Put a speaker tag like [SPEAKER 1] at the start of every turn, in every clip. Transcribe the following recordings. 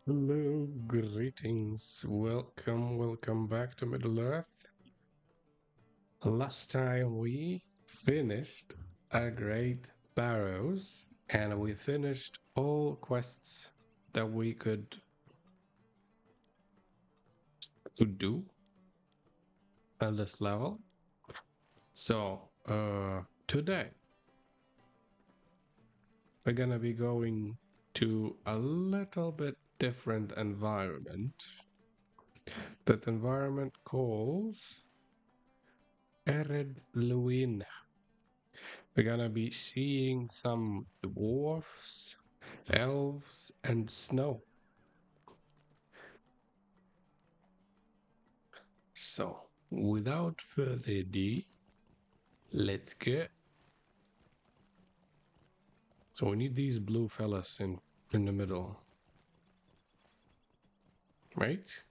[SPEAKER 1] Hello, greetings. Welcome back to Middle Earth. Last time we finished a Great Barrows and we finished all quests that we could do at this level. So, today we're gonna be going to a little bit different environment. That environment calls Ered Luin. We're gonna be seeing some dwarfs, elves, and snow. So, without further ado, let's go. So we need these blue fellas in the middle, right?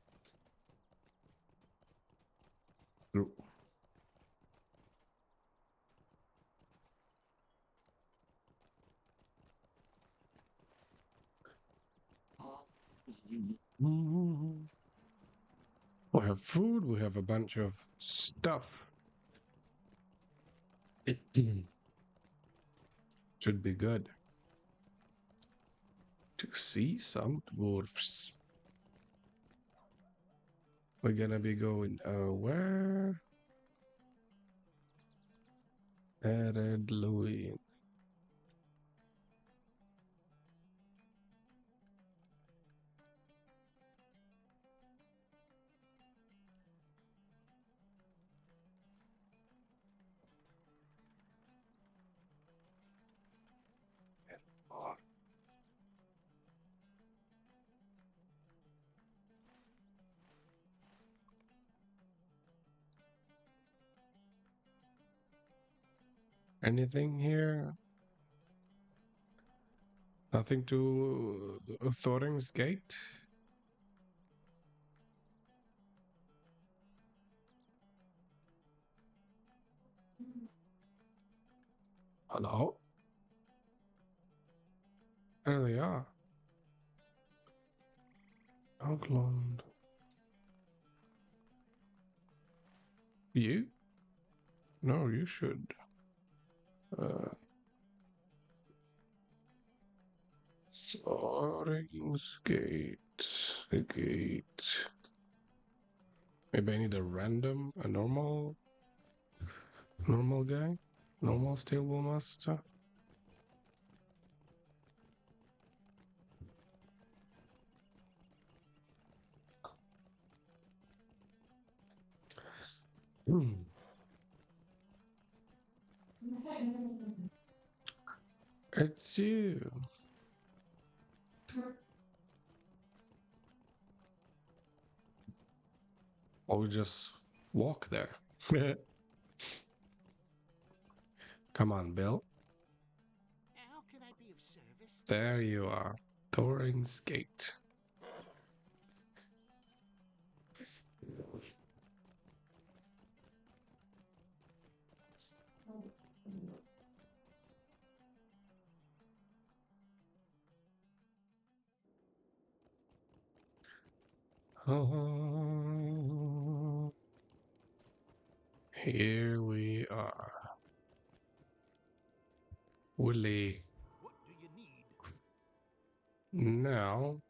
[SPEAKER 1] Blue. We have food. We have a bunch of stuff. Should be good to see some dwarfs. We're gonna be going where? Added Louis. Anything here? Nothing to Thorin's gate? Hello? There they are. Outland. You? No, you should. Uh, Thorin's gate. The gate. Maybe I need a normal guy? Normal stable master? Hmm. It's you. Or we just walk there. Come on, Bill.
[SPEAKER 2] How can I be of service?
[SPEAKER 1] There you are. Thorin's gate. Oh, here we are. Willie.
[SPEAKER 2] What do you need?
[SPEAKER 1] Now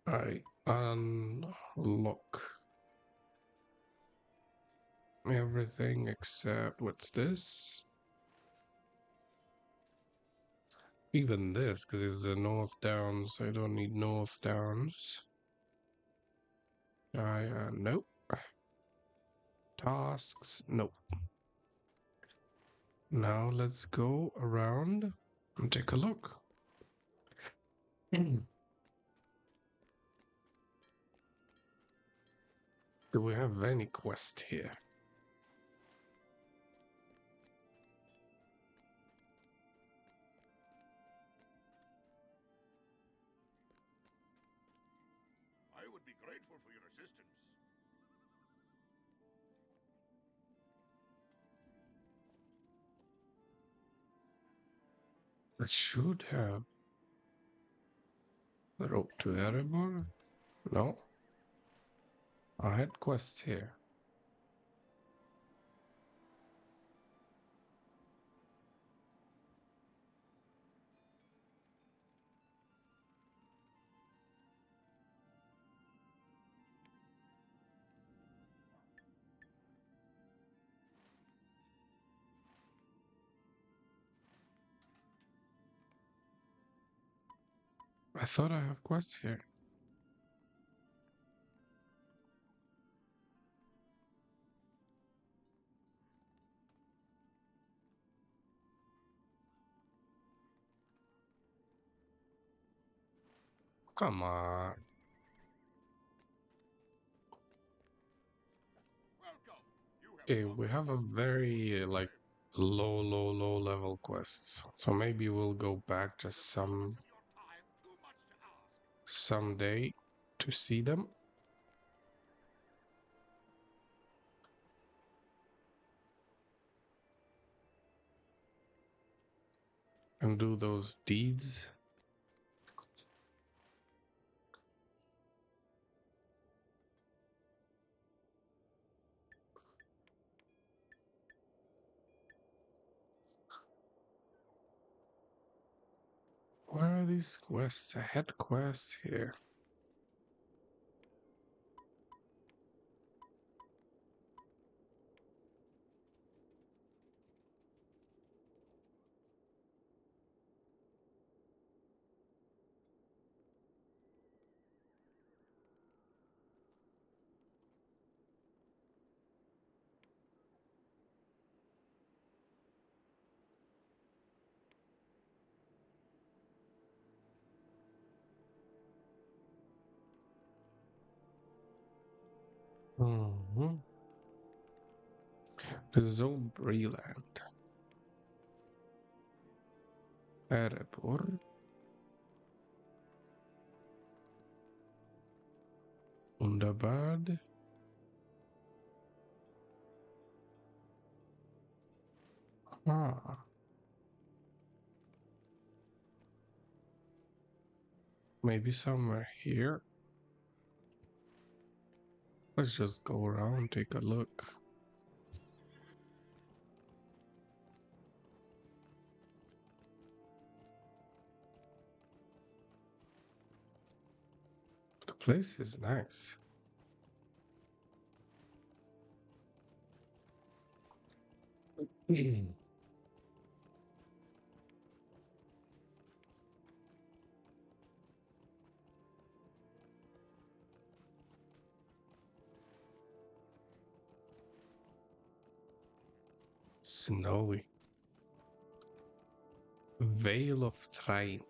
[SPEAKER 1] I unlock everything except what's this? Even this, because it's the North Downs. I don't need North Downs. Nope. Tasks, nope. Now let's go around and take a look. Do we have any quest here?
[SPEAKER 2] I would be grateful for your assistance.
[SPEAKER 1] I should have. The road to Erebor? No. I had quests here. I thought I have quests here. Come on.
[SPEAKER 2] Welcome. You have
[SPEAKER 1] Okay,
[SPEAKER 2] come
[SPEAKER 1] we
[SPEAKER 2] to
[SPEAKER 1] have a
[SPEAKER 2] this
[SPEAKER 1] very
[SPEAKER 2] wonderful
[SPEAKER 1] like
[SPEAKER 2] land.
[SPEAKER 1] low level quests. So maybe we'll go back just
[SPEAKER 2] The price of your time too much to ask.
[SPEAKER 1] someday to see them and do those deeds. Where are these quests? I had quests here. Mm-hmm. The Zombreland. Erebor. Undabad. Ah, maybe somewhere here. Let's just go around, take a look. The place is nice. Snowy. Vale of Train.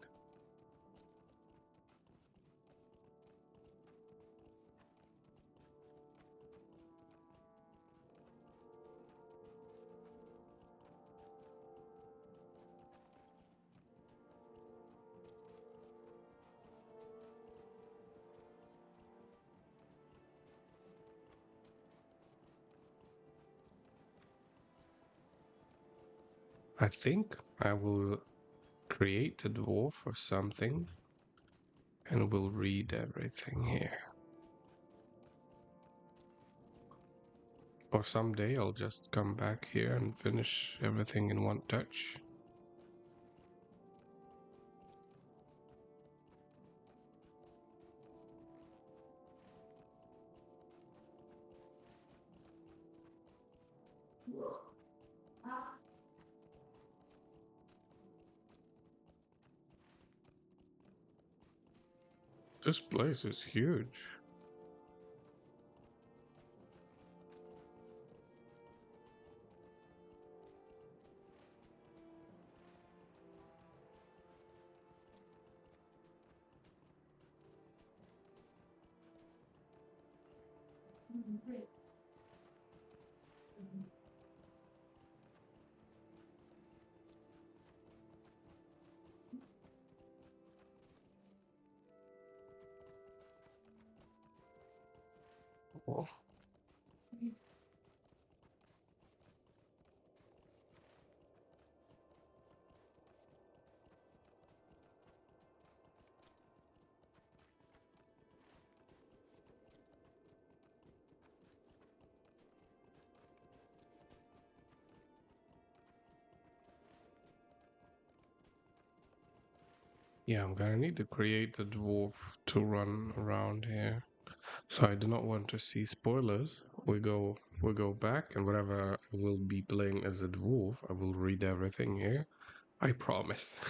[SPEAKER 1] I think I will create a dwarf or something and we'll read everything here. Or someday I'll just come back here and finish everything in one touch. This place is huge. Oh, Yeah, I'm gonna need to create a dwarf to run around here. So I do not want to see spoilers. We go back, and whatever I will be playing as a dwarf, I will read everything here. I promise.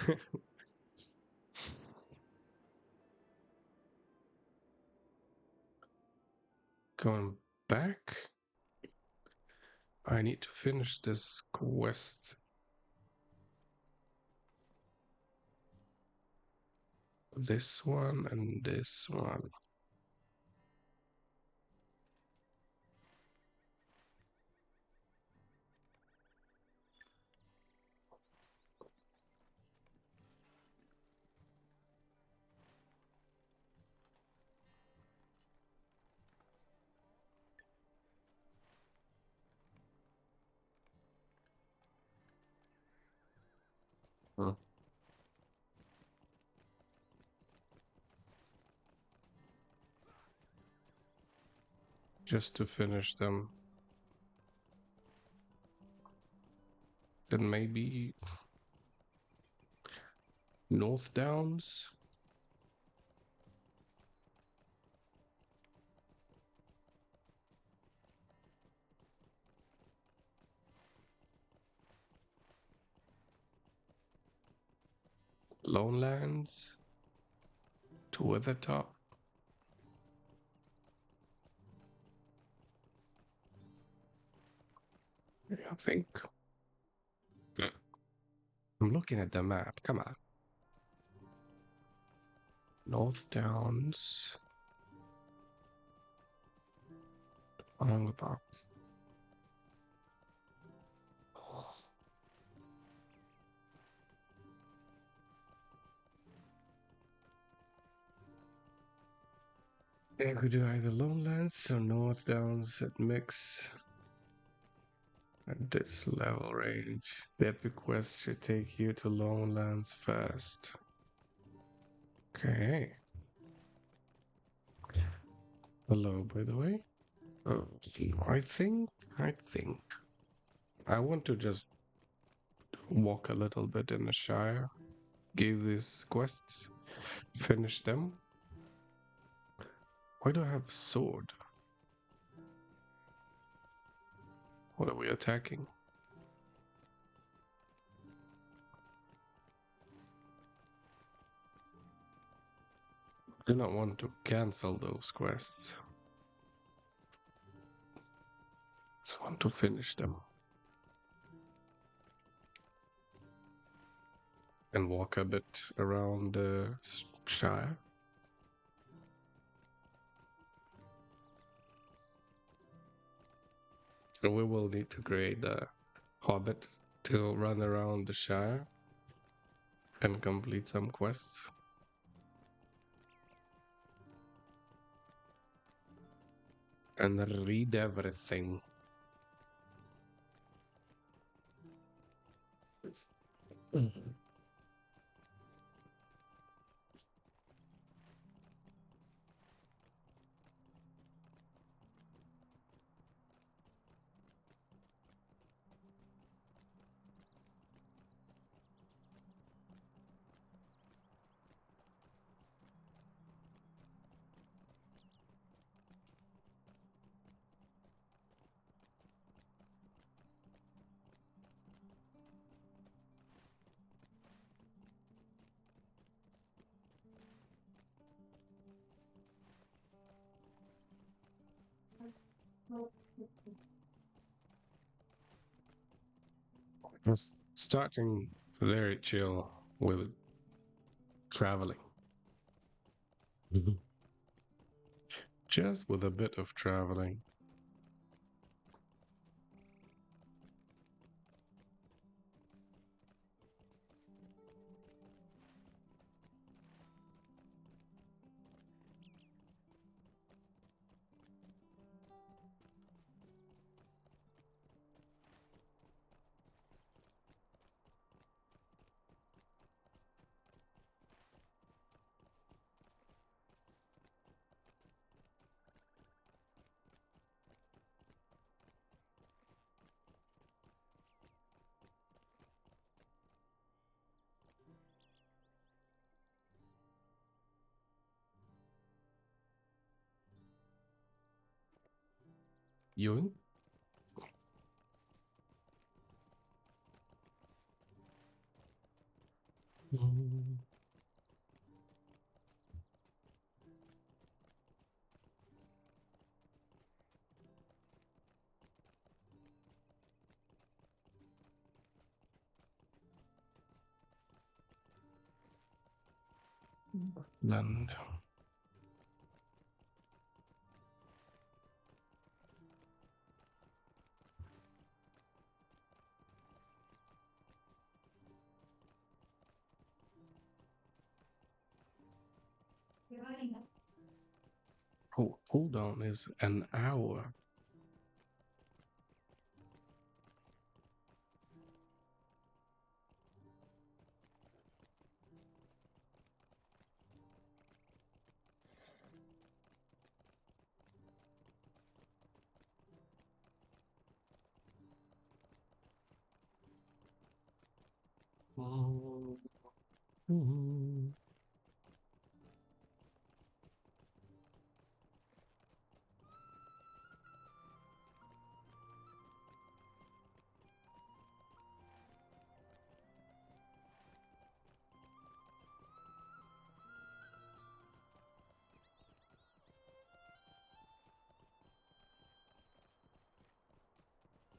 [SPEAKER 1] Going back. I need to finish this quest. This one and this one. Hmm. Just to finish them. Then maybe North Downs? Lonelands? To Withertop? I think. I'm looking at the map. Come on. North Downs. Longbow. Yeah, I could do either Lowlands or North Downs at mix at this level range. The epic quest should take you to Lowlands first. Okay. Hello, by the way. Uh, I think I want to just walk a little bit in the Shire, give these quests, finish them. Why do I have sword? What are we attacking? I do not want to cancel those quests. Just want to finish them. And walk a bit around the Shire. And we will need to create a hobbit to run around the Shire and complete some quests. And read everything. Just starting very chill with traveling. Just with a bit of traveling. Yoink. Mm. Land. Oh, cooldown is an hour. Mm.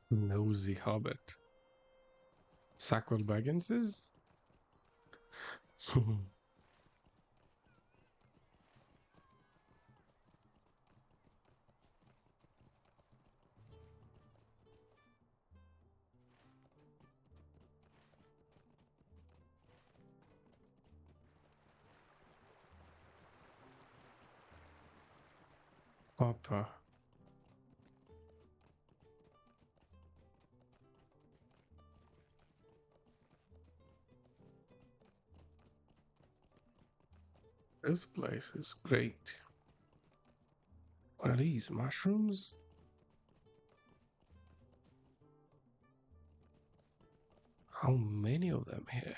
[SPEAKER 1] Nosy Hobbit. Sacral Bagginses? Papa. This place is great. What are these? Mushrooms? How many of them here?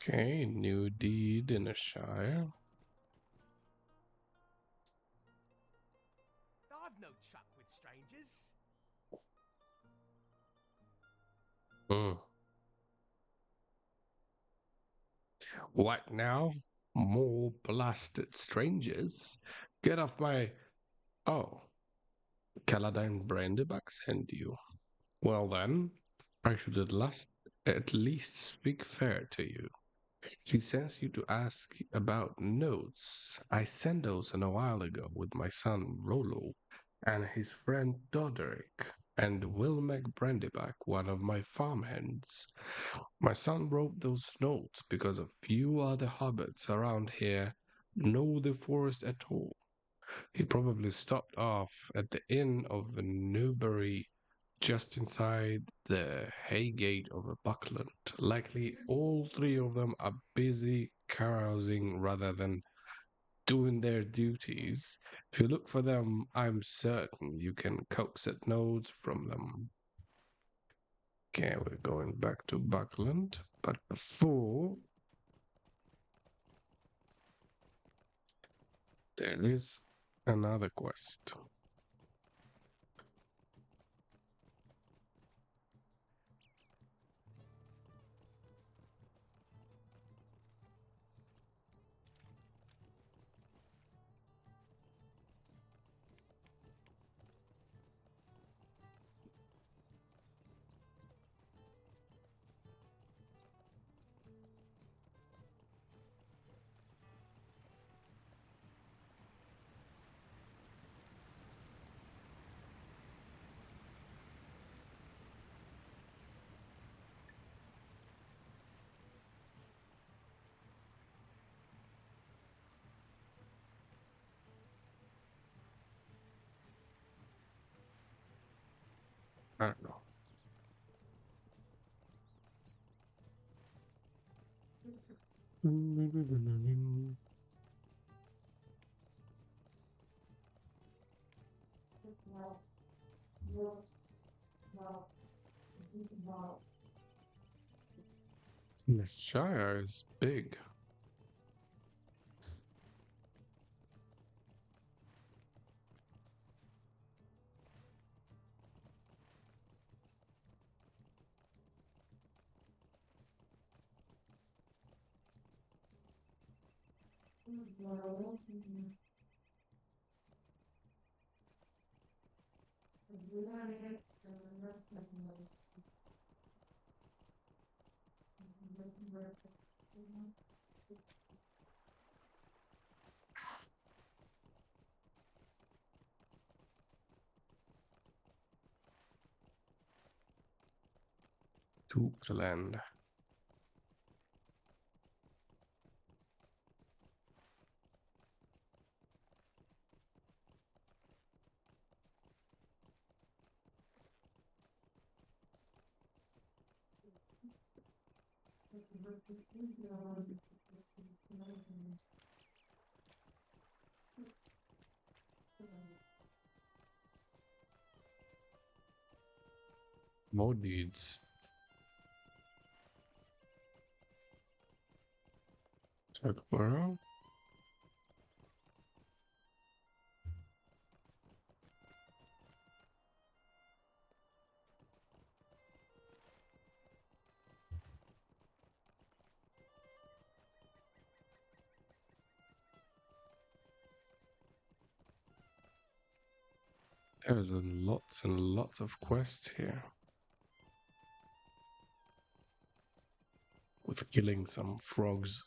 [SPEAKER 1] Okay, new deed in a shire.
[SPEAKER 2] I've no chuck with strangers.
[SPEAKER 1] Hmm. What now? More blasted strangers? Get off my... Oh, Caladine Brandybuck sent you. Well then, I should at least speak fair to you. He sends you to ask about notes. I sent those a while ago with my son Rollo and his friend Doderick and Wilmec Brandybuck, one of my farmhands. My son wrote those notes because a few other hobbits around here know the forest at all. He probably stopped off at the inn of Newbury just inside the Haygate of a Buckland. Likely all three of them are busy carousing rather than doing their duties. If you look for them, I'm certain you can coax at notes from them. Okay, we're going back to Buckland, but before there is another quest. I don't know. The Shire is big. Tookland. More deeds. Tugborough. There's a lots and lots of quests here. With killing some frogs.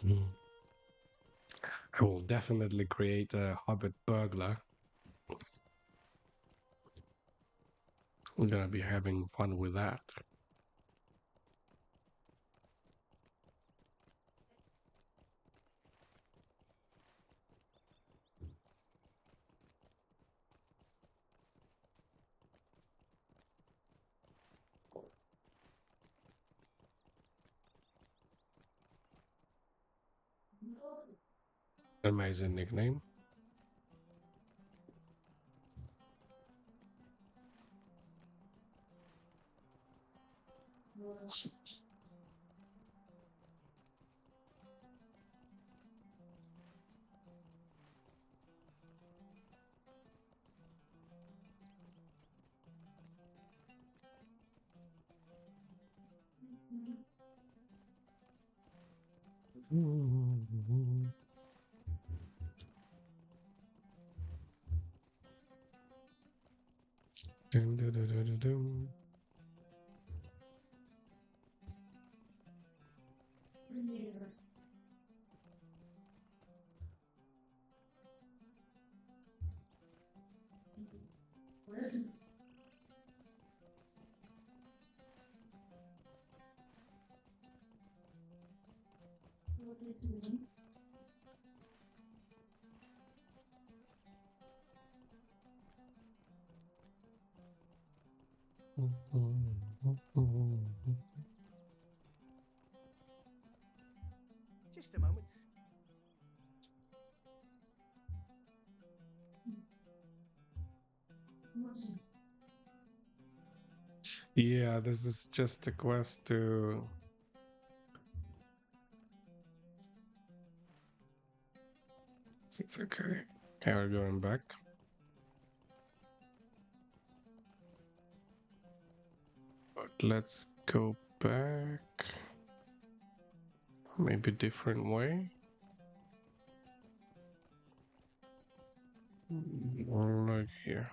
[SPEAKER 1] I will definitely create a hobbit burglar. We're gonna be having fun with that. Amazing nickname. Dun, dun, dun, dun, dun, dun.
[SPEAKER 2] Just a moment.
[SPEAKER 1] Yeah, this is just a quest to... It's okay. Okay, we're going back. But let's go back. Maybe different way. Or like here.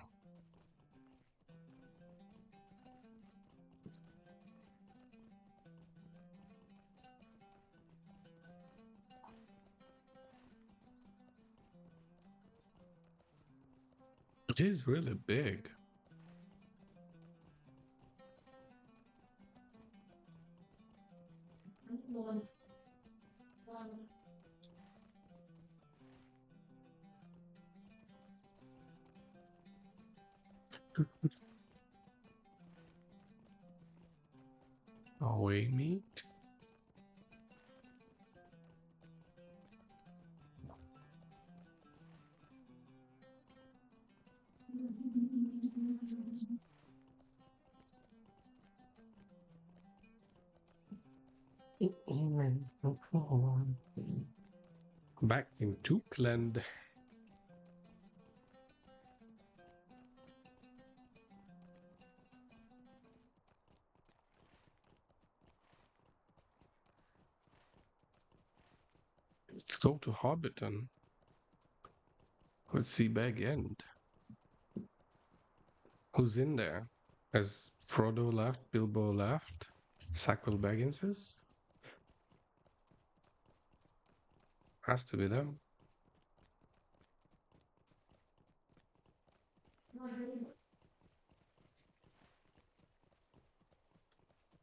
[SPEAKER 1] It is really big. Away meat. Back in Tookland. Let's go to Hobbiton. Let's see Bag End. Who's in there? Has Frodo left? Bilbo left? Sackville Bagginses? Has to be them.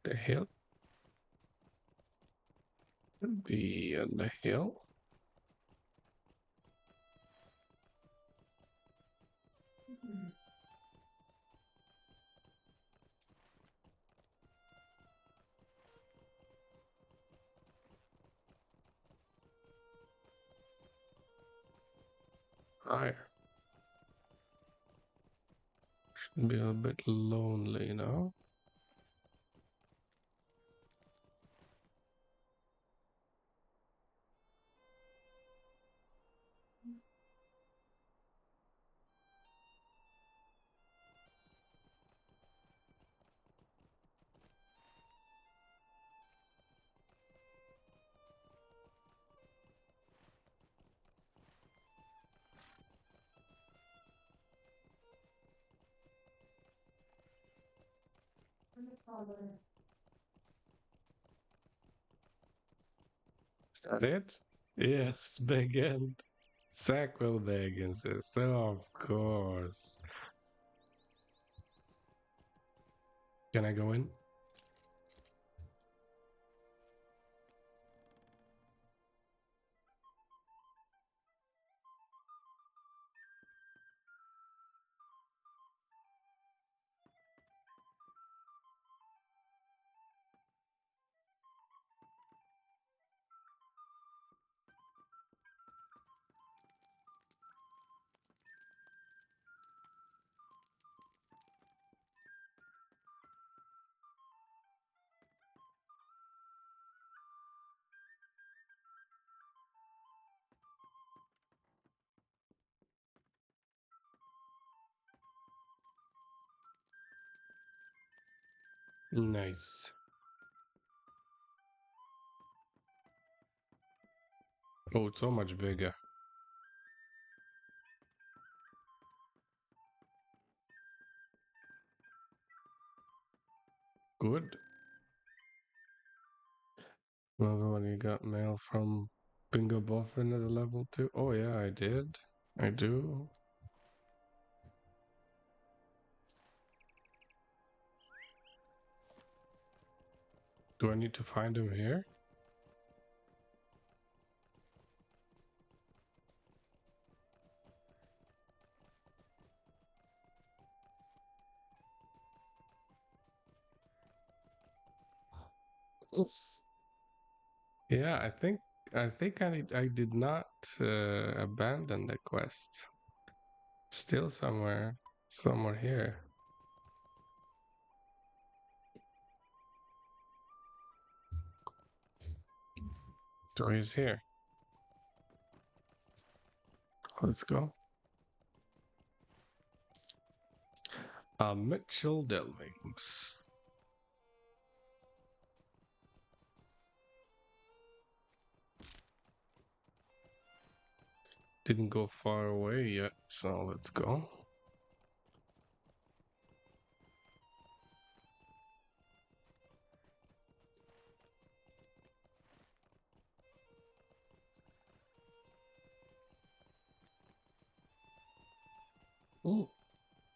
[SPEAKER 1] The hill? Could be on the hill. Higher. Should be a bit lonely now. Is that it? Yes, Big End. Sackville Bagginses. Of course. Can I go in? Nice. Oh, it's so much bigger. Good. Remember when you got mail from Bingo Boffin at the level 2? Oh yeah, I did. I do. Do I need to find him here? Oof. Yeah, I did not abandon the quest. Still somewhere here. So he's here. Let's go. Mitchell Delvings. Didn't go far away yet, so let's go. Ooh,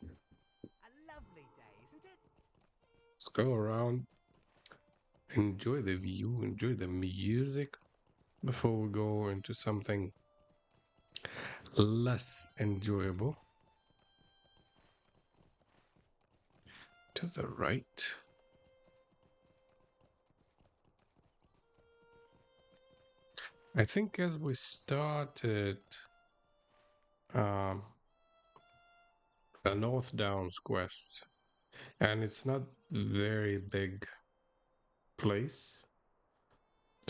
[SPEAKER 2] A lovely day, isn't it?
[SPEAKER 1] let's go around. Enjoy the view, enjoy the music before we go into something less enjoyable. To the right. I think as we started um, the North Downs quest, and it's not very big place.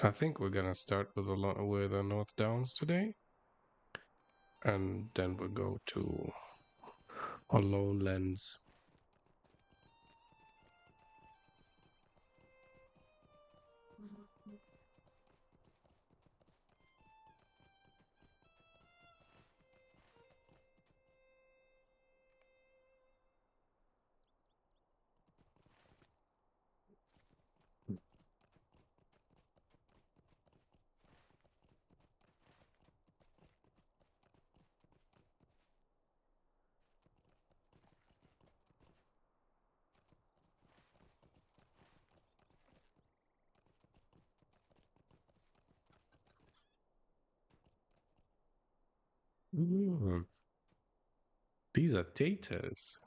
[SPEAKER 1] I think we're gonna start with the North Downs today, and then we'll go to a Lowlands. Mm, these are taters.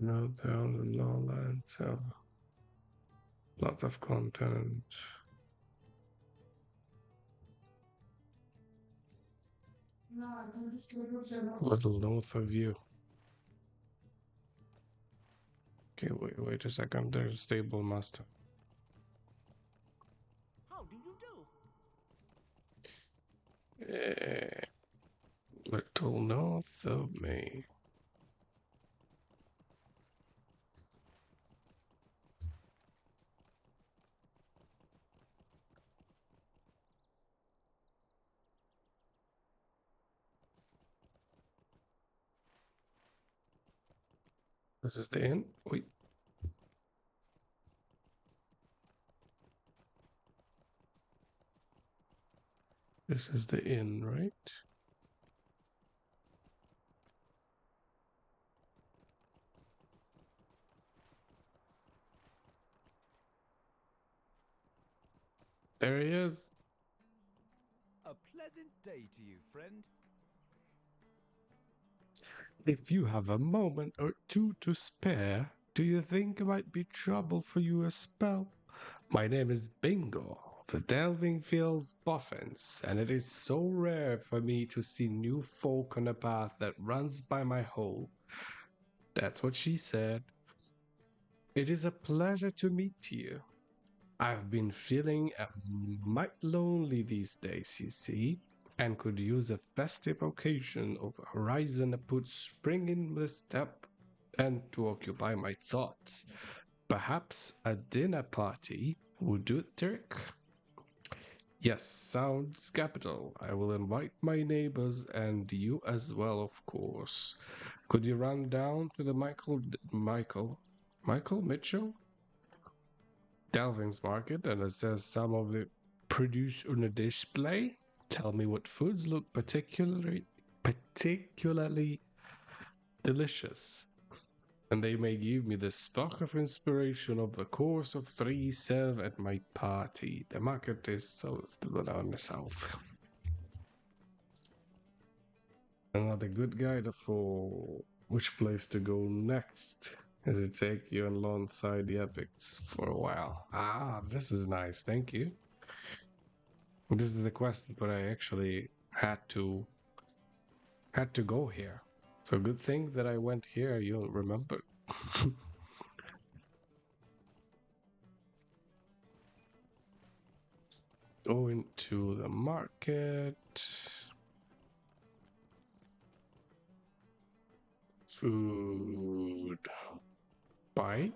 [SPEAKER 1] No down the lowlands, so lots of content. Little north of you. Okay, wait a second. There's a stable master.
[SPEAKER 2] How do you do?
[SPEAKER 1] Little north of me. This is the inn. Wait. This is the inn, right? There he is.
[SPEAKER 2] A pleasant day to you, friend.
[SPEAKER 1] If you have a moment or two to spare, do you think it might be trouble for you a spell? My name is Bingo, the delving fields Boffins, and it is so rare for me to see new folk on a path that runs by my hole. That's what she said. It is a pleasure to meet you. I've been feeling a mite lonely these days, you see, and could use a festive occasion of horizon to put spring in the step and to occupy my thoughts. Perhaps a dinner party would do the trick. Yes, sounds capital. I will invite my neighbors and you as well, of course. Could you run down to the Michael Mitchell Delving's Market and assess some of the produce on a display? Tell me what foods look particularly delicious, and they may give me the spark of inspiration of the course of 3 serve at my party. The market is on the south. Another good guide for which place to go next as it take you alongside the epics for a while. Ah, this is nice. Thank you. This is the quest, but I actually had to go here. So good thing that I went here. You'll remember. Go into the market. Food. Buy.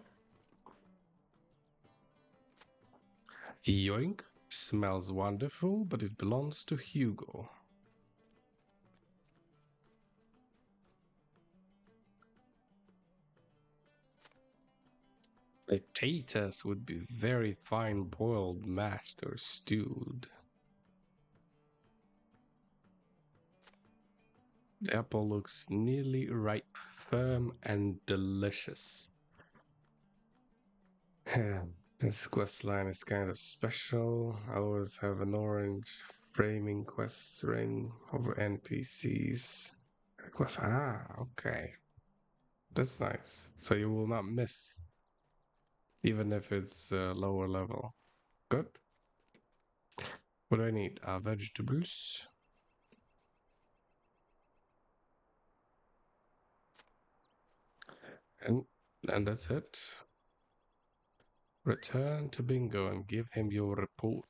[SPEAKER 1] Yoink. Smells wonderful, but it belongs to Hugo. Potatoes would be very fine boiled, mashed, or stewed. The apple looks nearly ripe, firm, and delicious. This quest line is kind of special. I always have an orange framing quest ring over NPCs. Quest. Okay. That's nice. So you will not miss, even if it's lower level. Good. What do I need? Vegetables. And and that's it. Return to Bingo and give him your report.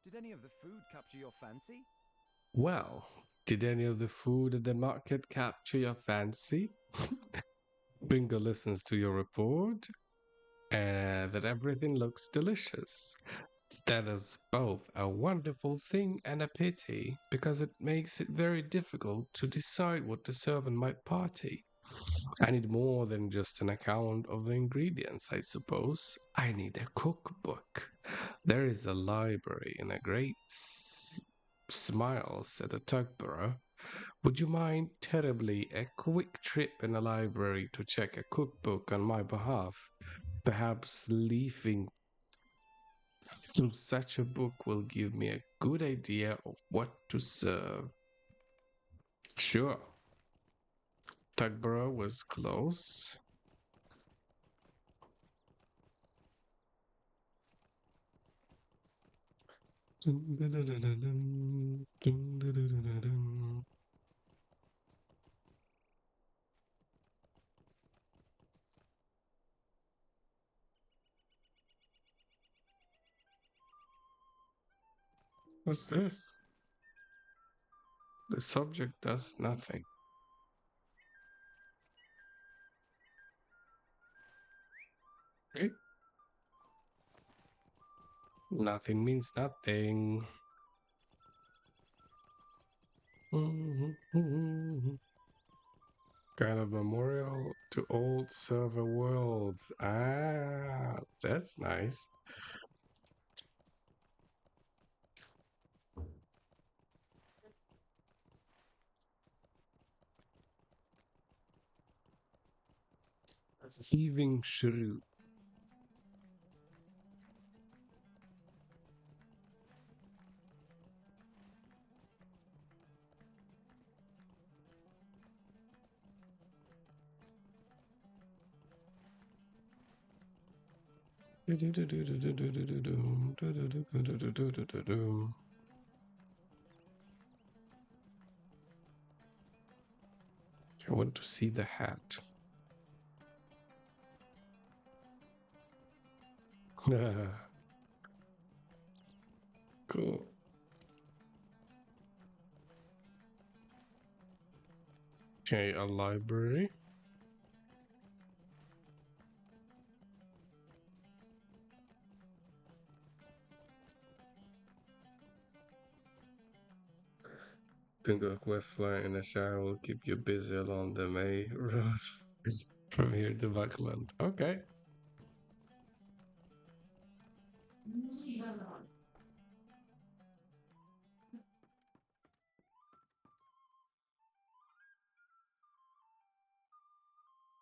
[SPEAKER 2] Did any of the food capture your fancy?
[SPEAKER 1] Well, did any of the food at the market capture your fancy? Bingo listens to your report and that everything looks delicious. That is both a wonderful thing and a pity, because it makes it very difficult to decide what to serve in my party. I need more than just an account of the ingredients, I suppose. I need a cookbook. There is a library in a great smile, said a Tugborough. Would you mind terribly a quick trip in a library to check a cookbook on my behalf? Perhaps leafing through such a book will give me a good idea of what to serve. Sure. Tugborough was close. What's this? The subject does nothing. Okay. Nothing means nothing. Kind of memorial to old server worlds. That's nice. Thieving shrew. I want to see the hat. Cool. Okay, a library. Bingo questline in a shower will keep you busy along the May road from here to Buckland. Okay.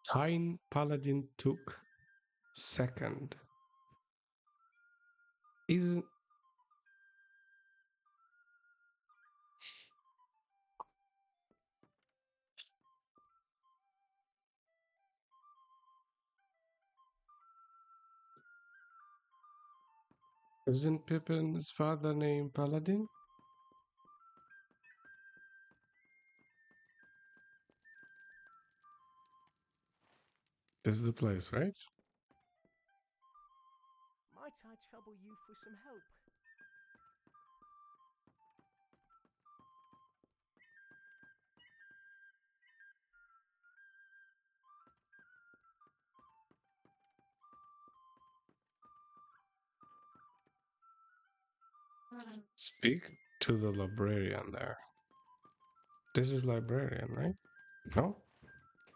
[SPEAKER 1] Tyne Paladin took second. Isn't isn't Pippin's father named Paladin? This is the place, right?
[SPEAKER 2] Might I trouble you for some help?
[SPEAKER 1] Speak to the librarian there. This is librarian, right? No?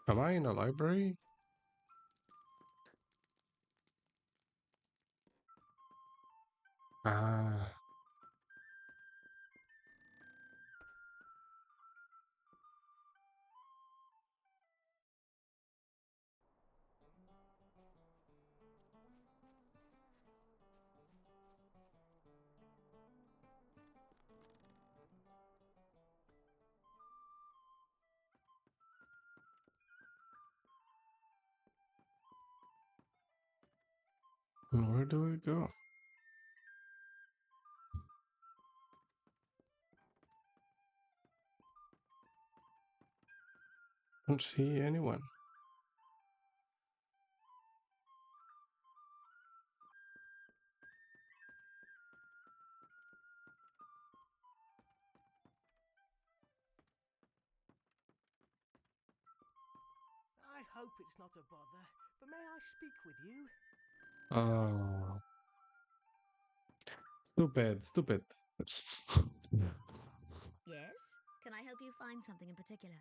[SPEAKER 1] Am I in a library? Ah, and where do we go? Don't see anyone.
[SPEAKER 2] I hope it's not a bother, but may I speak with you?
[SPEAKER 1] Oh, stupid, stupid.
[SPEAKER 3] Yes? Can I help you find something in particular?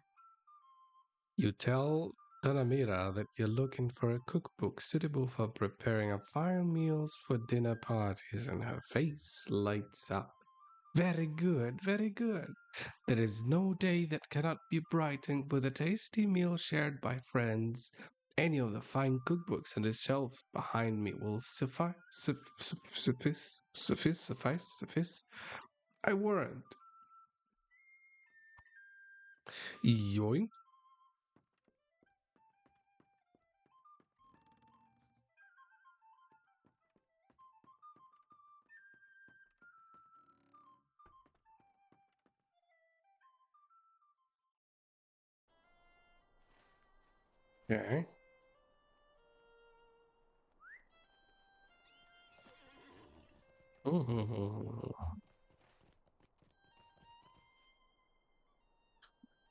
[SPEAKER 1] You tell Tanamira that you're looking for a cookbook suitable for preparing a fine meals for dinner parties, and her face lights up. Very good, very good. There is no day that cannot be brightened with a tasty meal shared by friends. Any of the fine cookbooks on the shelf behind me will suffice. I warrant. Yoink. Okay.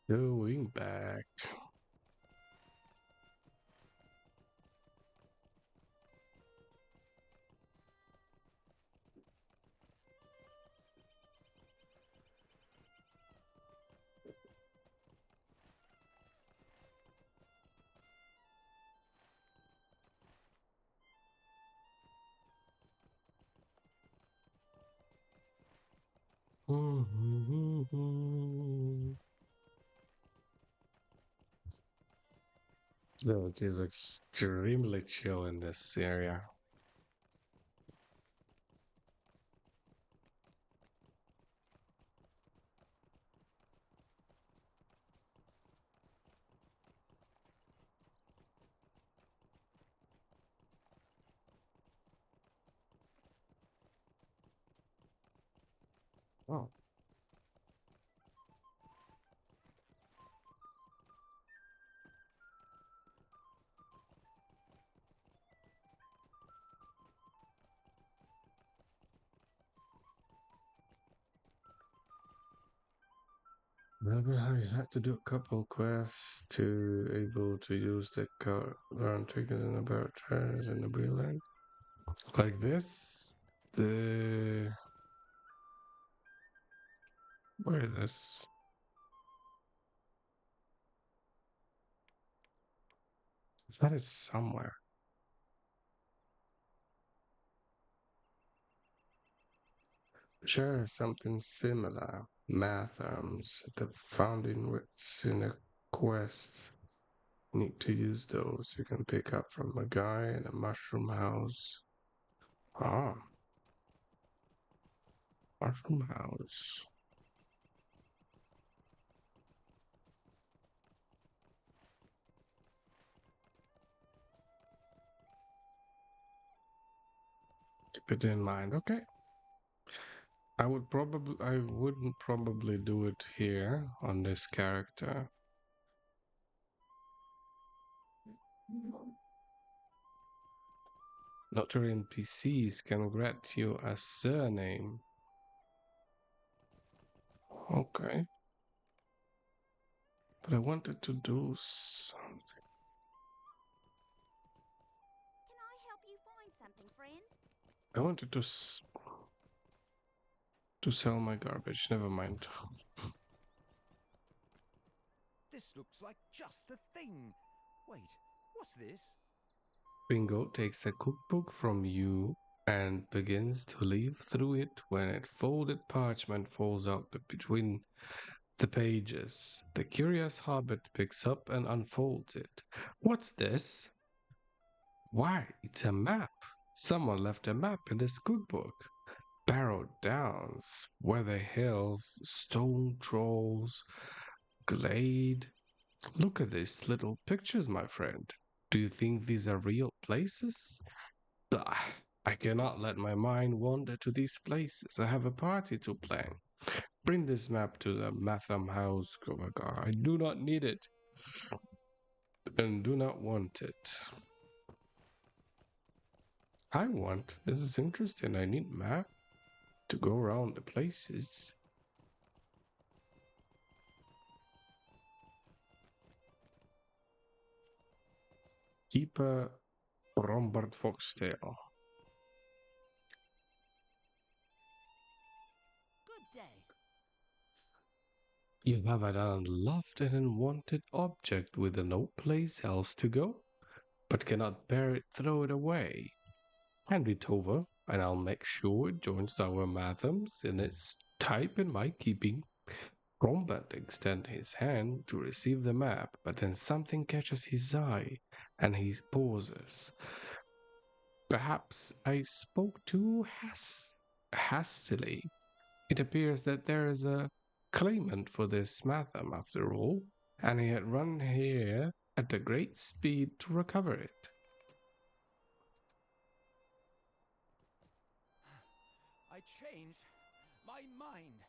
[SPEAKER 1] Going back. Though it is extremely chill in this area. Oh. Remember how you had to do a couple quests to able to use the car learn triggers about trailers in the real land? Like this? The where is this? I thought it's somewhere. Sure, something similar. Math the founding wits in a quest. Need to use those you can pick up from a guy in a mushroom house. Ah, mushroom house. Keep it in mind. Okay. I wouldn't probably do it here on this character. LOTRO NPCs can grant you a surname. Okay. But I wanted to do something.
[SPEAKER 4] Can I help you find something, friend?
[SPEAKER 1] I wanted to sell my garbage. Never mind.
[SPEAKER 2] This looks like just the thing. Wait, what's this?
[SPEAKER 1] Bingo takes a cookbook from you and begins to leaf through it when a folded parchment falls out between the pages. The curious hobbit picks up and unfolds it. What's this? Why, it's a map. Someone left a map in this cookbook. Barrow Downs, Weather Hills, Stone Trolls, Glade. Look at these little pictures, my friend. Do you think these are real places? Ah, I cannot let my mind wander to these places. I have a party to plan. Bring this map to the Matham House, Kovagar. I do not need it and do not want it. I want. This is interesting. I need map to go around the places. Keeper Rombert Foxtail.
[SPEAKER 2] Good day.
[SPEAKER 1] You have an unloved and unwanted object with no place else to go, but cannot bear it, throw it away. Hand it over, and I'll make sure it joins our Mathams in its type in my keeping. Rombert extends his hand to receive the map, but then something catches his eye, and he pauses. Perhaps I spoke too hastily. It appears that there is a claimant for this Matham after all, and he had run here at a great speed to recover it.
[SPEAKER 2] I changed my mind.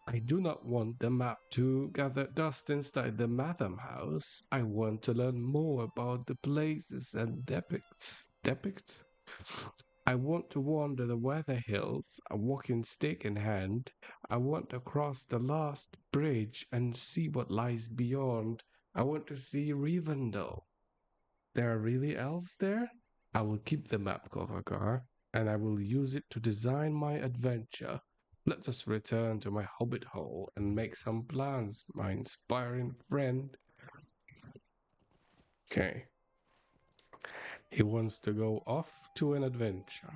[SPEAKER 1] I do not want the map to gather dust inside the Matham house. I want to learn more about the places and depicts. I want to wander the weather hills, a walking stick in hand. I want to cross the last bridge and see what lies beyond. I want to see Rivendell. There are really elves there? I will keep the map, Kovagar, and I will use it to design my adventure. Let us return to my hobbit hole and make some plans, my inspiring friend. Okay. He wants to go off to an adventure.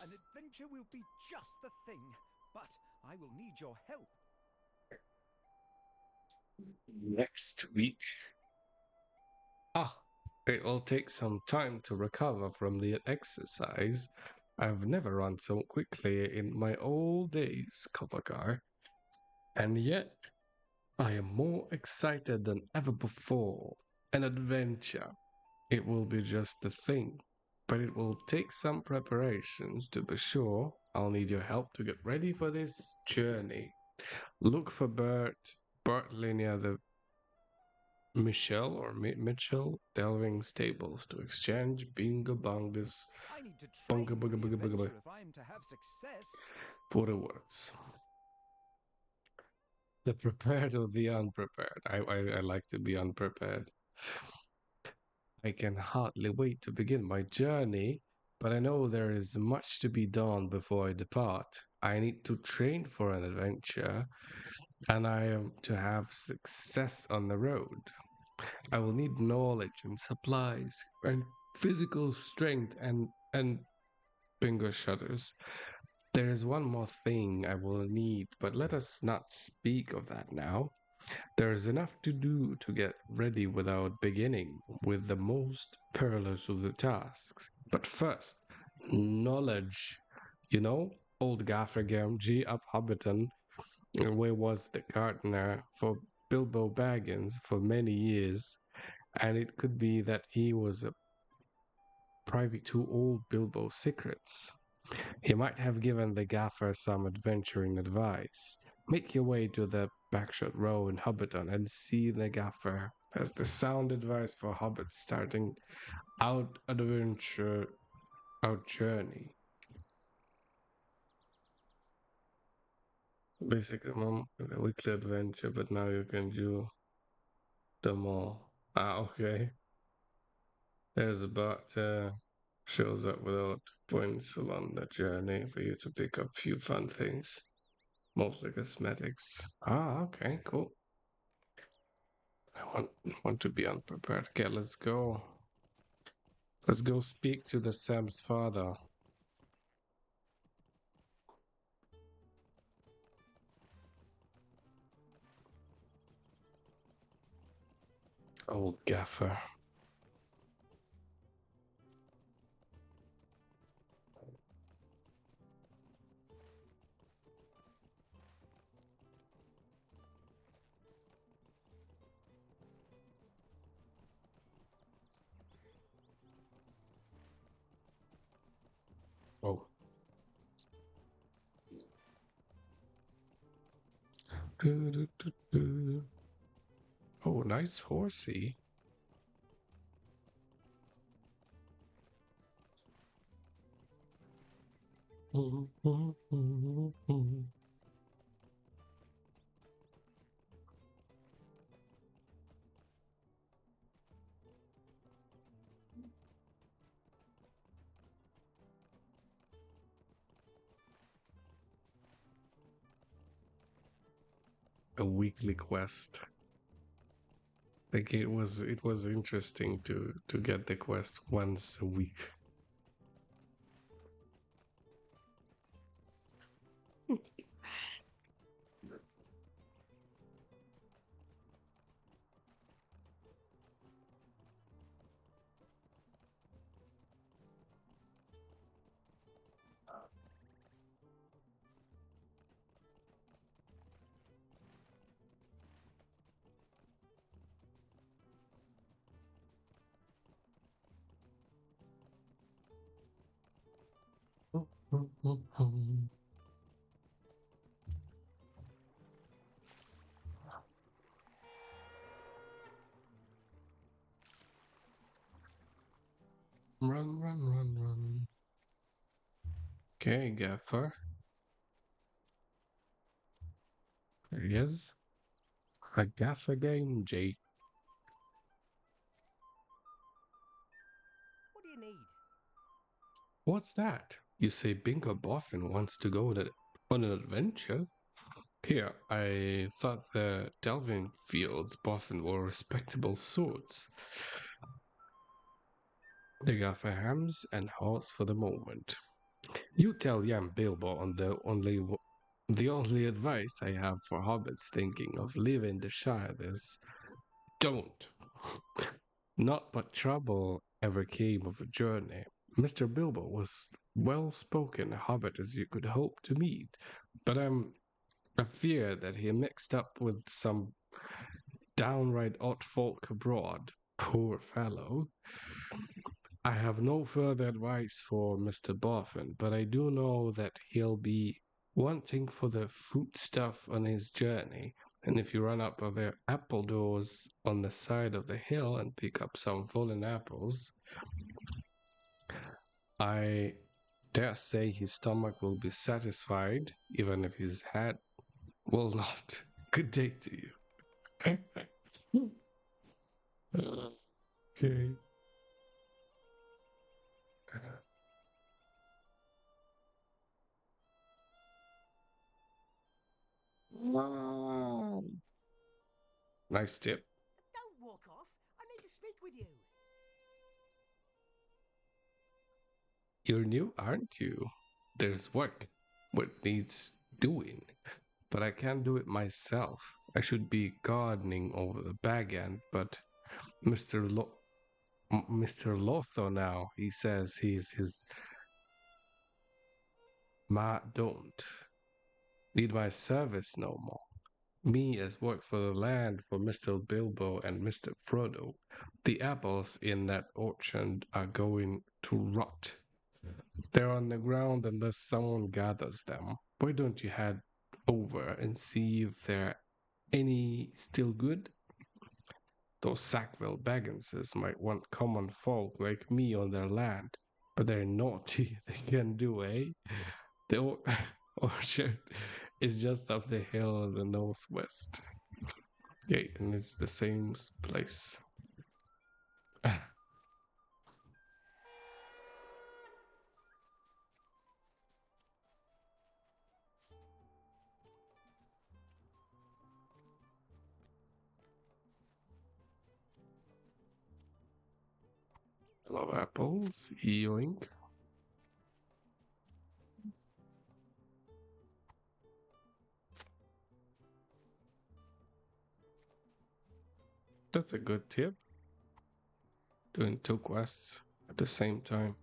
[SPEAKER 2] An adventure will be just the thing, but I will need your help.
[SPEAKER 1] Next week. Ah, it will take some time to recover from the exercise. I've never run so quickly in my old days, Kovagar. And yet, I am more excited than ever before. An adventure. It will be just the thing, but it will take some preparations to be sure. I'll need your help to get ready for this journey. Look for Bertley near the Mitchell delving stables to exchange bingo bungus
[SPEAKER 2] I need to
[SPEAKER 1] bunga
[SPEAKER 2] train for
[SPEAKER 1] bunga
[SPEAKER 2] the
[SPEAKER 1] bunga bunga bunga
[SPEAKER 2] adventure if I am to have success.
[SPEAKER 1] for the words. The prepared or the unprepared. I like to be unprepared. I can hardly wait to begin my journey, but I know there is much to be done before I depart. I need to train for an adventure, and I am to have success on the road. I will need knowledge and supplies and physical strength and bingo shudders. There is one more thing I will need, but let us not speak of that now. There is enough to do to get ready without beginning with the most perilous of the tasks. But first, knowledge. You know, old Gaffer Gamgee up Hobbiton, where was the gardener for Bilbo Baggins for many years. And it could be that he was a privy to all Bilbo's secrets. He might have given the gaffer some adventuring advice. Make your way to the Backshot Row in Hobbiton and see the gaffer has the sound advice for hobbits starting out adventure out journey. Basically, mom, a weekly adventure, but now you can do them all. Ah, okay. There's a bot shows up without points along the journey for you to pick up few fun things, mostly cosmetics. Ah, okay, cool. I want to be unprepared. Okay, let's go. Let's go speak to the Sam's father. Old gaffer. Oh. Oh, nice horsey. A weekly quest. Like it was interesting to get the quest once a week. Run, run, run, run. Okay, Gaffer. There he is. A Gaffer game, Jake.
[SPEAKER 2] What do you need?
[SPEAKER 1] What's that? You say Bingo Boffin wants to go on an adventure? Here, I thought the delving fields Boffin were respectable sorts. They got for hams and haws for the moment. You tell young Bilbo on the only advice I have for hobbits thinking of leaving the Shire is don't. Not but trouble ever came of a journey. Mr. Bilbo was well-spoken hobbit as you could hope to meet, but I fear that he mixed up with some downright odd folk abroad. Poor fellow. I have no further advice for Mr. Boffin, but I do know that he'll be wanting for the food stuff on his journey. And if you run up to the apple doors on the side of the hill and pick up some fallen apples, I dare say his stomach will be satisfied, even if his head will not. Good day to you. Okay. Nice tip.
[SPEAKER 2] Don't walk off. I need to speak with you.
[SPEAKER 1] You're new, aren't you? There's what needs doing, but I can't do it myself. I should be gardening over the bag end, but Mr. Mr. Lotho now, he says he's his ma don't need my service no more. Me as work for the land for Mr. Bilbo and Mr. Frodo. The apples in that orchard are going to rot. They're on the ground unless someone gathers them. Why don't you head over and see if they're any still good? Those Sackville Bagginses might want common folk like me on their land, but they're naughty. They can do, eh? The orchard is just up the hill in the northwest. Okay, and it's the same place. Hello, apples. Yoink. That's a good tip. Doing two quests at the same time.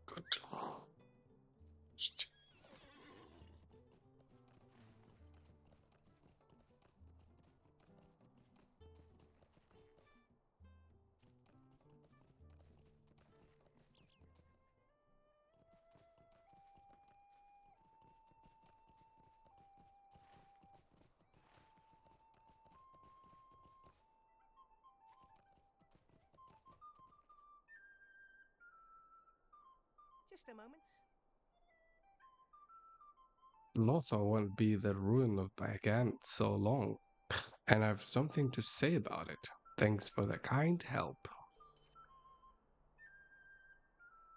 [SPEAKER 1] Good.
[SPEAKER 2] Just a moment.
[SPEAKER 1] LOTRO won't be the ruin of Bagant so long, and I've something to say about it. Thanks for the kind help.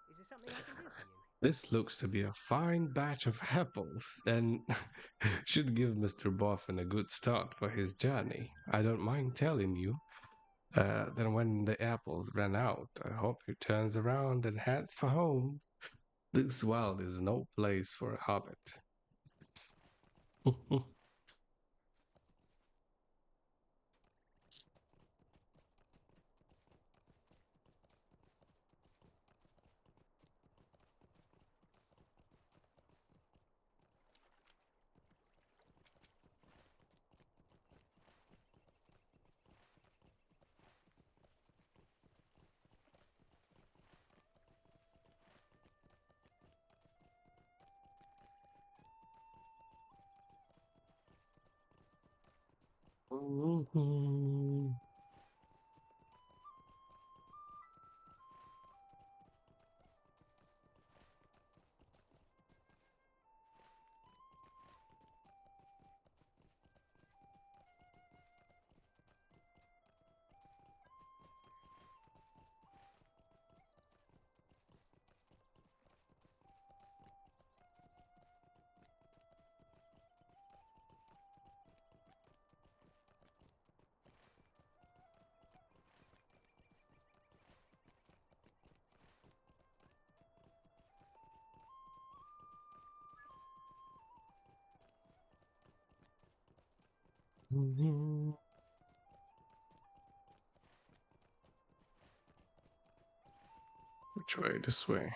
[SPEAKER 2] Is there something I can do for you?
[SPEAKER 1] This looks to be a fine batch of apples, and should give Mr. Boffin a good start for his journey. I don't mind telling you. Then when the apples run out, I hope he turns around and heads for home. This world is no place for a hobbit. Which way? This way.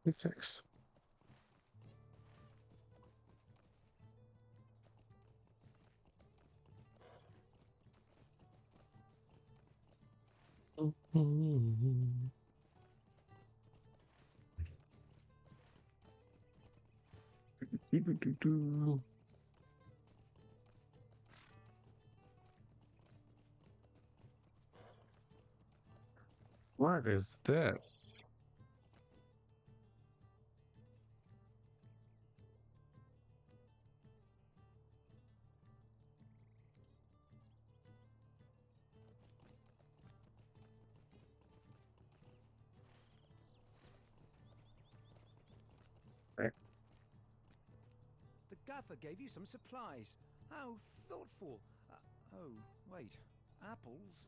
[SPEAKER 1] Fix. What is this?
[SPEAKER 2] gaffer gave you some supplies. How thoughtful. Oh, wait. Apples?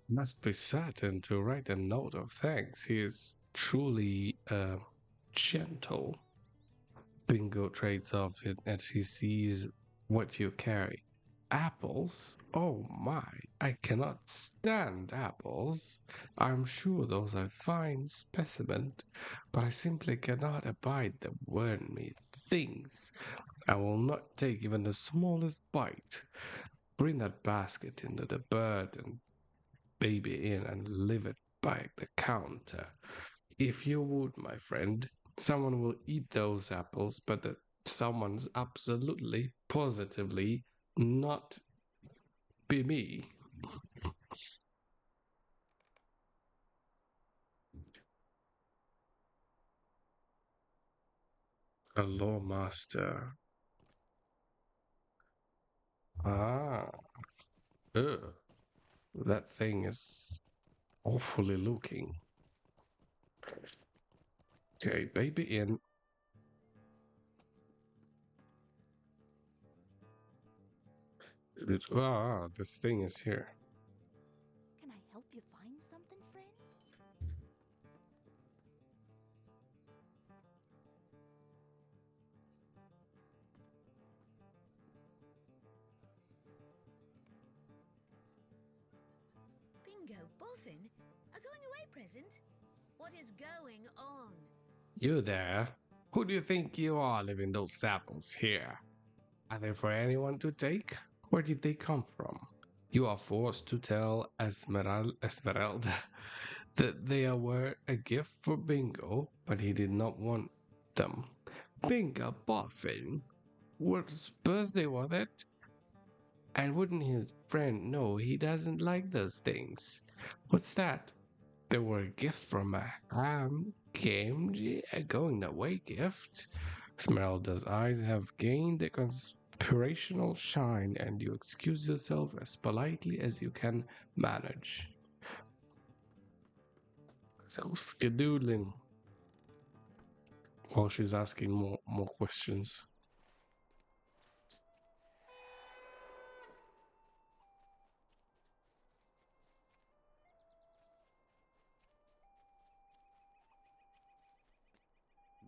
[SPEAKER 1] Must be certain to write a note of thanks. He is truly gentle. Bingo trades off it as he sees what you carry. Apples? Oh my, I cannot stand apples. I'm sure those are fine specimen, but I simply cannot abide the wormy things. I will not take even the smallest bite. Bring that basket into the bird and baby in and leave it by the counter. If you would, my friend, someone will eat those apples, but that someone's absolutely, positively not be me. A law master. Ah, ugh. That thing is awfully looking. Okay, baby in. This thing is here.
[SPEAKER 4] Can I help you find something, friend?
[SPEAKER 3] Bingo, Boffin? A going away present? What is going on?
[SPEAKER 1] You there? Who do you think you are leaving those apples here? Are they for anyone to take? Where did they come from? You are forced to tell Esmeralda that they were a gift for Bingo, but he did not want them. Bingo Boffin? Whose birthday was it? And wouldn't his friend know he doesn't like those things? What's that? They were a gift from a a going away gift. Esmeralda's eyes have gained a conspirational shine, and you excuse yourself as politely as you can manage. So skedoodling while she's asking more questions.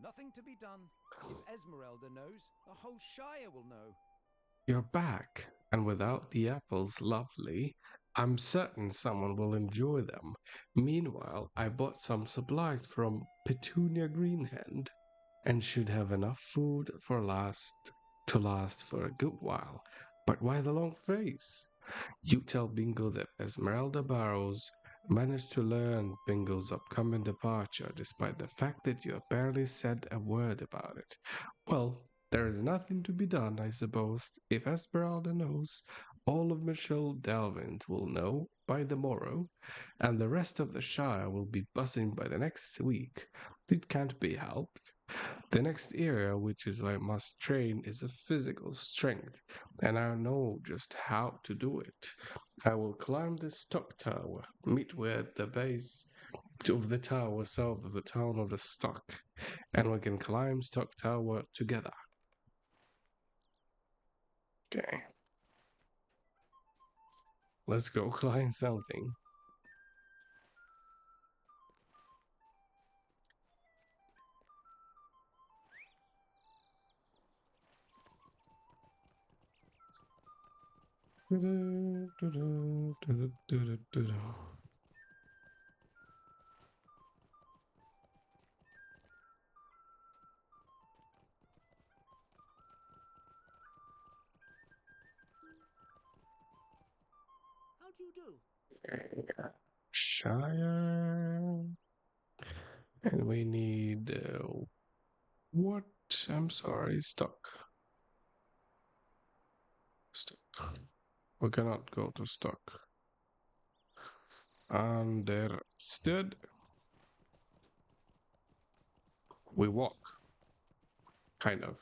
[SPEAKER 2] Nothing to be done. If Esmeralda knows, the whole Shire will know.
[SPEAKER 1] You're back, and without the apples, lovely. I'm certain someone will enjoy them. Meanwhile, I bought some supplies from Petunia Greenhand, and should have enough food to last for a good while. But why the long face? You tell Bingo that Esmeralda Barrows managed to learn Bingo's upcoming departure despite the fact that you have barely said a word about it. Well, there is nothing to be done, I suppose. If Esmeralda knows, all of Michelle Delvins will know by the morrow, and the rest of the Shire will be buzzing by the next week. It can't be helped. The next area which is I must train is a physical strength, and I know just how to do it. I will climb this stock tower, meet we at the base of the tower south of the town of the stock, and we can climb stock tower together. Okay. Let's go climb something.
[SPEAKER 5] How do you do?
[SPEAKER 1] Shire. And we need what? I'm sorry, stock. Stock. We cannot go to stock. Understood. We walk. Kind of.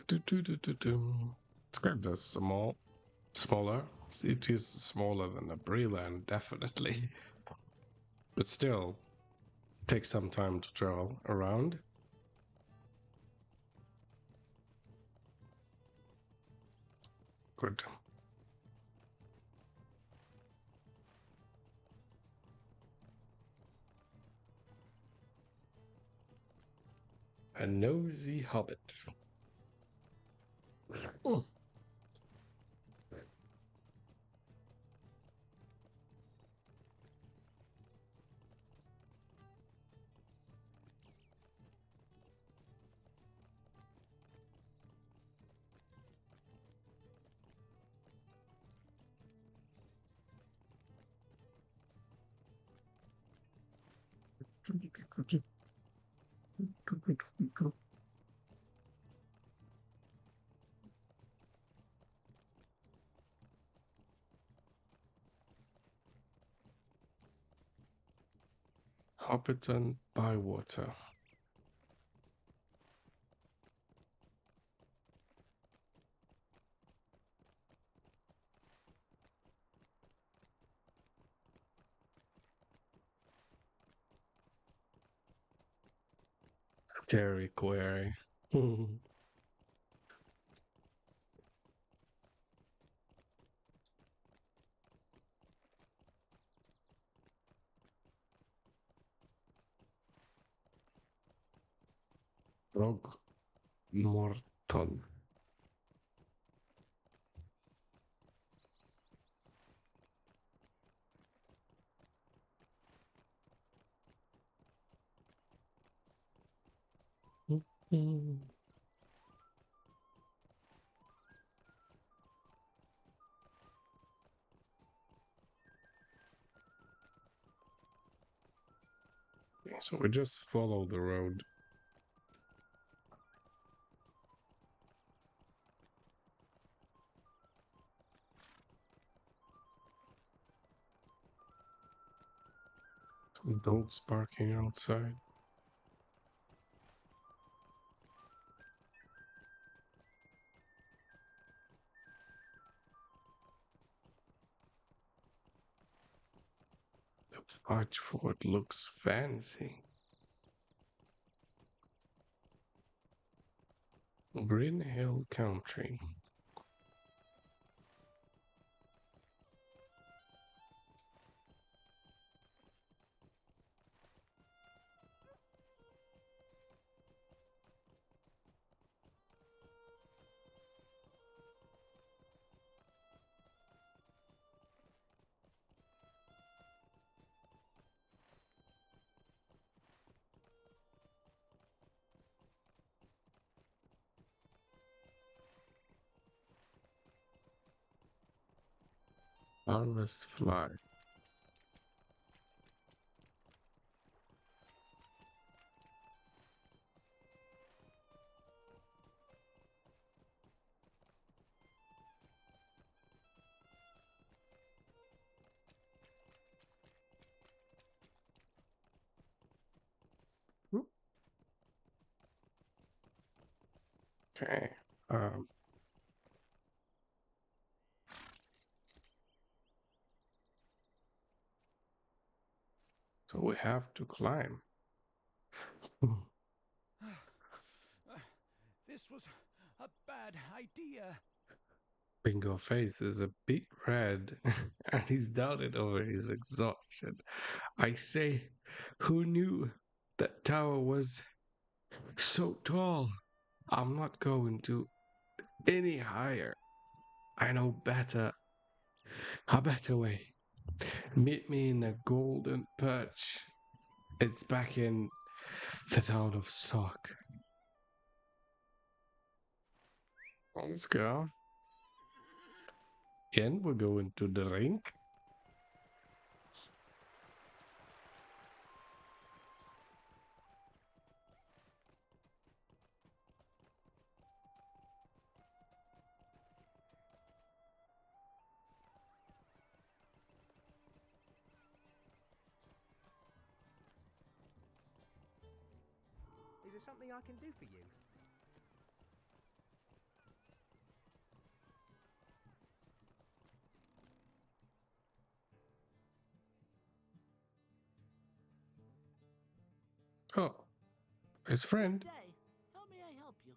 [SPEAKER 1] It's kind of smaller. It is smaller than a Breland, definitely. But still, takes some time to travel around. Good. A nosy hobbit. Oh. Hobbiton Bywater. Scary query. Rog Morton. So we just follow the road. Some dogs barking outside. The Watchford looks fancy. Green Hill Country. Harvest Fly. Okay. Um, so we have to climb.
[SPEAKER 2] This was a bad idea.
[SPEAKER 1] Bingo face is a bit red and he's doubted over his exhaustion. I say, who knew that tower was so tall? I'm not going to any higher. I know a better way. Meet me in the Golden Perch. It's back in the town of Stock. Let's go. And we're going to the rink.
[SPEAKER 5] Is there something I can do for you?
[SPEAKER 1] Oh, his friend.
[SPEAKER 5] Good day. How may I help you?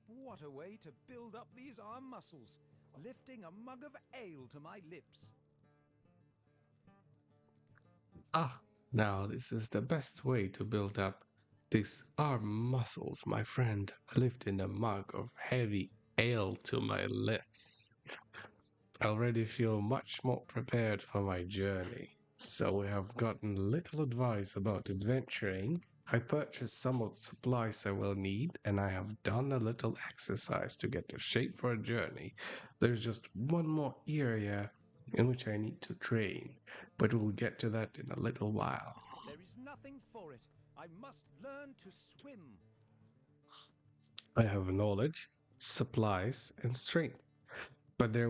[SPEAKER 2] What a way to build up these arm muscles, lifting a mug of ale to my lips.
[SPEAKER 1] Ah, now this is the best way to build up these arm muscles, my friend. Lifting a mug of heavy ale to my lips. I already feel much more prepared for my journey. So we have gotten little advice about adventuring. I purchased some of the supplies I will need, and I have done a little exercise to get a shape for a journey. There's just one more area in which I need to train, but we'll get to that in a little while.
[SPEAKER 2] There is nothing for it. I must learn to swim.
[SPEAKER 1] I have knowledge, supplies, and strength, but they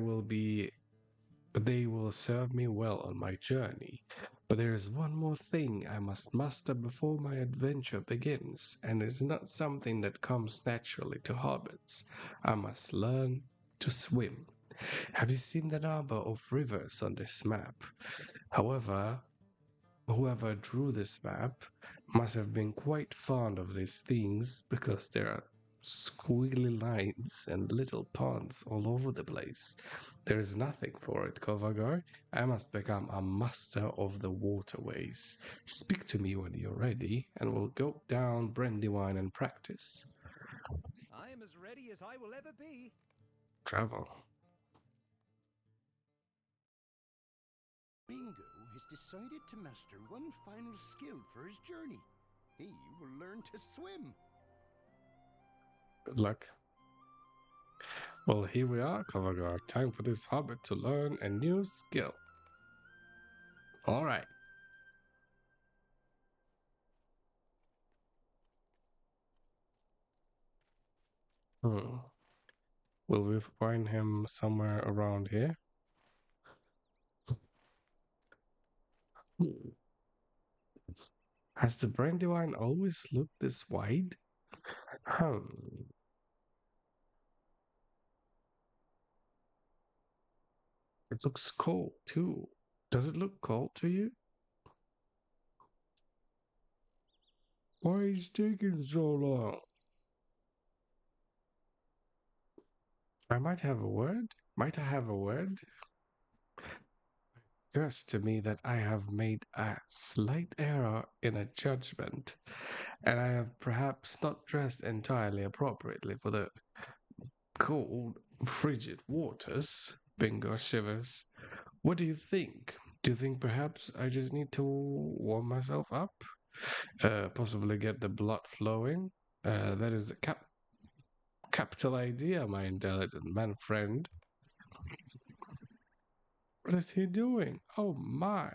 [SPEAKER 1] will serve me well on my journey. But there is one more thing I must master before my adventure begins, and it's not something that comes naturally to hobbits. I must learn to swim. Have you seen the number of rivers on this map? However, whoever drew this map must have been quite fond of these things because there are squiggly lines and little ponds all over the place. There is nothing for it, Kovagar. I must become a master of the waterways. Speak to me when you're ready, and we'll go down Brandywine and practice.
[SPEAKER 2] I am as ready as I will ever be.
[SPEAKER 1] Travel.
[SPEAKER 6] Bingo has decided to master one final skill for his journey. He will learn to swim.
[SPEAKER 1] Good luck. Well, here we are, Kovagar. Time for this hobbit to learn a new skill. All right. Will we find him somewhere around here? Has the Brandywine always looked this wide? Hmm. It looks cold too. Does it look cold to you? Why is it taking so long? I might have a word. Might I have a word? Occurs to me that I have made a slight error in a judgment, and I have perhaps not dressed entirely appropriately for the cold, frigid waters. Bingo shivers. What do you think? Do you think perhaps I just need to warm myself up? Possibly get the blood flowing? That is a capital idea, my intelligent man friend. What is he doing? Oh my.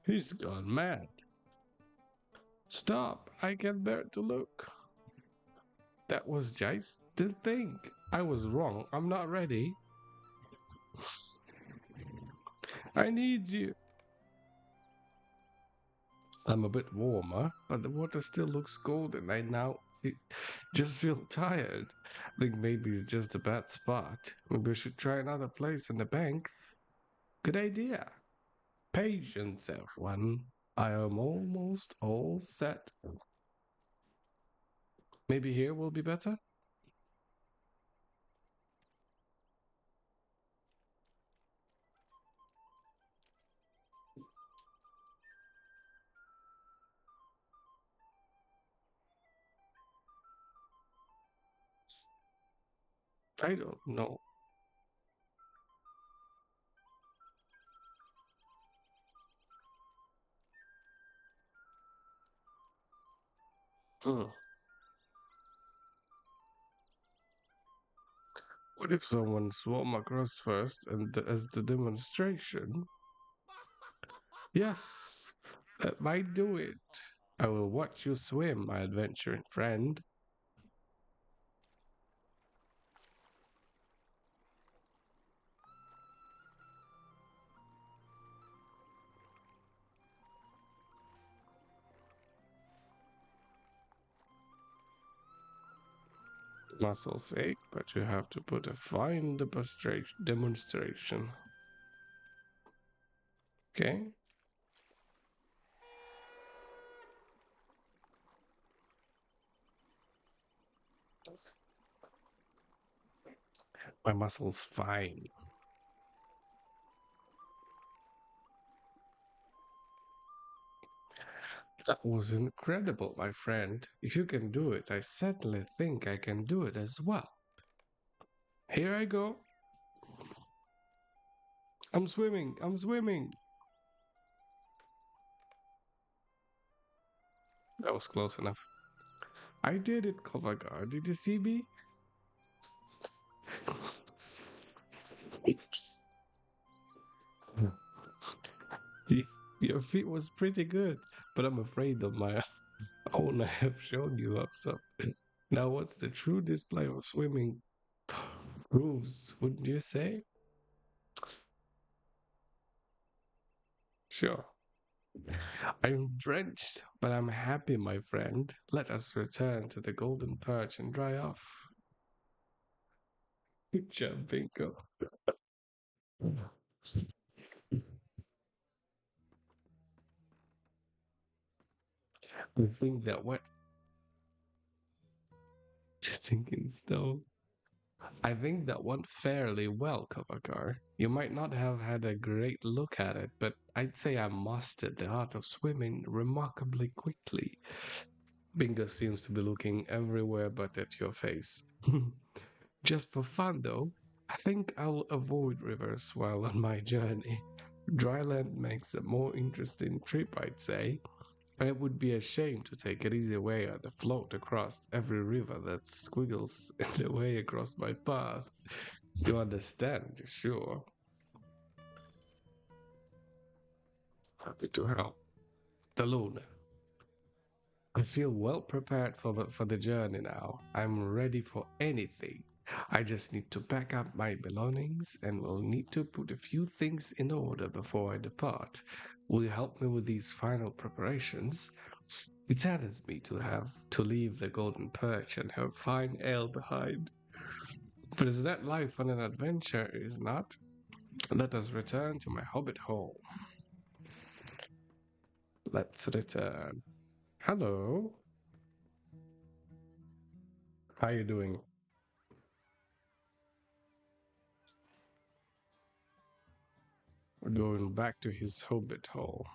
[SPEAKER 1] He's gone mad. Stop. I can bear to look. That was just to think. I was wrong. I'm not ready. I need you. I'm a bit warmer, but the water still looks cold and I now just feel tired. Think maybe it's just a bad spot. Maybe I should try another place in the bank. Good idea. Patience, everyone. I am almost all set. Maybe here will be better? I don't know. Hmm. What if someone swam across first and as the demonstration? Yes, that might do it. I will watch you swim, my adventuring friend. Muscles ache, but you have to put a fine demonstration. Okay. My muscles fine. That was incredible, my friend. If you can do it, I certainly think I can do it as well. Here I go. I'm swimming. I'm swimming. That was close enough. I did it, Kovagar. Did you see me? Y- Your feet was pretty good, but I'm afraid of my own. I have shown you up some. Now, what's the true display of swimming proves, wouldn't you say? Sure. I'm drenched, but I'm happy, my friend. Let us return to the golden perch and dry off. Good job, Bingo. I think that what thinking stone. I think that went fairly well, Kovakar. You might not have had a great look at it, but I'd say I mastered the art of swimming remarkably quickly. Bingo seems to be looking everywhere but at your face. Just for fun, though, I think I'll avoid rivers while on my journey. Dryland makes a more interesting trip, I'd say. It would be a shame to take an easy way on the float across every river that squiggles in the way across my path. You understand, sure. Happy to help. The Luna. I feel well prepared for the journey now. I'm ready for anything. I just need to pack up my belongings and will need to put a few things in order before I depart. Will you help me with these final preparations? It saddens me to have to leave the Golden Perch and her fine ale behind. But is that life on an adventure, is not? Let us return to my hobbit hole. Let's return. Hello. How you doing? We're going back to his hobbit hole.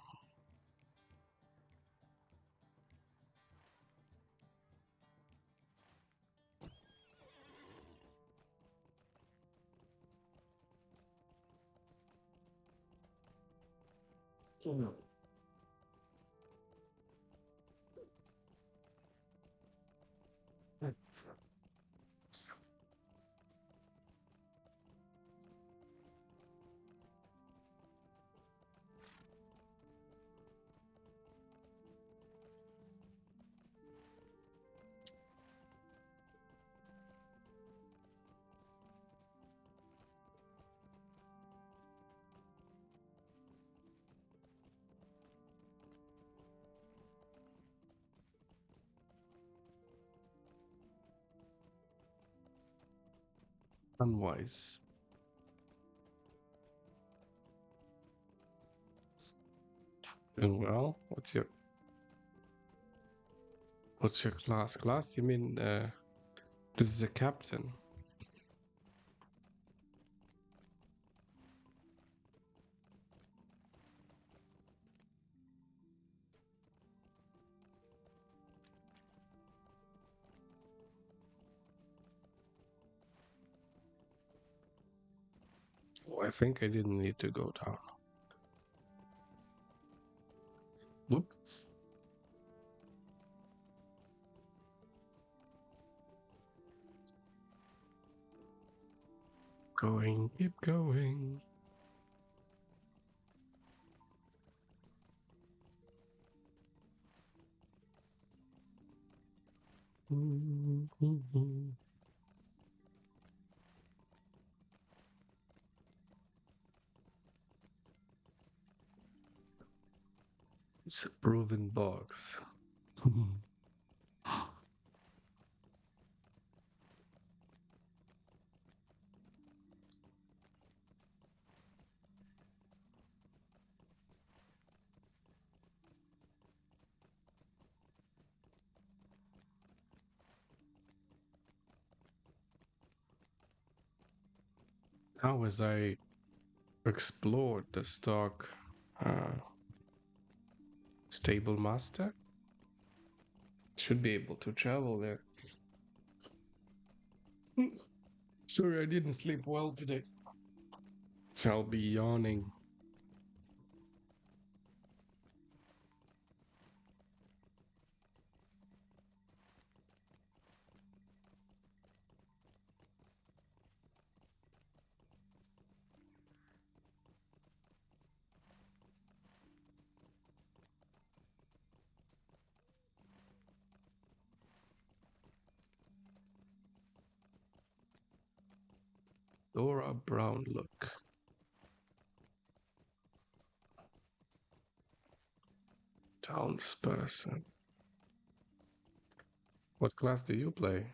[SPEAKER 1] Unwise. And well, what's your class? Class? You mean this is a captain? Oh, I think I didn't need to go down. Whoops. Going, keep going. It's a proven box. Now, as I explored the stock uh, stable master, should be able to travel there. Sorry, I didn't sleep well today, so I'll be yawning. Laura Brown look. Townsperson. What class do you play?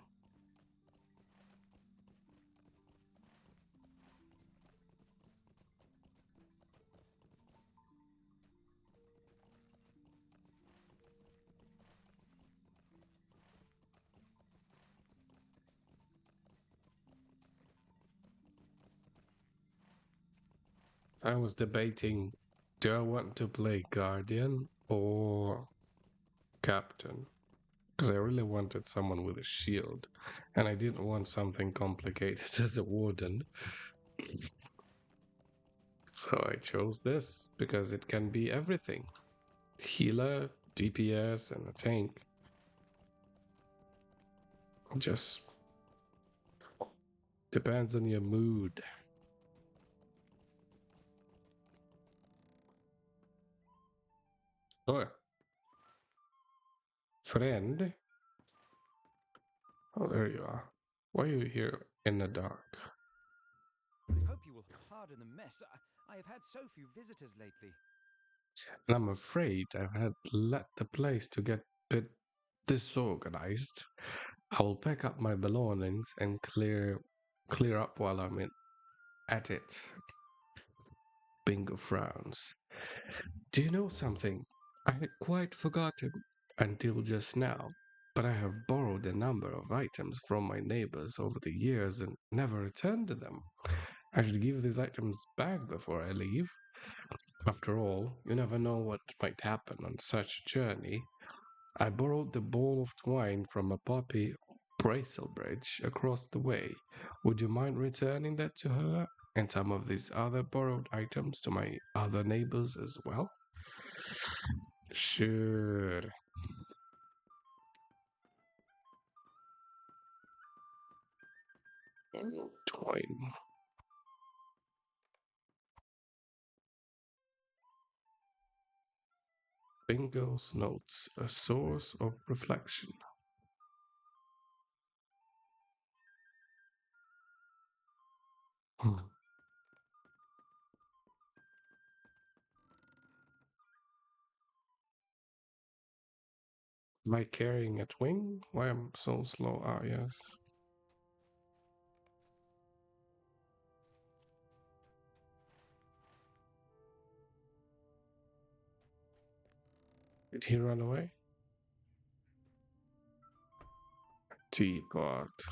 [SPEAKER 1] I was debating, do I want to play Guardian or Captain? Because I really wanted someone with a shield, and I didn't want something complicated as a warden. So I chose this because it can be everything. Healer, DPS, and a tank. Just depends on your mood. Oh, friend. Oh, there you are. Why are you here in the dark?
[SPEAKER 2] I hope you will pardon the mess. I have had so few visitors lately.
[SPEAKER 1] And I'm afraid I've had let the place to get a bit disorganized. I will pack up my belongings and clear up while I'm at it. Bingo frowns. Do you know something? I had quite forgotten until just now, but I have borrowed a number of items from my neighbors over the years and never returned to them. I should give these items back before I leave. After all, you never know what might happen on such a journey. I borrowed the ball of twine from a poppy Bracelbridge across the way. Would you mind returning that to her and some of these other borrowed items to my other neighbors as well? Sure. Twine. Bingo's notes, a source of reflection. Hmm. Am I carrying a twin? Why am I so slow? Ah, yes. Did he run away? Teapot.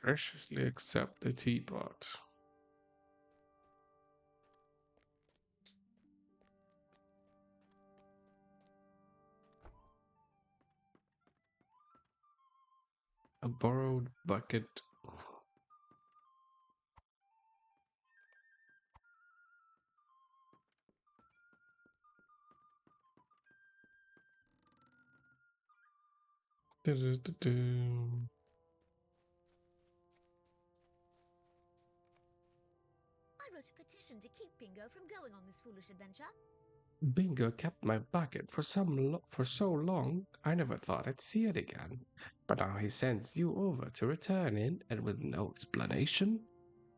[SPEAKER 1] Graciously accept the teapot. A borrowed bucket. Du-du-du-du.
[SPEAKER 3] I wrote a petition to keep Bingo from going on this foolish adventure.
[SPEAKER 1] Bingo kept my bucket for for so long, I never thought I'd see it again. But now he sends you over to return it, and with no explanation.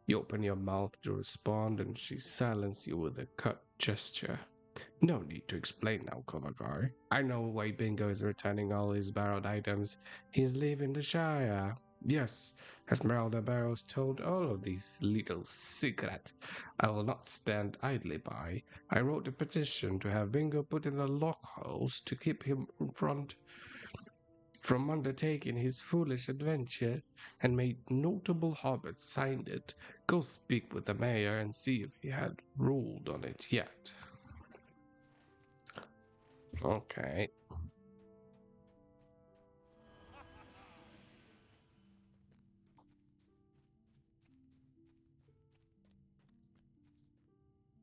[SPEAKER 1] You open your mouth to respond, and she silences you with a curt gesture. No need to explain now, Kovagar. I know why Bingo is returning all his borrowed items. He's leaving the Shire. Yes, Esmeralda Barrows told all of these little secret. I will not stand idly by. I wrote a petition to have Bingo put in the lockholes to keep him from undertaking his foolish adventure, and made notable hobbits signed it. Go speak with the mayor and see if he had ruled on it yet. Okay.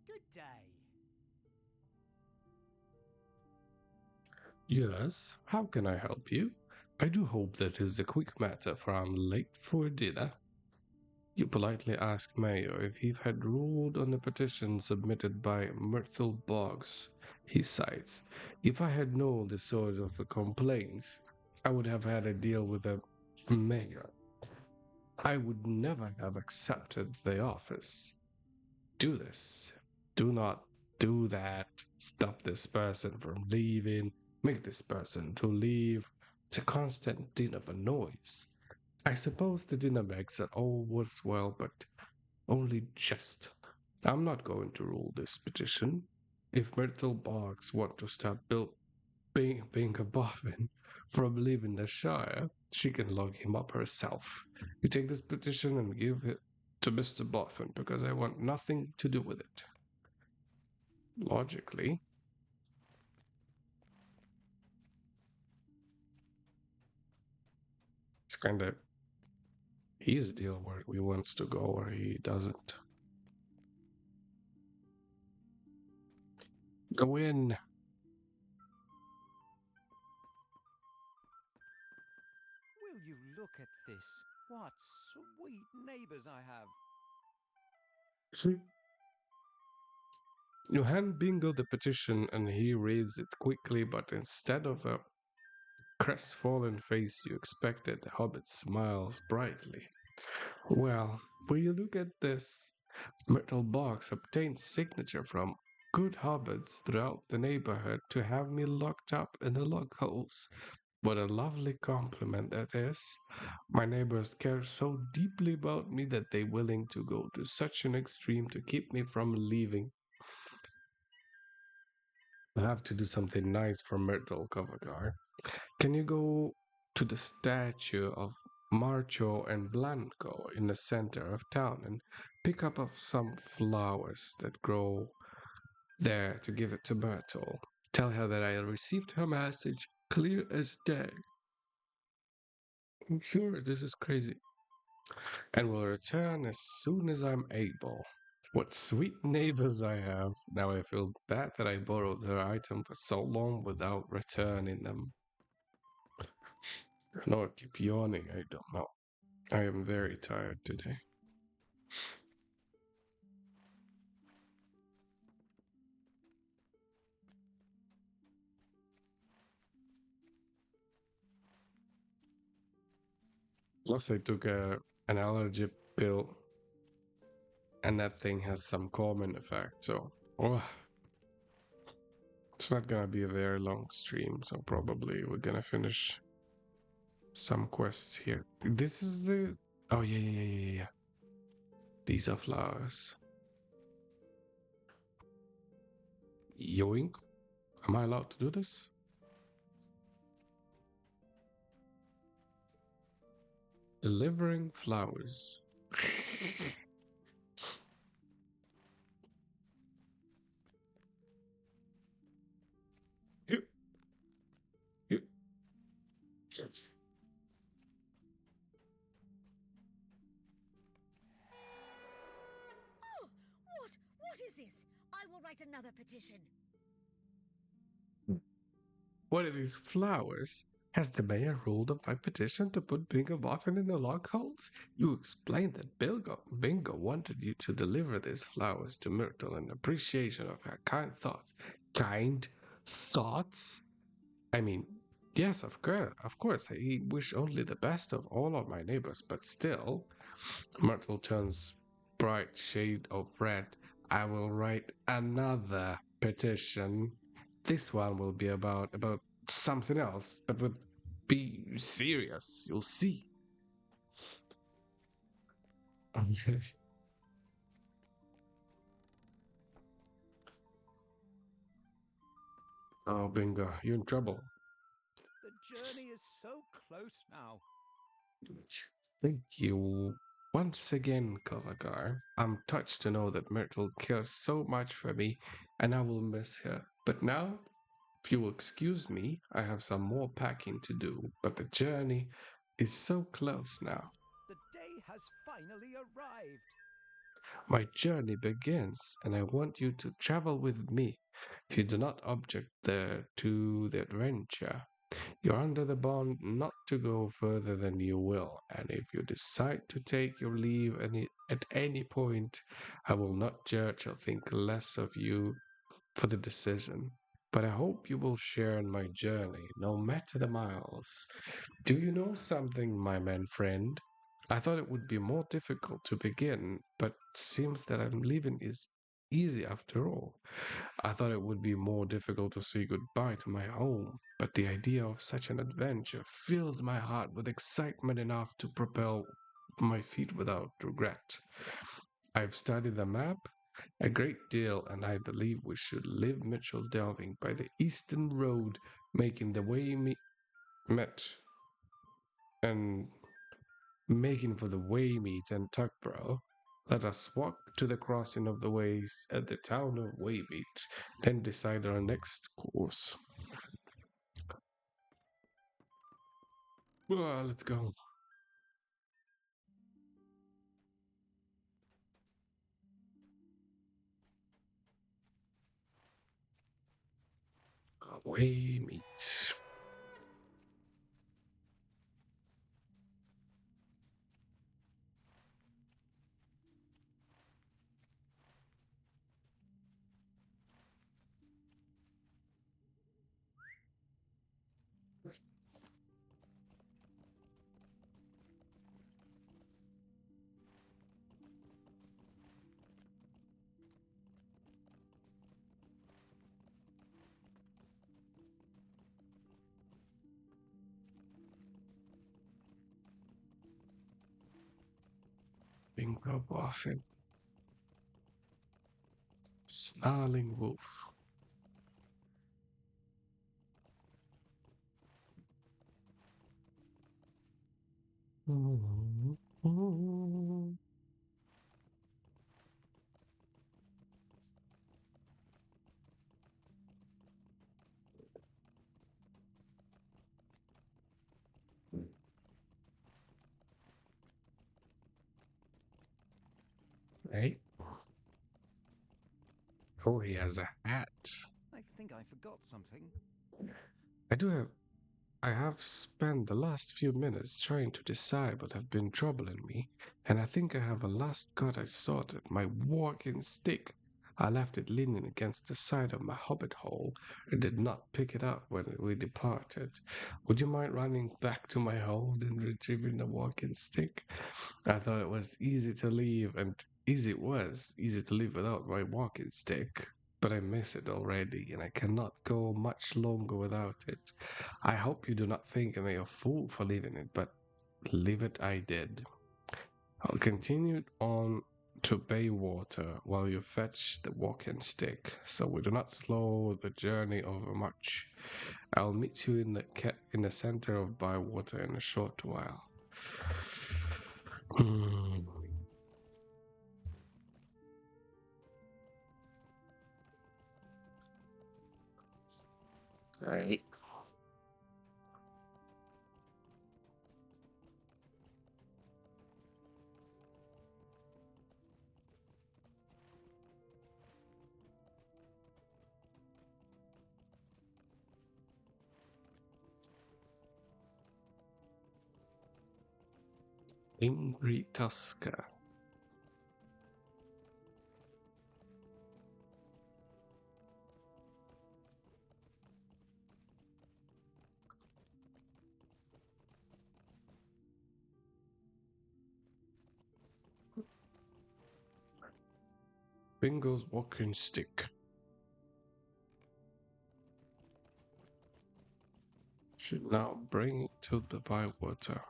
[SPEAKER 2] Good day.
[SPEAKER 1] Yes, how can I help you? I do hope that is a quick matter, for I'm late for dinner. You politely ask Mayor if he had ruled on the petition submitted by Myrtle Boggs. He cites, if I had known the source of the complaints, I would have had a deal with the mayor. I would never have accepted the office. Do this. Do not do that. Stop this person from leaving. Make this person to leave. It's a constant din of a noise. I suppose the dinner makes it all worthwhile, but only just. I'm not going to rule this petition. If Myrtle Boggs want to stop being a boffin from leaving the Shire, she can lock him up herself. You take this petition and give it to Mr. Boffin because I want nothing to do with it. Logically, it's kind of his deal where he wants to go or he doesn't. Go in.
[SPEAKER 2] Will you look at this? What sweet neighbors I have.
[SPEAKER 1] See? You hand Bingo the petition and he reads it quickly, but instead of a crestfallen face you expected, the hobbit smiles brightly. Well, will you look at this? Myrtle Box obtained signature from good hobbits throughout the neighborhood to have me locked up in the log holes. What a lovely compliment that is. My neighbors care so deeply about me that they're willing to go to such an extreme to keep me from leaving. I have to do something nice for Myrtle, Kovagar. Can you go to the statue of Marcho and Blanco in the center of town and pick up of some flowers that grow there to give it to Myrtle? Tell her that I received her message clear as day. I'm sure this is crazy. And will return as soon as I'm able. What sweet neighbors I have. Now I feel bad that I borrowed her item for so long without returning them. I know I keep yawning, I don't know. I am very tired today. Plus, I took an allergy pill, and that thing has some calming effect. So, it's not gonna be a very long stream. So probably we're gonna finish some quests here. This is the. Oh yeah. These are flowers. Yoink. Am I allowed to do this? Delivering flowers. Yep. Yep.
[SPEAKER 3] Oh, what is this? I will write another petition.
[SPEAKER 1] What are these flowers? Has the mayor ruled on my petition to put Bingo Boffin in the log holes? You explained that Bingo wanted you to deliver these flowers to Myrtle in appreciation of her kind thoughts. Kind thoughts? I mean, yes, of course, I wish only the best of all of my neighbors, but still, Myrtle turns bright shade of red. I will write another competition. This one will be about something else, but would be serious. You'll see. Oh, Bingo, you're in trouble.
[SPEAKER 2] The journey is so close now.
[SPEAKER 1] Thank you once again, Kovagar. I'm touched to know that Myrtle cares so much for me, and I will miss her. But now, if you will excuse me, I have some more packing to do, but the journey is so close now.
[SPEAKER 2] The day has finally arrived.
[SPEAKER 1] My journey begins, and I want you to travel with me. If you do not object to the adventure, you're under the bond not to go further than you will, and if you decide to take your leave at any point, I will not judge or think less of you for the decision. But I hope you will share in my journey, no matter the miles. Do you know something, my man friend? I thought it would be more difficult to begin, but seems that I'm leaving is easy after all. I thought it would be more difficult to say goodbye to my home, but the idea of such an adventure fills my heart with excitement enough to propel my feet without regret. I've studied the map a great deal, and I believe we should leave Mitchell delving by the eastern road, making the way met and making for the Waymeet and Tuckborough. Let us walk to the crossing of the ways at the town of Waymeet, then decide our next course. Well, let's go. Waymeet. Bingo Boffin. Snarling Wolf. Hey. Oh, he has a hat.
[SPEAKER 2] I think I forgot something.
[SPEAKER 1] I do have I have spent the last few minutes trying to decide what have been troubling me, and I think I have a last got I sorted. My walking stick. I left it leaning against the side of my hobbit hole and did not pick it up when we departed. Would you mind running back to my hold and retrieving the walking stick? I thought it was easy to leave, and easy to leave without my walking stick. But I miss it already, and I cannot go much longer without it. I hope you do not think me a fool for leaving it, but leave it I did. I'll continue on to Baywater while you fetch the walking stick, so we do not slow the journey over much. I'll meet you in the center of Bywater in a short while. Right. Angry Tusker. Bingo's walking stick. Should now bring it to the bywater.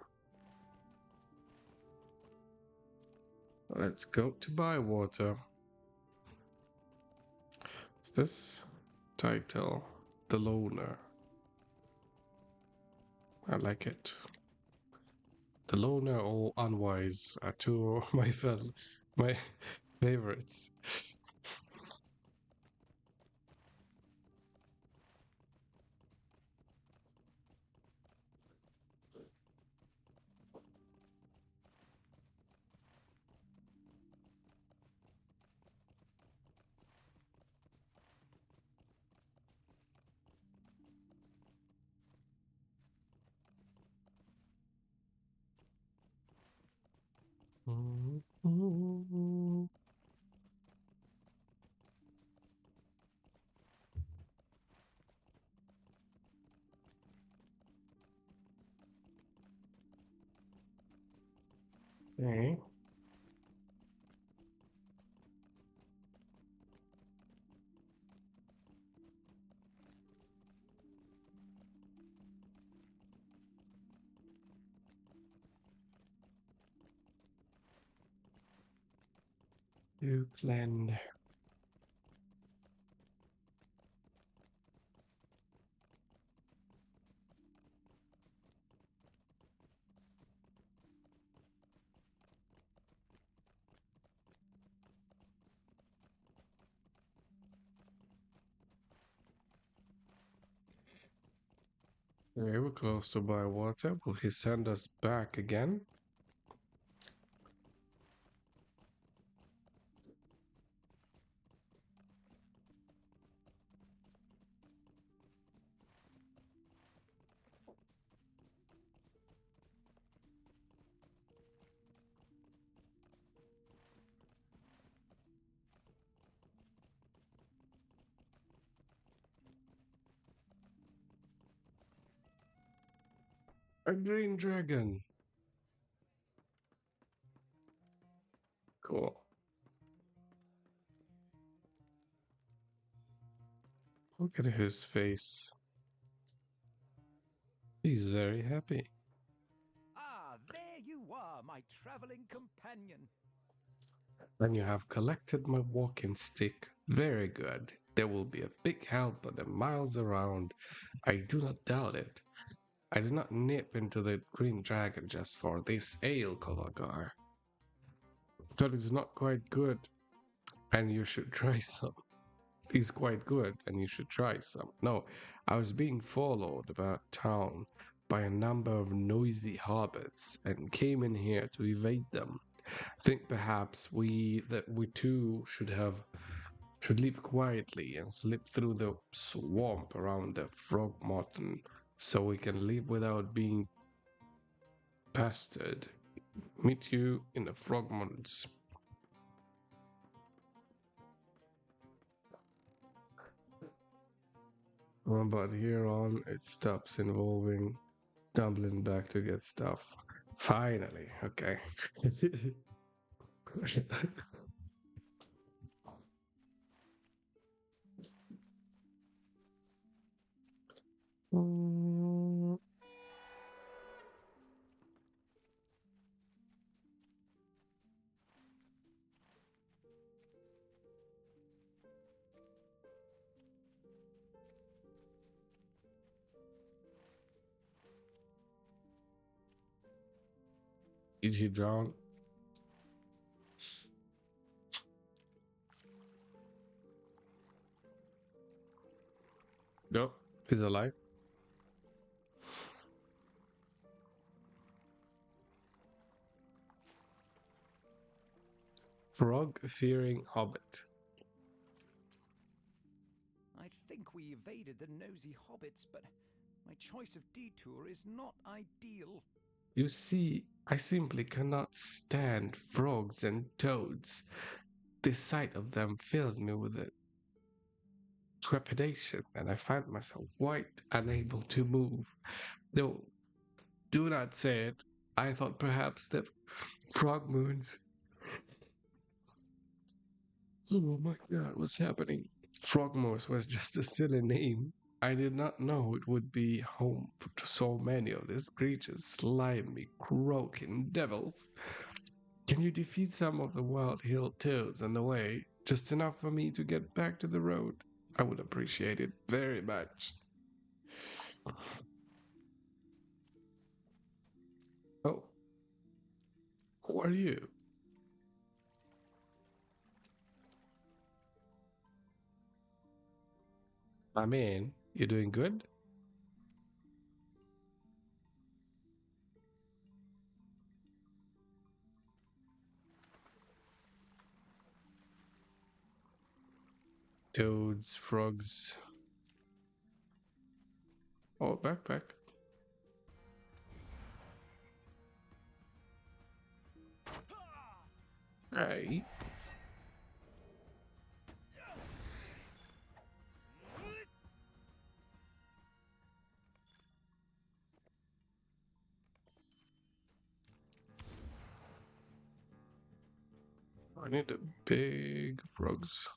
[SPEAKER 1] Let's go to bywater. What's this title? The Loner. I like it. The Loner or Unwise are two of my favorites. Okay. Euclid. Okay, we're close to bywater. Will he send us back again? A green dragon. Cool. Look at his face. He's very happy.
[SPEAKER 2] Ah, there you are, my traveling companion.
[SPEAKER 1] And you have collected my walking stick. Very good. There will be a big help on the miles around. I do not doubt it. I did not nip into the green dragon just for this ale, Kolagar. That is not quite good, and you should try some. He's quite good, and you should try some. No, I was being followed about town by a number of noisy hobbits and came in here to evade them. I think perhaps we too should leave quietly and slip through the swamp around the frog mountain so we can leave without being pestered. Meet you in the frog mountains. But here on, it stops involving tumbling back to get stuff. Finally, okay. Did he drown? No, he's alive. Frog-fearing hobbit.
[SPEAKER 2] I think we evaded the nosy hobbits, but my choice of detour is not ideal.
[SPEAKER 1] You see, I simply cannot stand frogs and toads. The sight of them fills me with a trepidation, and I find myself quite unable to move. No, do not say it. I thought perhaps that frog moons. Oh my god, what's happening? Frogmores was just a silly name. I did not know it would be home to so many of these creatures, slimy, croaking devils. Can you defeat some of the wild hill toads on the way? Just enough for me to get back to the road. I would appreciate it very much. Oh, who are you? I'm in. You doing good? Toads, frogs. Oh, backpack. Hey. I need the big frogs.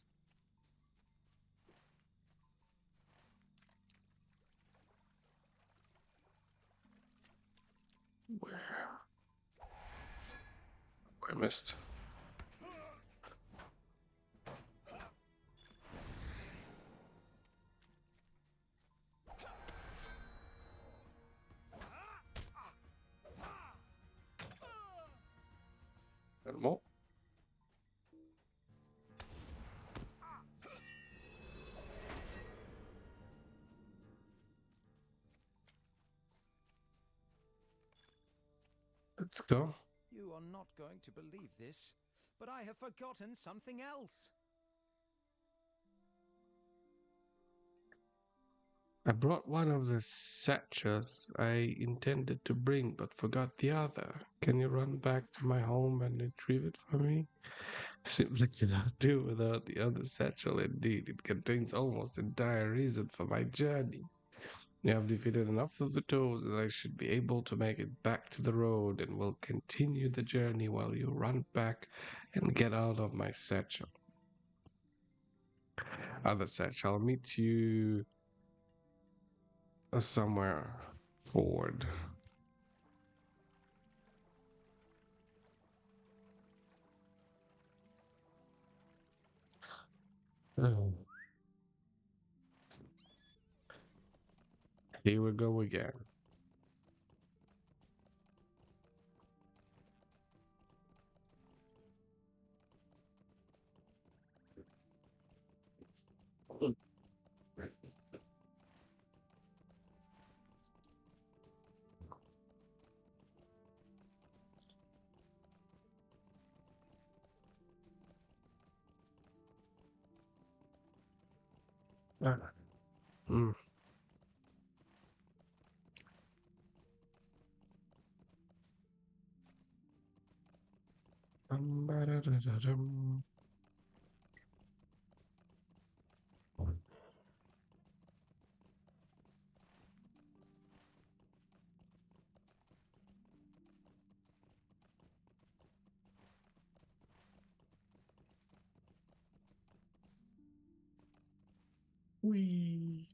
[SPEAKER 1] Where? I missed. And more. Let's go.
[SPEAKER 2] You are not going to believe this, but I have forgotten something else.
[SPEAKER 1] I brought one of the satchels I intended to bring, but forgot the other. Can you run back to my home and retrieve it for me? Simply cannot do without the other satchel. Indeed, it contains almost the entire reason for my journey. You have defeated enough of the toads that I should be able to make it back to the road and will continue the journey while you run back and get out of my satchel. Other satchel, I'll meet you somewhere forward. Oh. Here we go again. Mm. Ba-da-da-da-dum. Whee.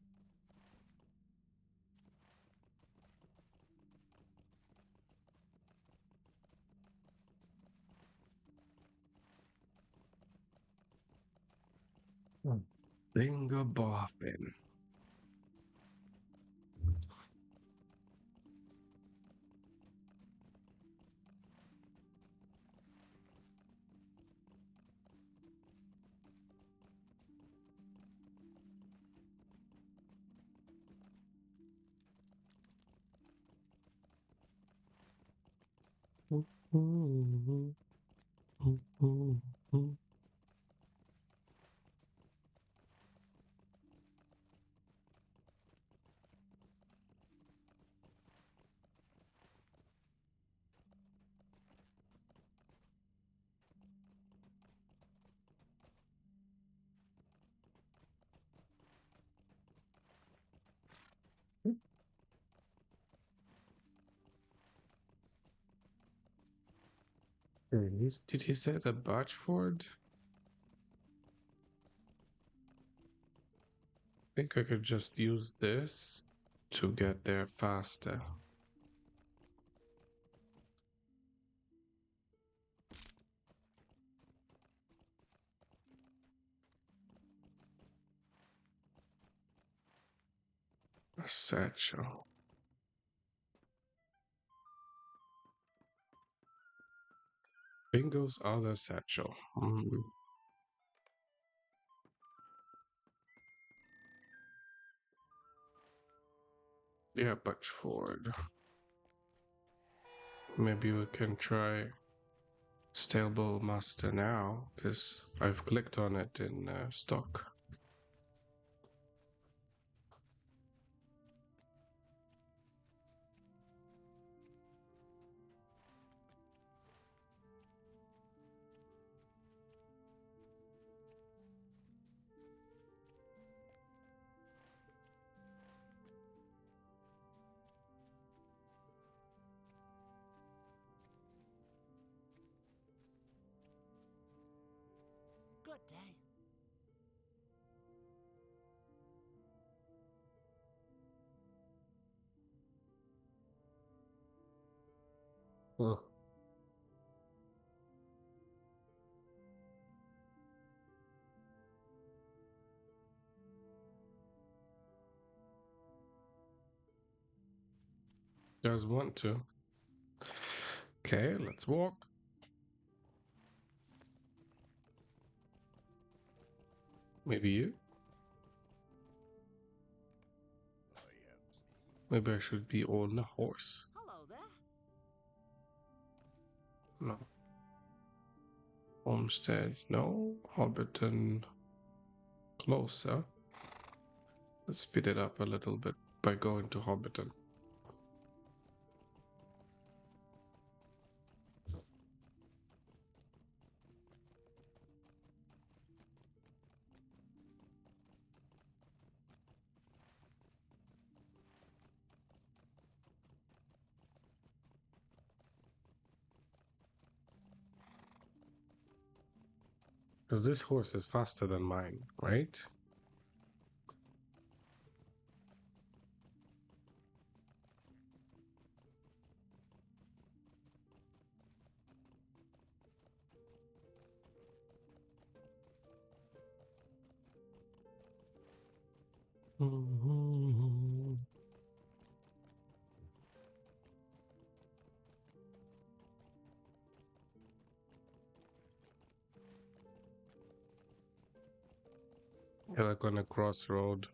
[SPEAKER 1] Bingo Boffin. Did he say the Birchford? think I could just use this to get there faster. A satchel. Bingo's other satchel. Yeah, Butchford. Maybe we can try Stable Master now, because I've clicked on it in stock.
[SPEAKER 5] Good day.
[SPEAKER 1] Huh. Does want to. Okay, let's walk. Maybe you? Maybe I should be on a horse.
[SPEAKER 5] Hello there.
[SPEAKER 1] No. Homestead, no. Hobbiton, closer. Let's speed it up a little bit by going to Hobbiton. Because this horse is faster than mine, right? Yeah, like on a crossroad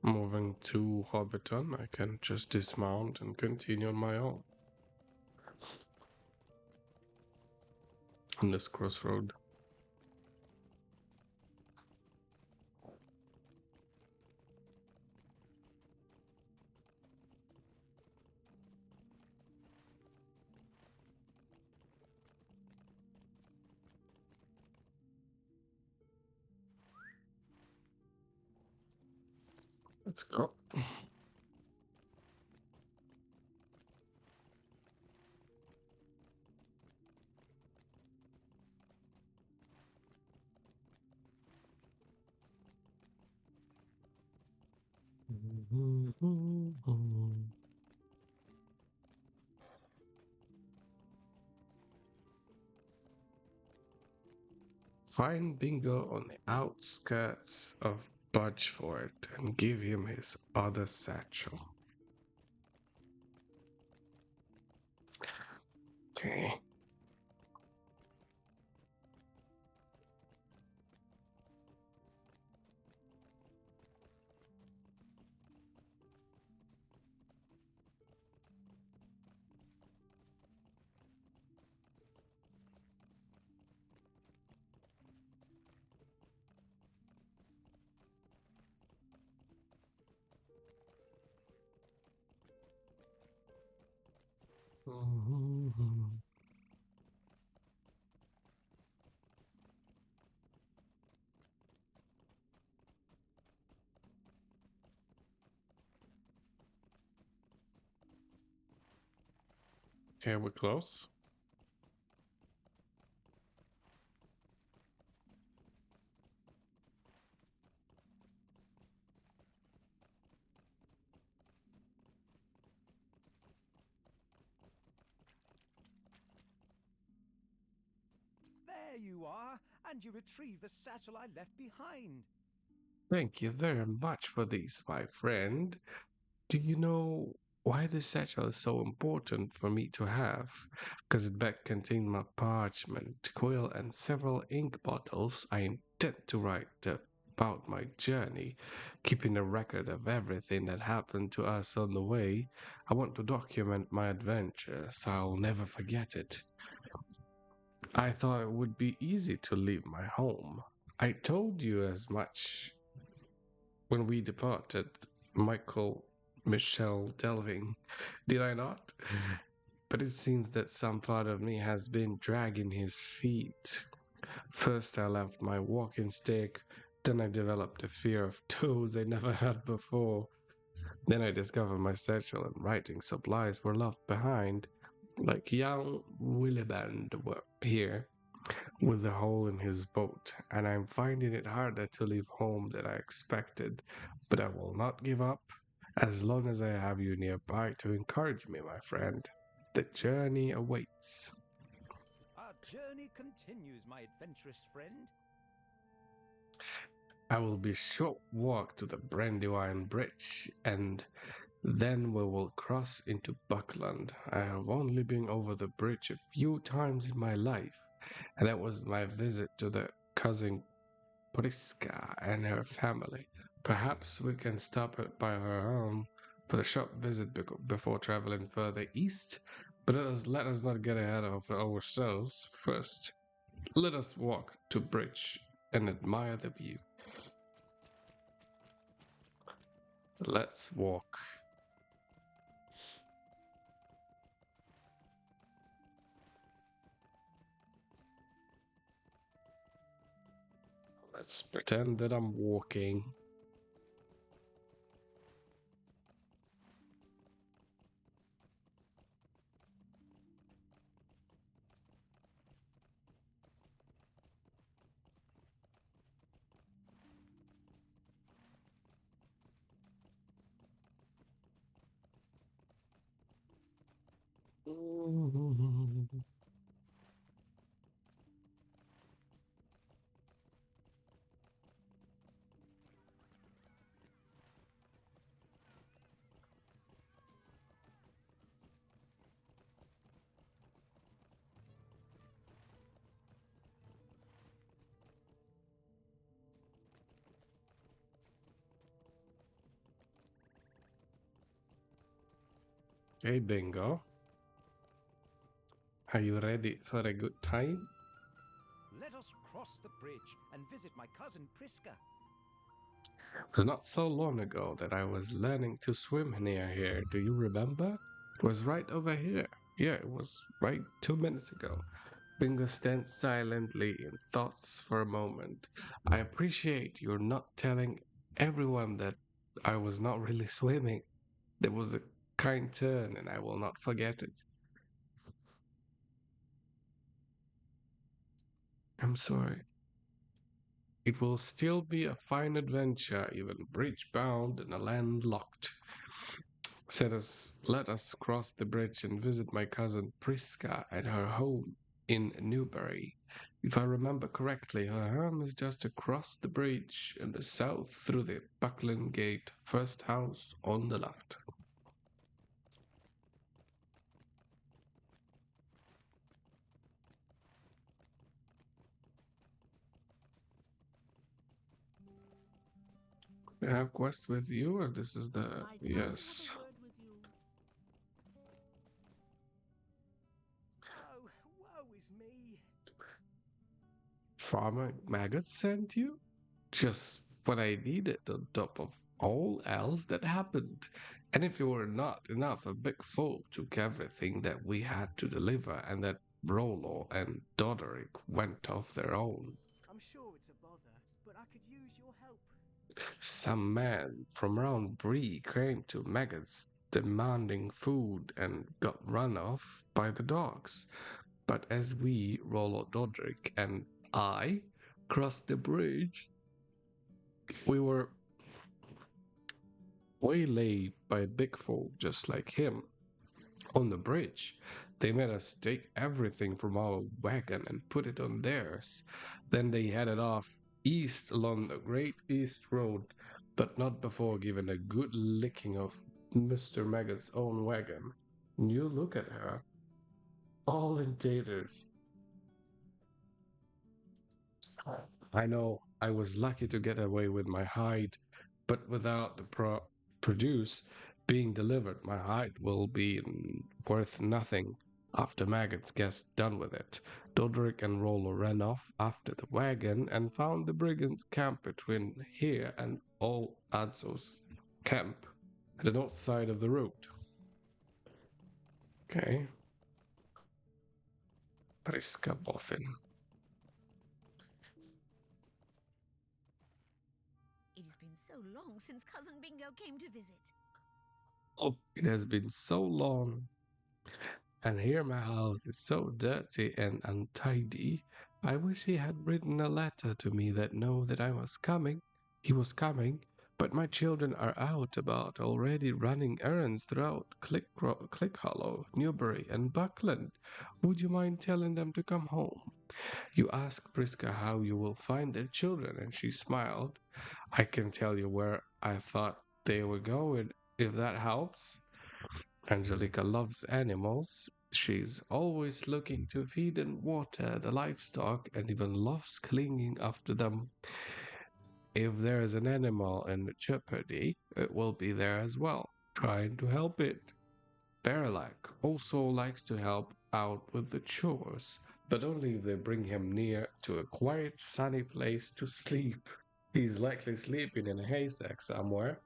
[SPEAKER 1] moving to Hobbiton, I can just dismount and continue on my own. On this crossroad. Let's go. Find Bingo on the outskirts of Budgeford and give him his other satchel. Okay. Okay, we're close.
[SPEAKER 2] there you are, and you retrieve the satchel I left behind.
[SPEAKER 1] Thank you very much for this, my friend. Do you know why this satchel is so important for me to have? Because it back contained my parchment, quill, and several ink bottles. I intend to write about my journey, keeping a record of everything that happened to us on the way. I want to document my adventure, so I'll never forget it. I thought it would be easy to leave my home. I told you as much when we departed, Michael Michelle Delving, did I not? But it seems that some part of me has been dragging his feet. First, I left my walking stick, then I developed a fear of toes I never had before. Then I discovered my satchel and writing supplies were left behind, like young Williband were here with a hole in his boat, and I'm finding it harder to leave home than I expected. But I will not give up as long as I have you nearby to encourage me, my friend. The journey awaits.
[SPEAKER 2] Our journey continues, my adventurous friend.
[SPEAKER 1] I will be short walk to the Brandywine Bridge, and then we will cross into Buckland. I have only been over the bridge a few times in my life, and that was my visit to the cousin Priska and her family. Perhaps we can stop by her home for a short visit before traveling further east. But let us not get ahead of ourselves. First, let us walk to bridge and admire the view. Let's walk. Let's pretend that I'm walking. Hey, Bingo. Are you ready for a good time?
[SPEAKER 2] Let us cross the bridge and visit my cousin Priska.
[SPEAKER 1] It was not so long ago that I was learning to swim near here. Do you remember? It was right over here. Yeah, it was right 2 minutes ago. Bingo stands silently in thoughts for a moment. I appreciate you're not telling everyone that I was not really swimming. There was a kind turn, and I will not forget it. I'm sorry. It will still be a fine adventure, even bridge bound and a land locked. Let us cross the bridge and visit my cousin Priska at her home in Newbury. If I remember correctly, her home is just across the bridge in the south through the Buckland Gate, first house on the left. I have quest with you, or this is the
[SPEAKER 5] I'd like to
[SPEAKER 1] yes.
[SPEAKER 5] have a word with you.
[SPEAKER 2] Oh, woe is me.
[SPEAKER 1] Farmer Maggot sent you? Just what I needed on top of all else that happened. And if you were not enough, a big foe took everything that we had to deliver, and that Rollo and Doderick went off their own.
[SPEAKER 7] I'm sure it's a bother, but I could use your help.
[SPEAKER 1] Some man from round Bree came to Maggots demanding food and got run off by the dogs. But as we, Rollo Doderick, and I crossed the bridge, we were waylaid by a big foe just like him on the bridge. They made us take everything from our wagon and put it on theirs. Then they headed off east along the Great East Road, but not before giving a good licking of Mr. Maggot's own wagon. You look at her, all in taters. I know I was lucky to get away with my hide, but without the produce being delivered, my hide will be worth nothing after Maggots gets done with it. Dodric and Rollo ran off after the wagon and found the brigands' camp between here and All Adzo's camp at the north side of the road. Okay. Priska Boffin.
[SPEAKER 3] It has been so long since Cousin Bingo came to visit.
[SPEAKER 1] Oh, it has been so long. And here my house is so dirty and untidy. I wish he had written a letter to me that know that I was coming. He was coming, but my children are out about already running errands throughout Click Hollow, Newbury, and Buckland. Would you mind telling them to come home? You ask Priska how you will find their children, and she smiled. I can tell you where I thought they were going, if that helps. Angelica loves animals. She's always looking to feed and water the livestock and even loves clinging after them. If there is an animal in jeopardy, it will be there as well, trying to help it. Bearlac also likes to help out with the chores, but only if they bring him near to a quiet, sunny place to sleep. He's likely sleeping in a haystack somewhere.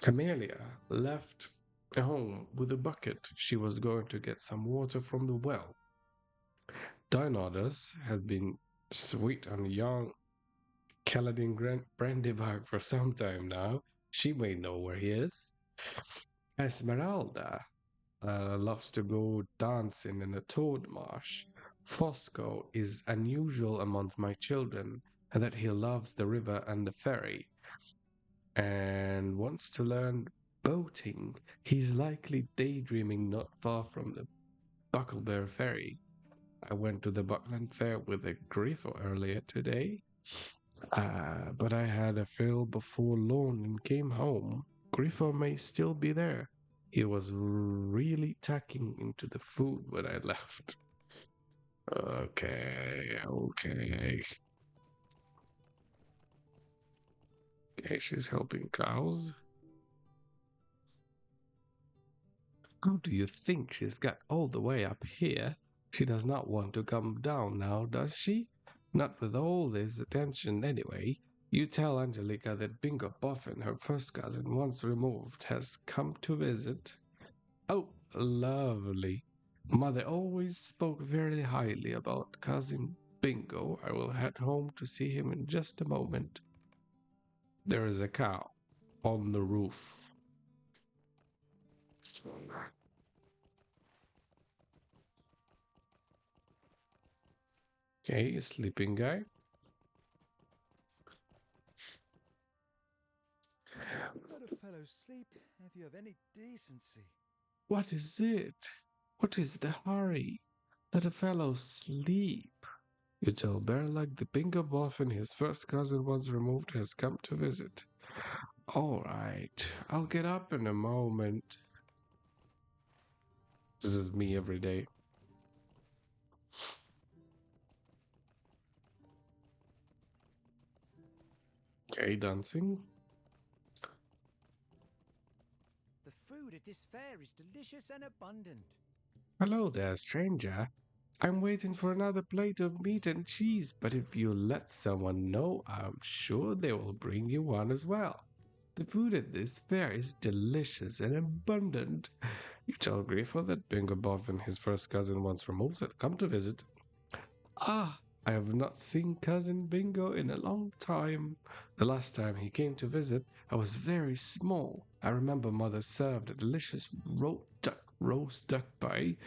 [SPEAKER 1] Camellia left home with a bucket. She was going to get some water from the well. Dinodas had been sweet on young Kaladin Brandybuck for some time now. She may know where he is. Esmeralda loves to go dancing in a toad marsh. Fosco is unusual amongst my children, and that he loves the river and the ferry, and wants to learn boating. He's likely daydreaming not far from the Bucklebear Ferry. I went to the Buckland Fair with a Griffo earlier today, but I had a fill before long and came home. Griffo may still be there. He was really tucking into the food when I left. Okay. Okay, she's helping cows. How do you think she's got all the way up here? She does not want to come down now, does she? Not with all this attention, anyway. You tell Angelica that Bingo Boffin, her first cousin once removed, has come to visit. Oh, lovely. Mother always spoke very highly about cousin Bingo. I will head home to see him in just a moment. There is a cow on the roof. Okay, sleeping guy.
[SPEAKER 2] Let a fellow sleep if you have any decency.
[SPEAKER 1] What is it? What is the hurry? Let a fellow sleep. You tell Bearlac the Bingo Boffin, his first cousin once removed, has come to visit. All right, I'll get up in a moment. This is me every day. Okay, dancing.
[SPEAKER 2] The food at this fair is delicious and abundant.
[SPEAKER 1] Hello there, stranger. I'm waiting for another plate of meat and cheese, but if you let someone know, I'm sure they will bring you one as well. The food at this fair is delicious and abundant. You tell Grifo that Bingo Boff and his first cousin once removed had come to visit. Ah, I have not seen cousin Bingo in a long time. The last time he came to visit, I was very small. I remember mother served a delicious roast duck pie,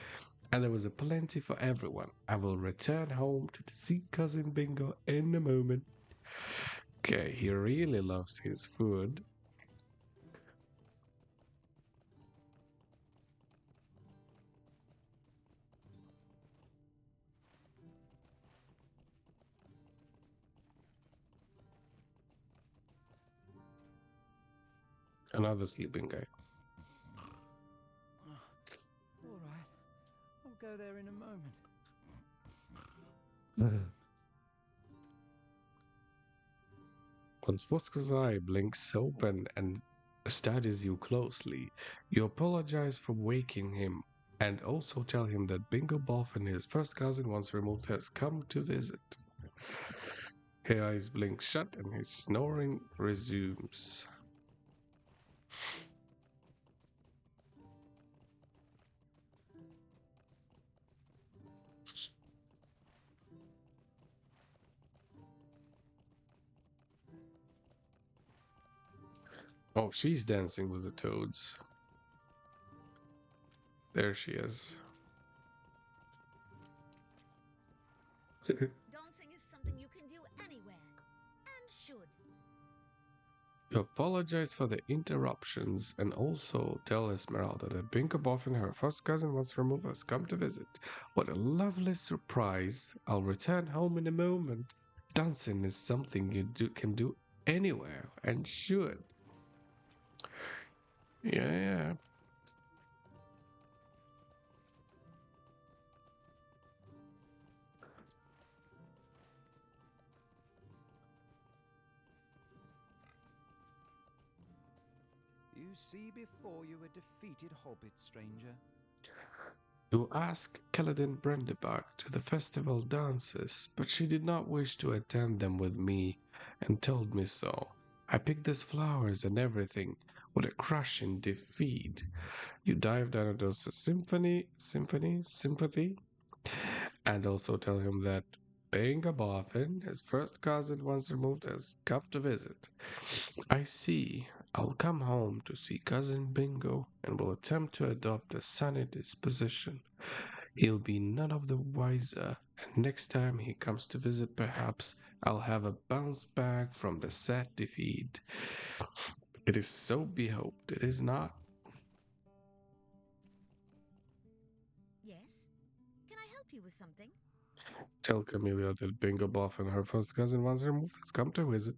[SPEAKER 1] and there was a plenty for everyone. I will return home to see cousin Bingo in a moment. Okay, he really loves his food. Another sleeping guy.
[SPEAKER 2] All right. I'll go there in a moment.
[SPEAKER 1] Once Fosca's eye blinks open and studies you closely, you apologize for waking him and also tell him that Bingo Boffin, his first cousin once removed, has come to visit. His eyes blink shut and his snoring resumes. Oh, she's dancing with the toads. There she is.
[SPEAKER 3] Dancing is something you can do anywhere. And should.
[SPEAKER 1] You apologize for the interruptions and also tell Esmeralda that Bingo Boffin, her first cousin once removed, has come to visit. What a lovely surprise. I'll return home in a moment. Dancing is something can do anywhere and should. Yeah.
[SPEAKER 2] You see before you a defeated hobbit, stranger.
[SPEAKER 1] You asked Kaladin Brandybuck to the festival dances, but she did not wish to attend them with me and told me so. I picked his flowers and everything. What a crushing defeat. You dive down into sympathy, and also tell him that Bingo Boffin, his first cousin once removed, has come to visit. I see. I'll come home to see cousin Bingo and will attempt to adopt a sunny disposition. He'll be none of the wiser, and next time he comes to visit, perhaps I'll have a bounce back from the sad defeat. It is so be hoped, it is not.
[SPEAKER 3] Yes? Can I help you with something?
[SPEAKER 1] Tell Camellia that Bingo Boff and her first cousin once removed has come to visit.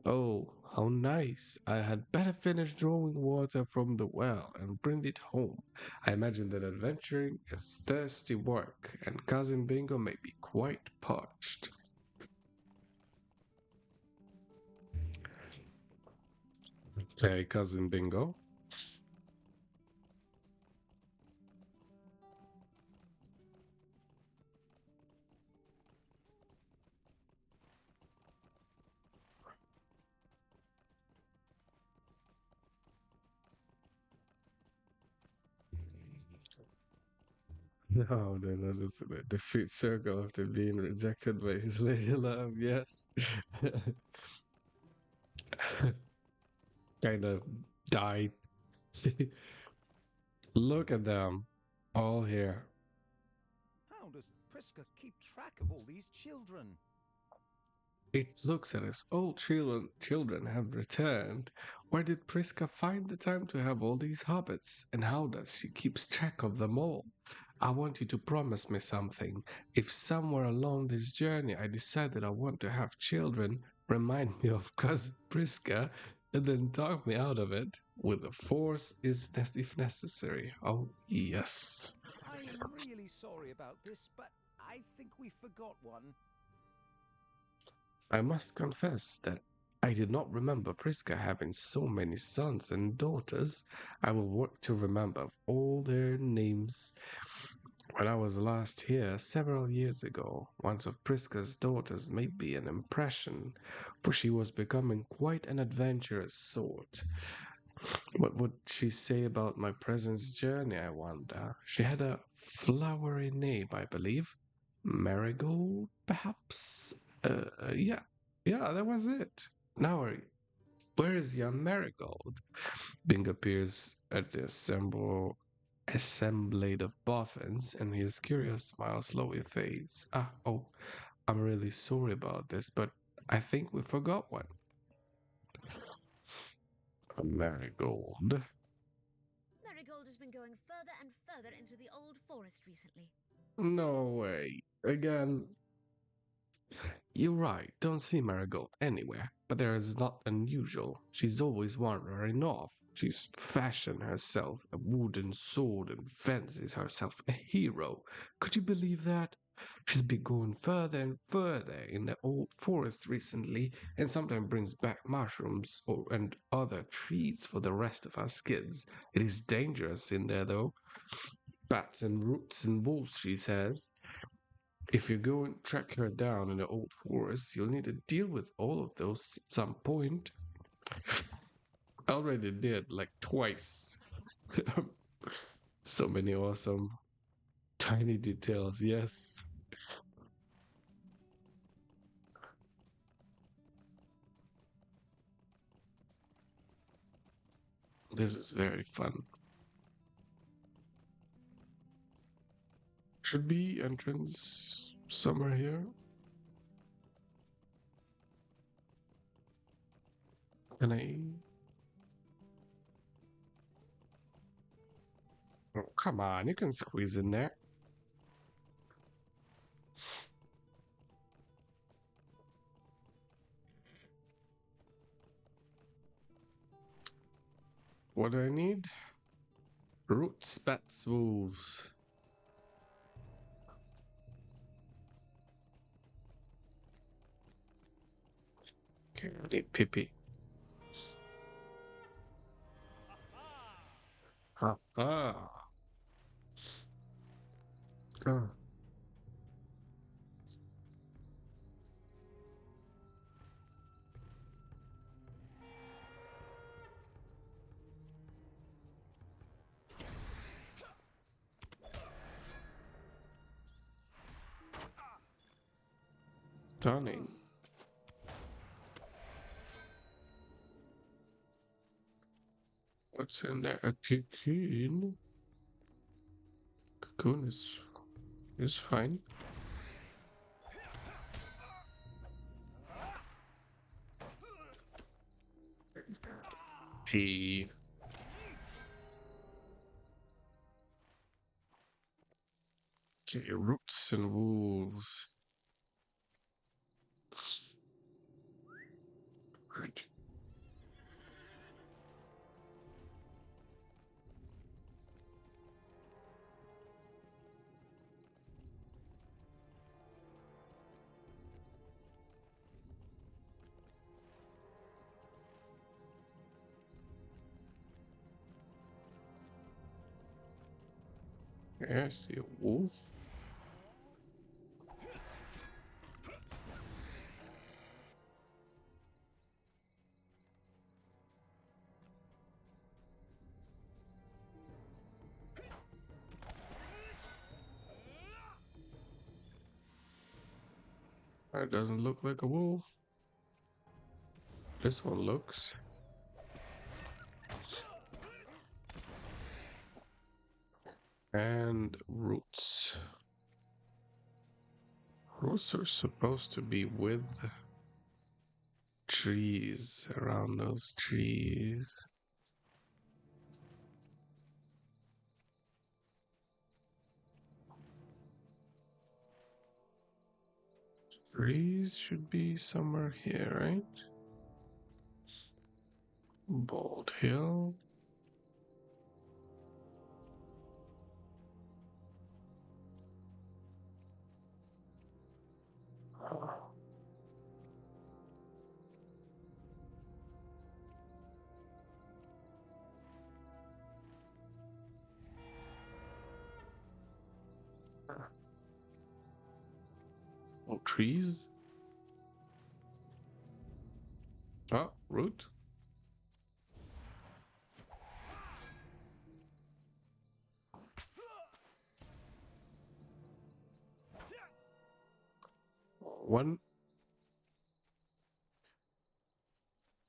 [SPEAKER 1] Oh, how nice. I had better finish drawing water from the well and bring it home. I imagine that adventuring is thirsty work, and cousin Bingo may be quite parched. Hey, cousin Bingo. No, they're not just in a defeat circle after being rejected by his lady love, yes. Kind of died. Look at them, all here.
[SPEAKER 2] How does Priska keep track of all these children?
[SPEAKER 1] It looks as all children have returned. Where did Priska find the time to have all these hobbits? And how does she keep track of them all? I want you to promise me something. If somewhere along this journey I decide that I want to have children, remind me of cousin Priska and then talk me out of it with the force if necessary. Oh, yes.
[SPEAKER 2] I am really sorry about this, but I think we forgot one.
[SPEAKER 1] I must confess that I did not remember Priska having so many sons and daughters. I will work to remember all their names. When I was last here several years ago, one of Priska's daughters made me an impression, for she was becoming quite an adventurous sort. What would she say about my present journey, I wonder? She had a flowery name, I believe. Marigold, perhaps? Yeah. Yeah, that was it. Now, where is young Marigold? Bing appears at the assemblade of boffins, and his curious smile slowly fades. I'm really sorry about this, but I think we forgot one. A marigold.
[SPEAKER 3] Marigold has been going further and further into the old forest recently.
[SPEAKER 1] No way. Again, you're right, don't see Marigold anywhere, but there is not unusual. She's always wandering off. She's fashioned herself a wooden sword and fancies herself a hero. Could you believe that? She's been going further and further in the old forest recently, and sometimes brings back mushrooms and other treats for the rest of us kids. It is dangerous in there, though. Bats and roots and wolves, she says. If you go and track her down in the old forest, you'll need to deal with all of those at some point. I already did, like twice. So many awesome tiny details, yes. This is very fun. Should be entrance somewhere here. Can I? Oh, come on, you can squeeze in there. What do I need? Roots, bats, wolves. Okay, I need Pippi. Ah, ah. Ah. Stunning. What's in there? A cocoon? Cocoon is fine. Hey. Okay, roots and wolves. Right. Yeah, I see a wolf. That doesn't look like a wolf. This one looks. And roots. Roots are supposed to be with trees, around those trees. Trees should be somewhere here, right? Bald Hill. Oh, oh, trees. Oh, root. One.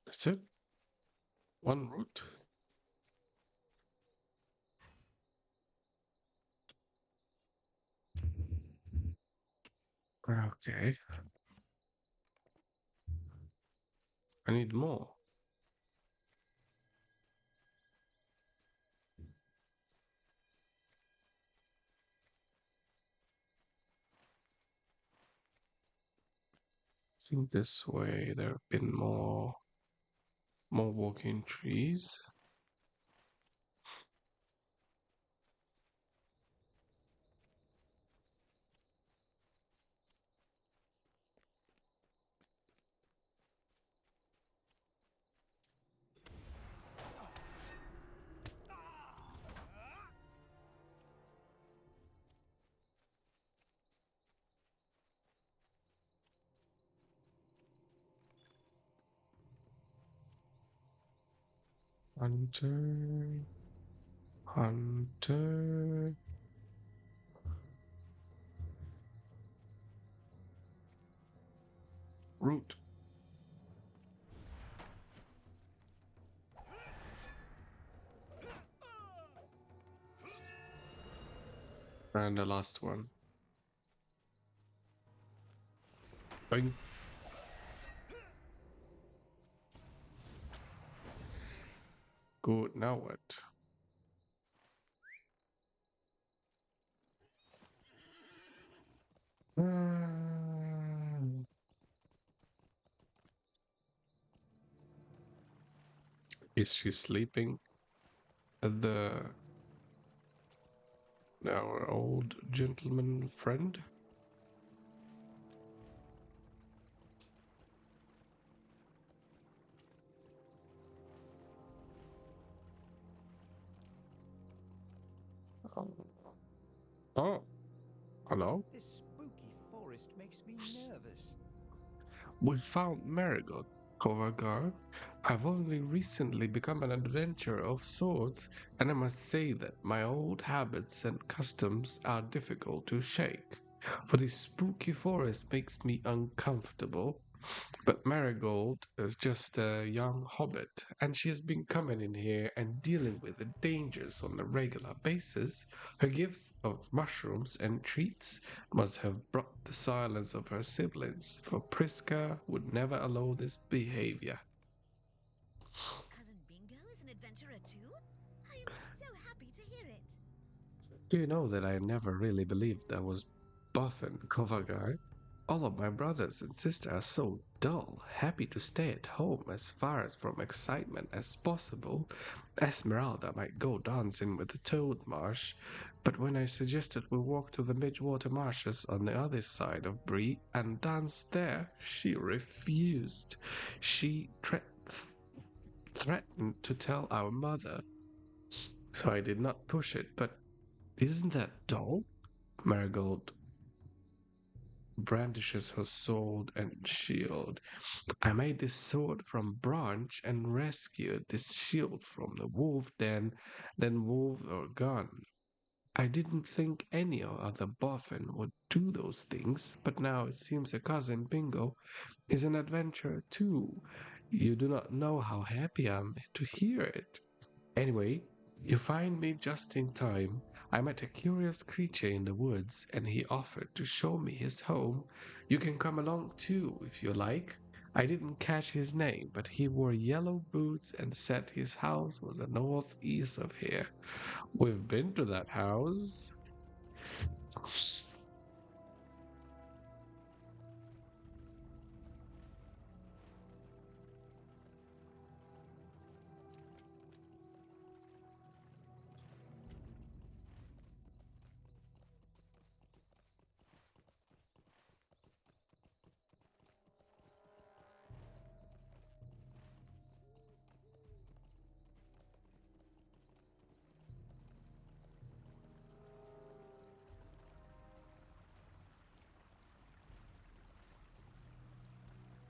[SPEAKER 1] That's it. One root. Okay. I need more. I think this way there have been more walking trees. Hunter. Hunter. Root. And the last one. Bing. Good, now what? Is she sleeping? The our old gentleman friend? Oh, hello.
[SPEAKER 2] This spooky forest makes me nervous.
[SPEAKER 1] We found Marigold, Kovagar. I've only recently become an adventurer of sorts, and I must say that my old habits and customs are difficult to shake. For this spooky forest makes me uncomfortable. But Marigold is just a young hobbit, and she has been coming in here and dealing with the dangers on a regular basis. Her gifts of mushrooms and treats must have brought the silence of her siblings, for Priska would never allow this behavior.
[SPEAKER 3] Your cousin Bingo is an adventurer too? I am so happy to hear it.
[SPEAKER 1] Do you know that I never really believed I was Boffin, cover guy? All of my brothers and sisters are so dull, happy to stay at home as far as from excitement as possible. Esmeralda might go dancing with the Toad Marsh, but when I suggested we walk to the Midgewater Marshes on the other side of Bree and dance there, she refused. She threatened to tell our mother, so I did not push it, but isn't that dull? Marigold brandishes her sword and shield. I made this sword from branch and rescued this shield from the wolf den, then wolves are gone. I didn't think any other boffin would do those things, but now it seems your cousin Bingo is an adventurer too. You do not know how happy I am to hear it. Anyway, you find me just in time. I met a curious creature in the woods, and he offered to show me his home. You can come along too, if you like. I didn't catch his name, but he wore yellow boots and said his house was northeast of here. We've been to that house.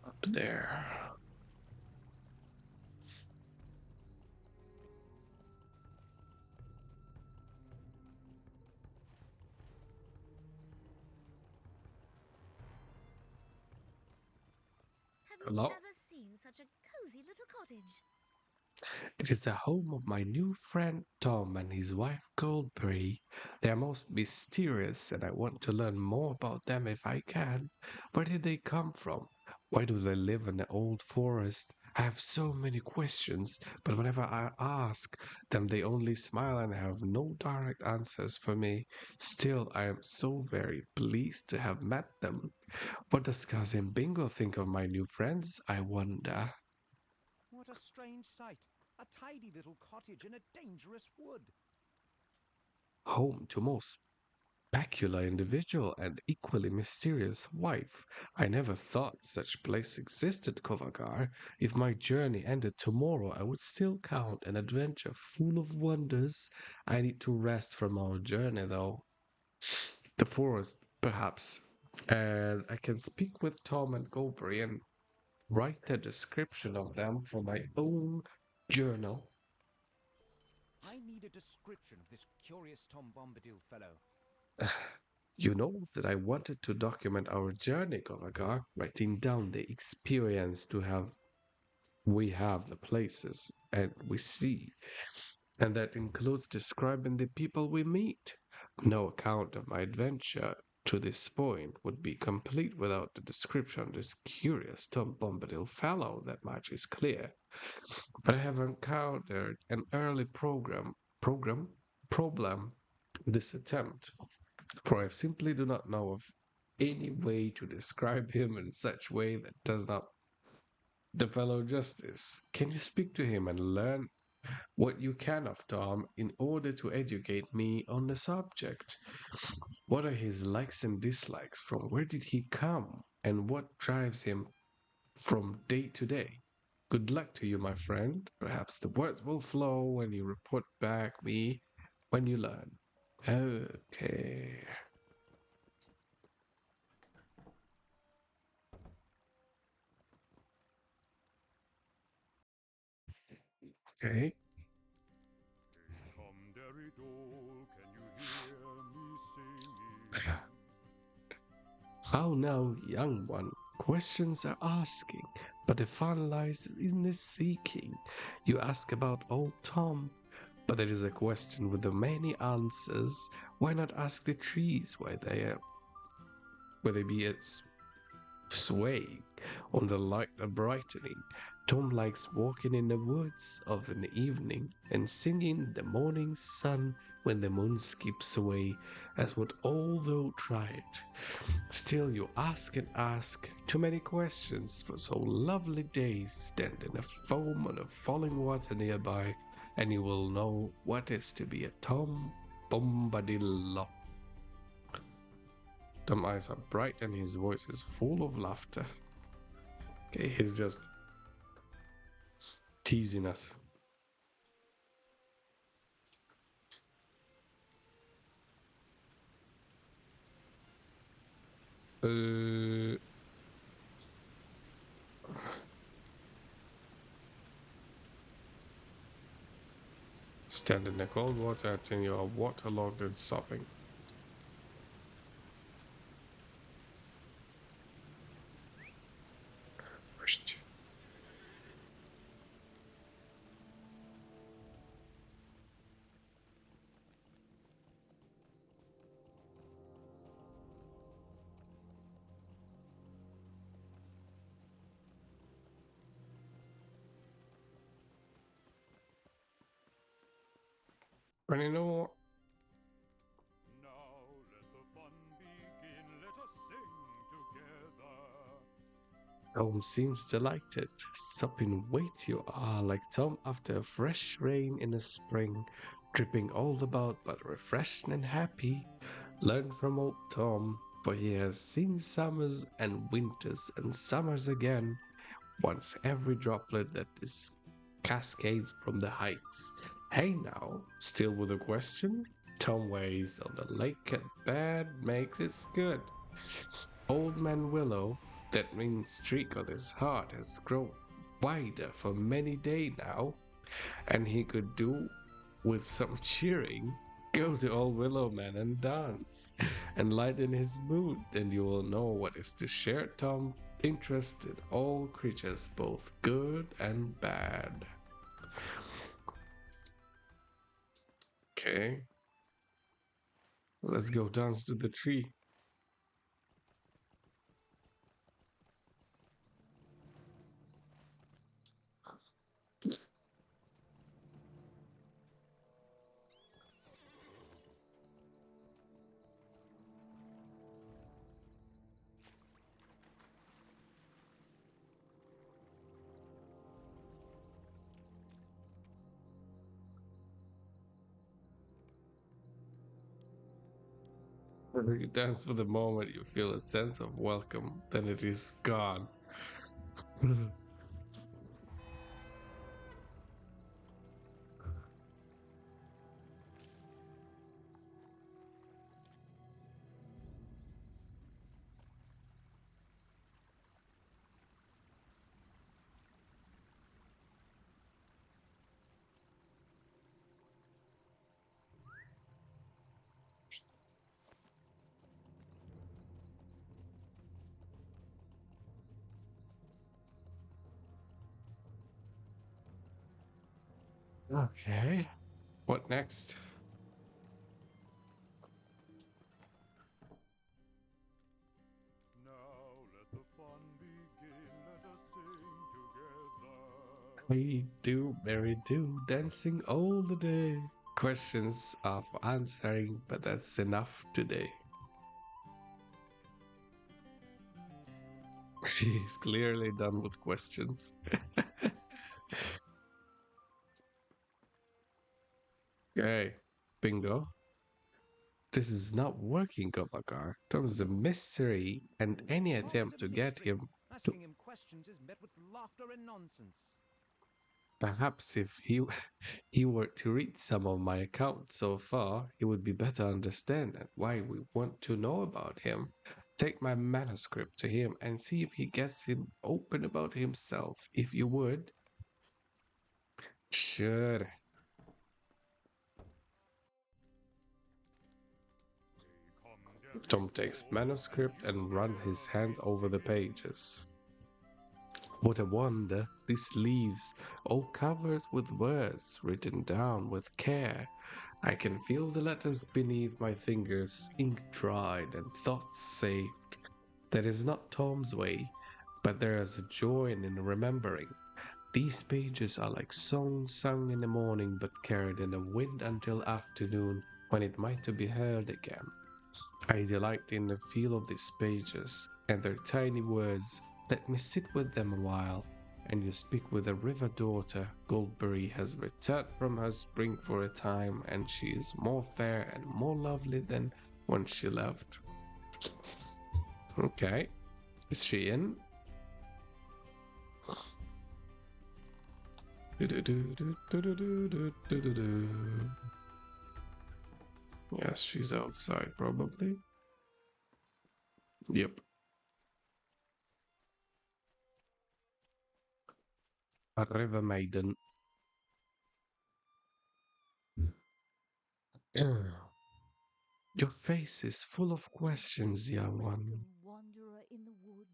[SPEAKER 1] Up there.
[SPEAKER 3] Have you
[SPEAKER 1] Hello?
[SPEAKER 3] ever seen such a cozy little cottage?
[SPEAKER 1] It is the home of my new friend Tom and his wife Goldberry. They are most mysterious, and I want to learn more about them if I can. Where did they come from? Why do they live in the old forest? I have so many questions, but whenever I ask them, they only smile and have no direct answers for me. Still, I am so very pleased to have met them. What does Cousin Bingo think of my new friends, I wonder?
[SPEAKER 2] What a strange sight. A tidy little cottage in a dangerous wood.
[SPEAKER 1] Home to most peculiar individual and equally mysterious wife. I never thought such place existed, Kovagar. If my journey ended tomorrow, I would still count an adventure full of wonders. I need to rest from our journey, though. The forest, perhaps. And I can speak with Tom and Goldberry and write a description of them for my own journal.
[SPEAKER 2] I need a description of this curious Tom Bombadil fellow.
[SPEAKER 1] You know that I wanted to document our journey, Govagar, writing down the experience to have we have the places and we see, and that includes describing the people we meet. No account of my adventure to this point would be complete without the description of this curious Tom Bombadil fellow, that much is clear. But I have encountered an early program problem this attempt, for I simply do not know of any way to describe him in such way that does not the fellow justice. Can you speak to him and learn what you can of Tom in order to educate me on the subject? What are his likes and dislikes? From where did he come? And what drives him from day to day? Good luck to you, my friend. Perhaps the words will flow when you report back me when you learn. Okay. Okay.
[SPEAKER 8] Tom Derry-Dole, can you hear me singing?
[SPEAKER 1] How now, young one? Questions are asking, but the fun lies in the seeking. You ask about old Tom, but it is a question with the many answers. Why not ask the trees where they be its swaying on the light a brightening? Tom likes walking in the woods of an evening and singing the morning sun when the moon skips away, as would all thou try it. Still you ask and ask too many questions for so lovely days. Stand in a foam on a falling water nearby, and you will know what is to be a Tom Bombadillo. Tom's eyes are bright and his voice is full of laughter. Okay, he's just teasing us. Stand in the cold water until you are waterlogged and sopping. And you know,
[SPEAKER 8] Now let the fun begin, let us sing together.
[SPEAKER 1] Tom seems delighted. Sopping wet you are, like Tom after a fresh rain in the spring, dripping all about but refreshed and happy. Learn from old Tom, for he has seen summers and winters and summers again. Once every droplet that is cascades from the heights. Hey now, still with a question? Tom ways on the lake at bad makes it good. Old Man Willow, that mean streak on his heart has grown wider for many day now, and he could do with some cheering. Go to old Willow Man and dance, and lighten his mood, then you will know what is to share Tom interest in all creatures, both good and bad. Okay, let's go dance to the tree. When you dance for the moment, you feel a sense of welcome, then it is gone. Okay. What next?
[SPEAKER 8] Now let the fun begin. Let us sing together.
[SPEAKER 1] We do, Mary do, dancing all the day. Questions are for answering, but that's enough today. She's clearly done with questions. Okay, bingo. This is not working, Govakar. Tom's a mystery, and any
[SPEAKER 2] Tom's a
[SPEAKER 1] attempt to get
[SPEAKER 2] mystery.
[SPEAKER 1] him to.
[SPEAKER 2] Asking him questions is met with laughter and nonsense.
[SPEAKER 1] Perhaps if he were to read some of my accounts so far, he would be better understand why we want to know about him. Take my manuscript to him and see if he gets him open about himself, if you would. Sure. Tom takes manuscript and run his hand over the pages. What a wonder, these leaves, all covered with words written down with care. I can feel the letters beneath my fingers, ink dried and thoughts saved. That is not Tom's way, but there is a joy in remembering. These pages are like songs sung in the morning but carried in the wind until afternoon when it might to be heard again. I delight in the feel of these pages and their tiny words. Let me sit with them a while. And you speak with the river daughter. Goldberry has returned from her spring for a time, and she is more fair and more lovely than when she left. Okay. Is she in? Yes, she's outside probably. Yep. A river maiden. Your face is full of questions, young one.
[SPEAKER 4] Welcome, wanderer in the wood.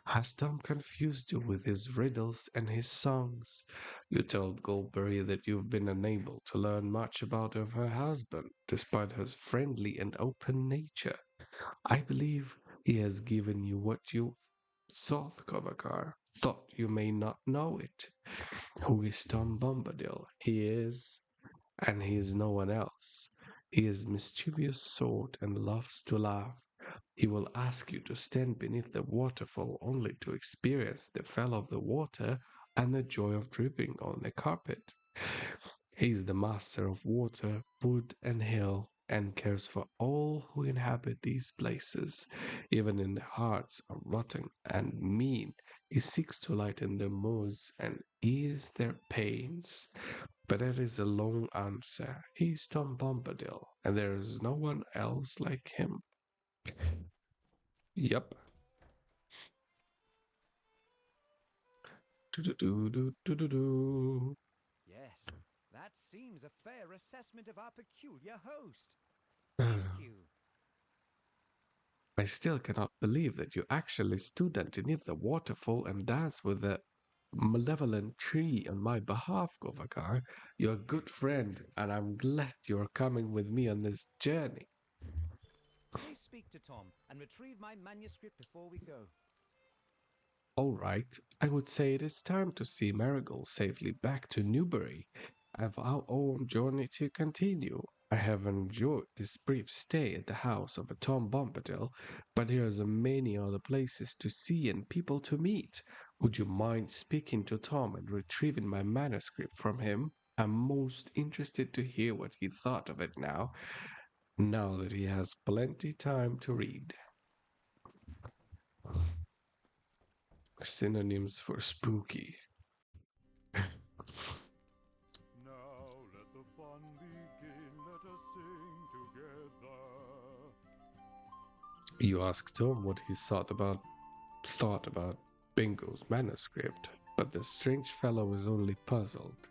[SPEAKER 1] Has Tom confused you with his riddles and his songs? You told Goldberry that you've been unable to learn much about of her husband, despite her friendly and open nature. I believe he has given you what you thought, Kovakar, thought you may not know it. Who is Tom Bombadil? He is, and he is no one else. He is mischievous sort and loves to laugh. He will ask you to stand beneath the waterfall only to experience the fell of the water and the joy of dripping on the carpet. He is the master of water, wood, and hill, and cares for all who inhabit these places. Even in their hearts are rotten and mean, he seeks to lighten their moods and ease their pains. But it is a long answer. He is Tom Bombadil, and there is no one else like him. Yep. Do-do-do-do-do-do-do.
[SPEAKER 2] Yes, that seems a fair assessment of our peculiar host. Thank you.
[SPEAKER 1] I still cannot believe that you actually stood underneath the waterfall and danced with the malevolent tree on my behalf, Govakar. You're a good friend, and I'm glad you're coming with me on this journey.
[SPEAKER 2] Please speak to Tom and retrieve my manuscript before we go.
[SPEAKER 1] All right, I would say it is time to see Marigold safely back to Newbury and for our own journey to continue. I have enjoyed this brief stay at the house of a Tom Bombadil, but here are many other places to see and people to meet. Would you mind speaking to Tom and retrieving my manuscript from him? I'm most interested to hear what he thought of it now that he has plenty time to read. Synonyms for spooky.
[SPEAKER 8] Now let the fun begin. Let us sing together.
[SPEAKER 1] You asked Tom what he thought about Bingo's manuscript, but the strange fellow was only puzzled.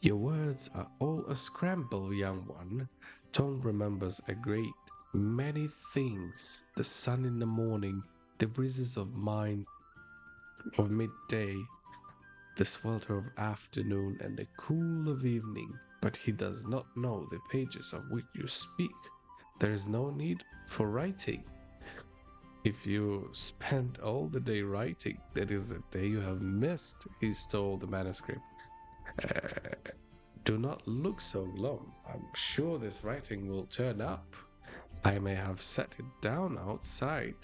[SPEAKER 1] Your words are all a scramble, young one. Tom remembers a great many things: the sun in the morning, the breezes of midday, the swelter of afternoon and the cool of evening, but he does not know the pages of which you speak. There is no need for writing. If you spend all the day writing, that is the day you have missed, he stole the manuscript. Do not look so glum. I'm sure this writing will turn up. I may have set it down outside.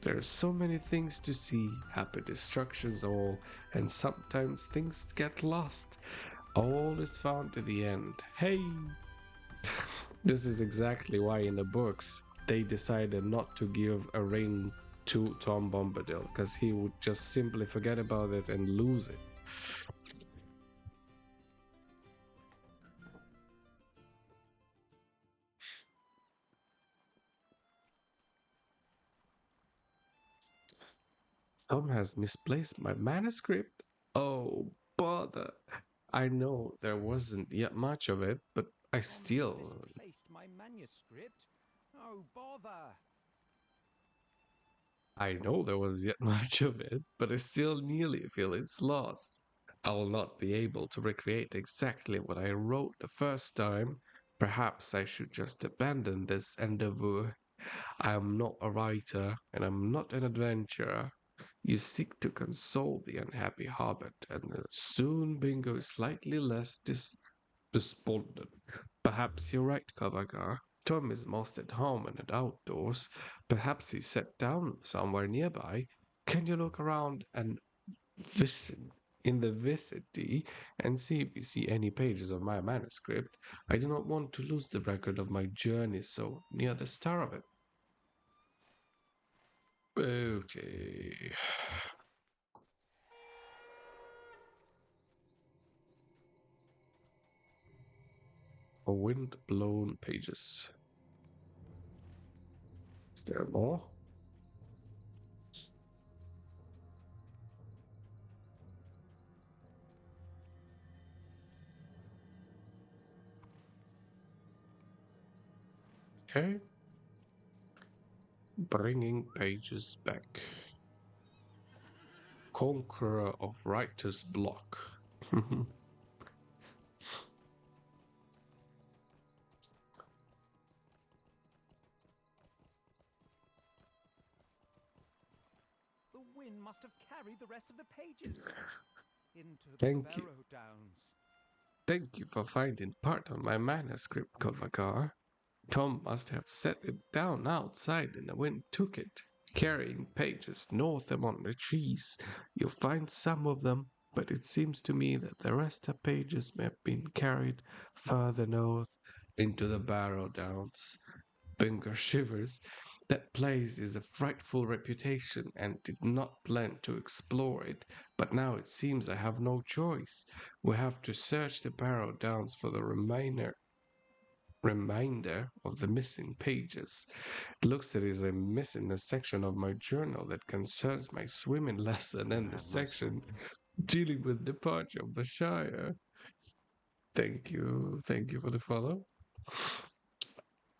[SPEAKER 1] There are so many things to see, happy destructions all, and sometimes things get lost. All is found at the end. Hey! This is exactly why in the books they decided not to give a ring to Tom Bombadil, because he would just simply forget about it and lose it. Tom has misplaced my manuscript. Oh, bother. I know there wasn't yet much of it, but I
[SPEAKER 2] Tom has
[SPEAKER 1] still.
[SPEAKER 2] misplaced my manuscript. Oh, bother!
[SPEAKER 1] I know there was yet much of it, but I still nearly feel it's lost. I will not be able to recreate exactly what I wrote the first time. Perhaps I should just abandon this endeavor. I am not a writer, and I'm not an adventurer. You seek to console the unhappy hobbit, and soon Bingo is slightly less despondent. Perhaps you're right, Kavagar. Tom is most at home and at outdoors. Perhaps he's sat down somewhere nearby. Can you look around and visit in the vicinity and see if you see any pages of my manuscript? I do not want to lose the record of my journey so near the start of it. Okay. Wind-blown pages. Is there more? Okay. Bringing pages back. Conqueror of writer's block.
[SPEAKER 2] The wind must have carried the rest of the pages into the
[SPEAKER 1] Thank you.
[SPEAKER 2] Barrow Downs.
[SPEAKER 1] Thank you for finding part of my manuscript, Kovagar. Tom must have set it down outside and the wind took it, carrying pages north among the trees. You'll find some of them, but it seems to me that the rest of pages may have been carried further north into the Barrow Downs. Bingo shivers. That place is a frightful reputation and did not plan to explore it, but now it seems I have no choice. We have to search the Barrow Downs for the reminder of the missing pages. It looks as if I'm missing a section of my journal that concerns my swimming lesson and the section dealing with departure of the Shire. Thank you for the follow.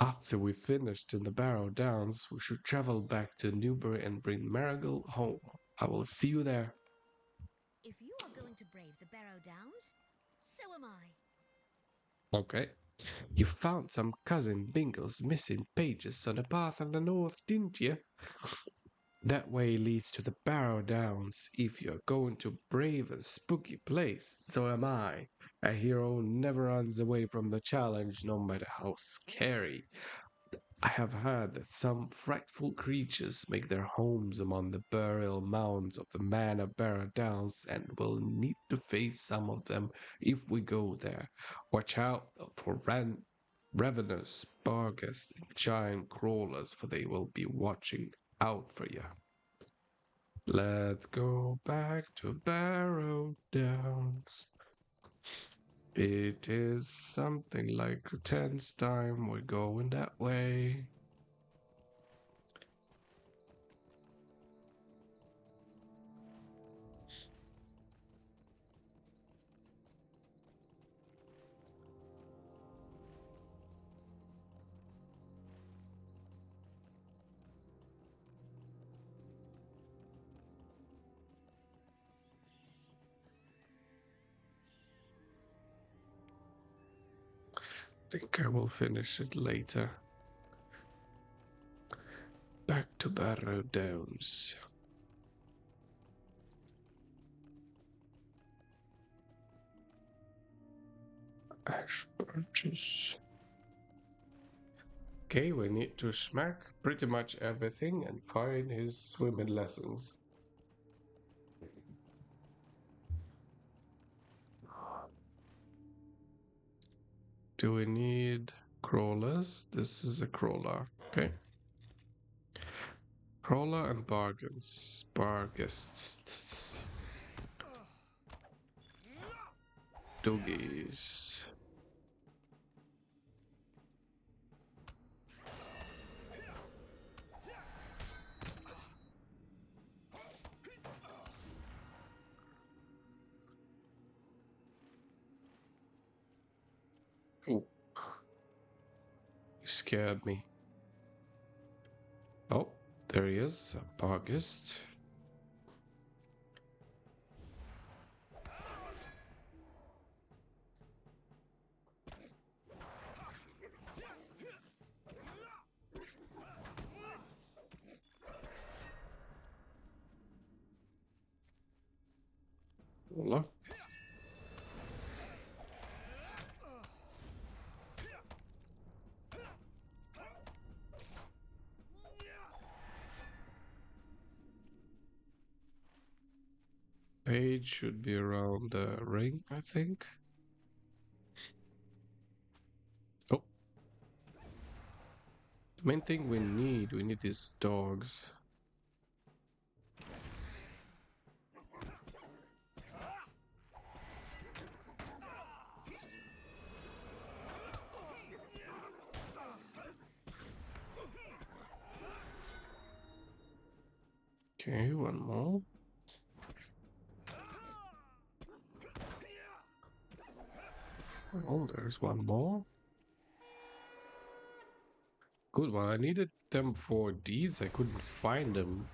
[SPEAKER 1] After we finished in the Barrow Downs, we should travel back to Newbury and bring Marigold home. I will see you there.
[SPEAKER 3] If you are going to brave the Barrow Downs, so am I.
[SPEAKER 1] Okay. You found some cousin Bingo's missing pages on the path in the north, didn't you? That way leads to the Barrow Downs. If you're going to brave a spooky place, so am I. A hero never runs away from the challenge, no matter how scary. I have heard that some frightful creatures make their homes among the burial mounds of the man of Barrow Downs, and we'll need to face some of them if we go there. Watch out for ravenous barghasts and giant crawlers, for they will be watching out for you. Let's go back to Barrow Downs. It is something like 10's time we're going that way. think I will finish it later. Back to Barrow Downs. Ash branches. Okay, we need to smack pretty much everything and find his swimming lessons. Do we need crawlers? This is a crawler. Okay. Crawler and bargains. Bargists. Doggies. Oh. You scared me. Oh, there he is. A bargist. Hola. Page should be around the ring, I think. Oh. The main thing we need these dogs. Okay, one more. Oh, there's one more. Good one. I needed them for deeds. I couldn't find them.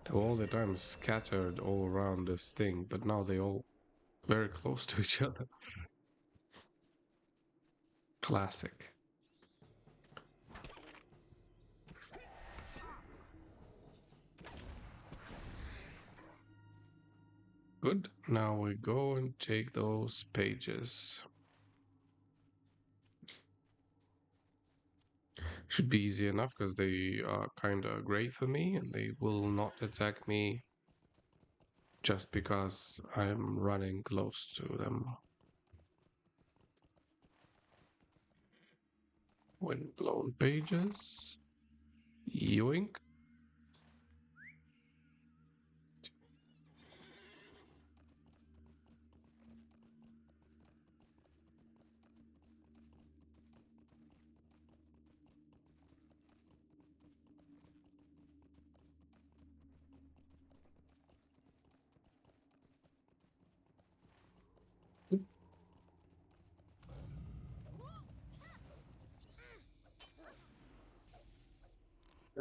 [SPEAKER 1] They were all the time scattered all around this thing, but now they all very close to each other. Classic. Good. Now we go and take those pages. Should be easy enough because they are kind of gray for me and they will not attack me just because I'm running close to them. Windblown pages. Yoink.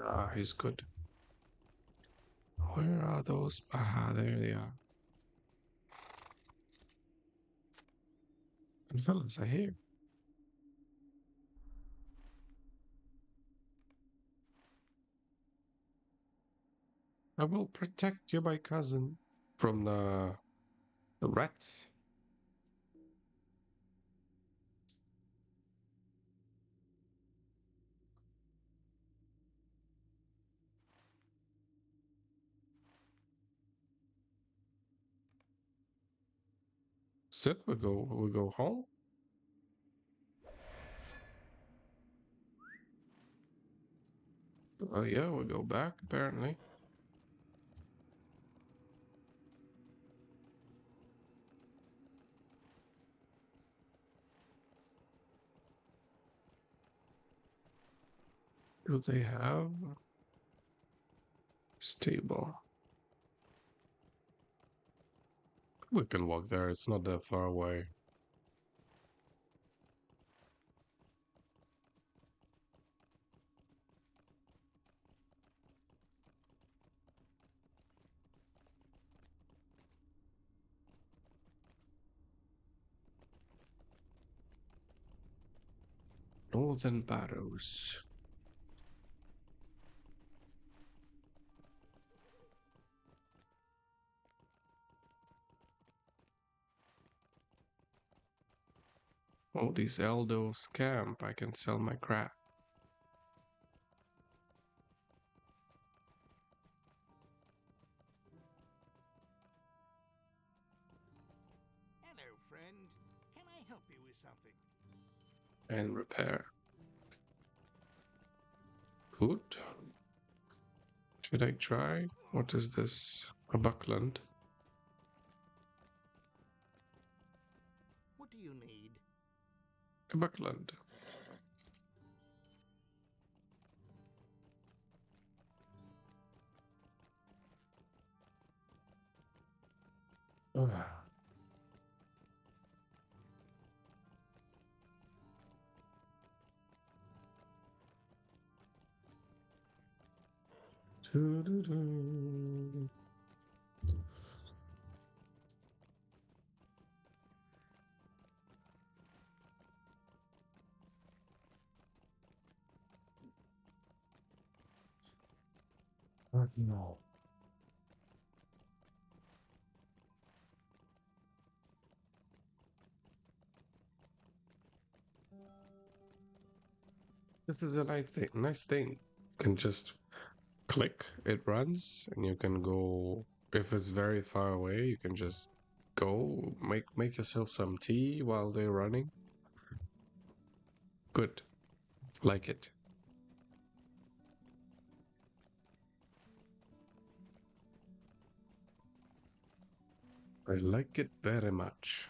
[SPEAKER 1] Ah, he's good. Where are those? Ah, there they are. And fellas, I hear. I will protect you, my cousin, from the rats. Sit, we go home. Oh yeah, we go back apparently. Do they have stable? We can walk there. It's not that far away. Northern Barrows. Oh, these Eldos camp. I can sell my crap.
[SPEAKER 5] Hello, friend. Can I help you with something?
[SPEAKER 1] And repair. Good. Should I try? What is this? A Buckland.
[SPEAKER 5] What do you need?
[SPEAKER 1] A Buckland. Ah. Doo-doo-doo. No. This is a nice thing. You can just click, it runs, and you can go. If it's very far away, you can just go make yourself some tea while they're running. Good, like it. I like it very much.